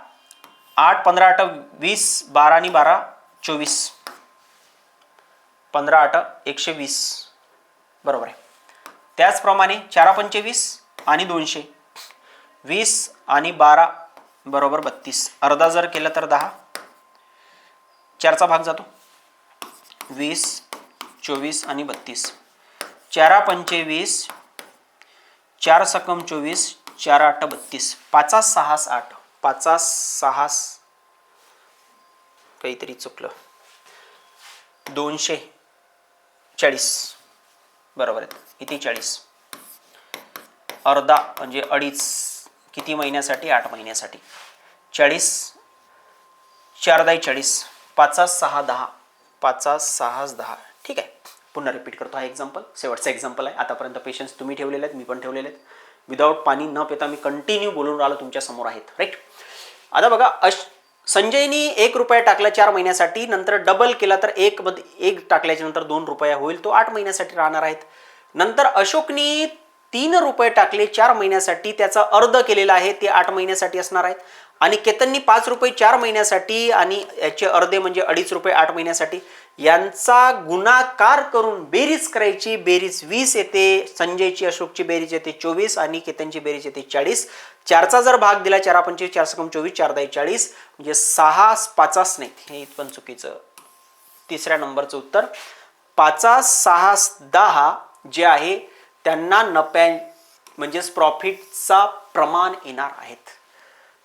8 15 8 20, 12 आणि 12 24, 15 8 120. बरोबर आहे. त्याचप्रमाणे 4 पंचे 20 आणि 200, 20 आणि 12 बरोबर 32. अर्धा जर केलं तर 10, 4चा भाग जातो. 20 24 आणि 32, 4 पंचे 20, 4 सकम 24, 4 8 32, 5 6 8, 5 6 काहीतरी चुकलं, 240 बरोबर आहे. किती 40, अर्धा म्हणजे अडीच, किती महिन्यासाठी, 8 महिन्यासाठी. 40, 4 दाई 40, 5 6 10, 5 6 10. ठीक आहे, पुन्हा रिपीट करतो. हा एक्झाम्पल शेवटचा एक्झाम्पल आहे. आतापर्यंत पेशन्स तुम्ही ठेवलेले आहेत, मी पण ठेवलेले आहेत. विदाऊट पाणी न पिता मी कंटिन्यू बोलून राहिलो तुमच्या समोर आहेत, राईट. आता बघा, संजयनी 1 रुपया टाकला 4 महिन्यासाठी, नंतर डबल केला तर 1 टाकल्याच्या नंतर 2 रुपया होईल, तो 8 महिन्यासाठी राहणार आहेत. नंतर अशोकनी 3 रुपये टाकले 4 महिन्यासाठी, त्याचा अर्ध केलेला आहे, ते 8 महिन्यासाठी असणार आहेत. आणि केतननी 5 रुपये 4 महिन्यासाठी आणि याचे अर्धे म्हणजे 2.5 रुपये 8 महिन्यासाठी. यांचा गुणाकार करून बेरीज करायची, बेरीज 20 येते. संजयची अशोकची बेरीज येते 24 आणि केतनची बेरीज येते 40. 4चा जर भाग दिला 4 पंचे 4 सकम 24, 4 दाई 40, म्हणजे 6 5 नाही, हे पण चुकीचं. तिसऱ्या नंबरचं उत्तर 5 6 10 जे आहे त्यांना नफ्या म्हणजेच प्रॉफिटचा प्रमाण येणार आहेत.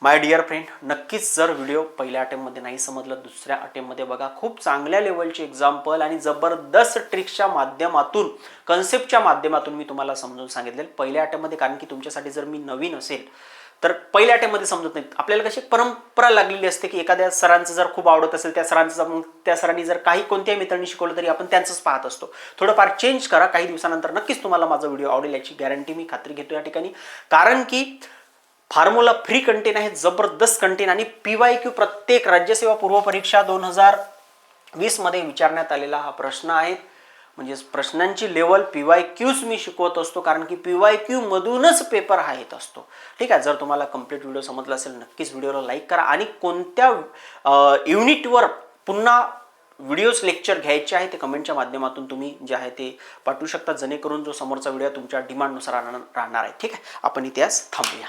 माय डिअर फ्रेंड, नक्कीच जर व्हिडिओ पहिल्या अटेम्प्टमध्ये नाही समजलं, दुसऱ्या अटेम्प्टमध्ये बघा. खूप चांगल्या लेवलचे एक्झाम्पल आणि जबरदस्त ट्रिक्सच्या माध्यमातून, कन्सेप्टच्या माध्यमातून मी तुम्हाला समजून सांगितले पहिल्या अटेम्प्टमध्ये. कारण की तुमच्यासाठी जर मी नवीन असेल तर पहिल्या अटेम्प्टमध्ये समजत नाहीत. आपल्याला कशी परंपरा लागलेली असते की एखाद्या सरांचं जर खूप आवडत असेल, त्या सरांनी जर काही कोणत्याही मेथडनी शिकवलं तरी आपण त्यांचंच पाहत असतो. थोडंफार चेंज करा, काही दिवसानंतर नक्कीच तुम्हाला माझा व्हिडिओ आवडेल याची गॅरंटी मी खात्री घेतो या ठिकाणी. कारण की फॉर्म्युला फ्री कंटेंट आहे, जबरदस्त कंटेंट. आणि PYQ प्रत्येक राज्यसेवा पूर्व परीक्षा 2020 मध्ये विचारण्यात आलेला हा प्रश्न आहे. म्हणजे प्रश्नांची लेवल PYQच मी शिकवत असतो, कारण की PYQ मधूनच पेपर हा येत असतो. ठीक आहे, जर तुम्हाला कंप्लीट व्हिडिओ समजला असेल नक्कीच व्हिडिओला लाईक करा. आणि कोणत्या युनिटवर पुन्हा व्हिडिओज लेक्चर घ्यायचे आहे ते कमेंटच्या माध्यमातून तुम्ही जे आहे ते पाठवू शकता, जेणेकरून जो समोरचा व्हिडिओ तुमच्या डिमांडनुसार राहणार आहे. ठीक आहे, आपण इथे आज थांबूया.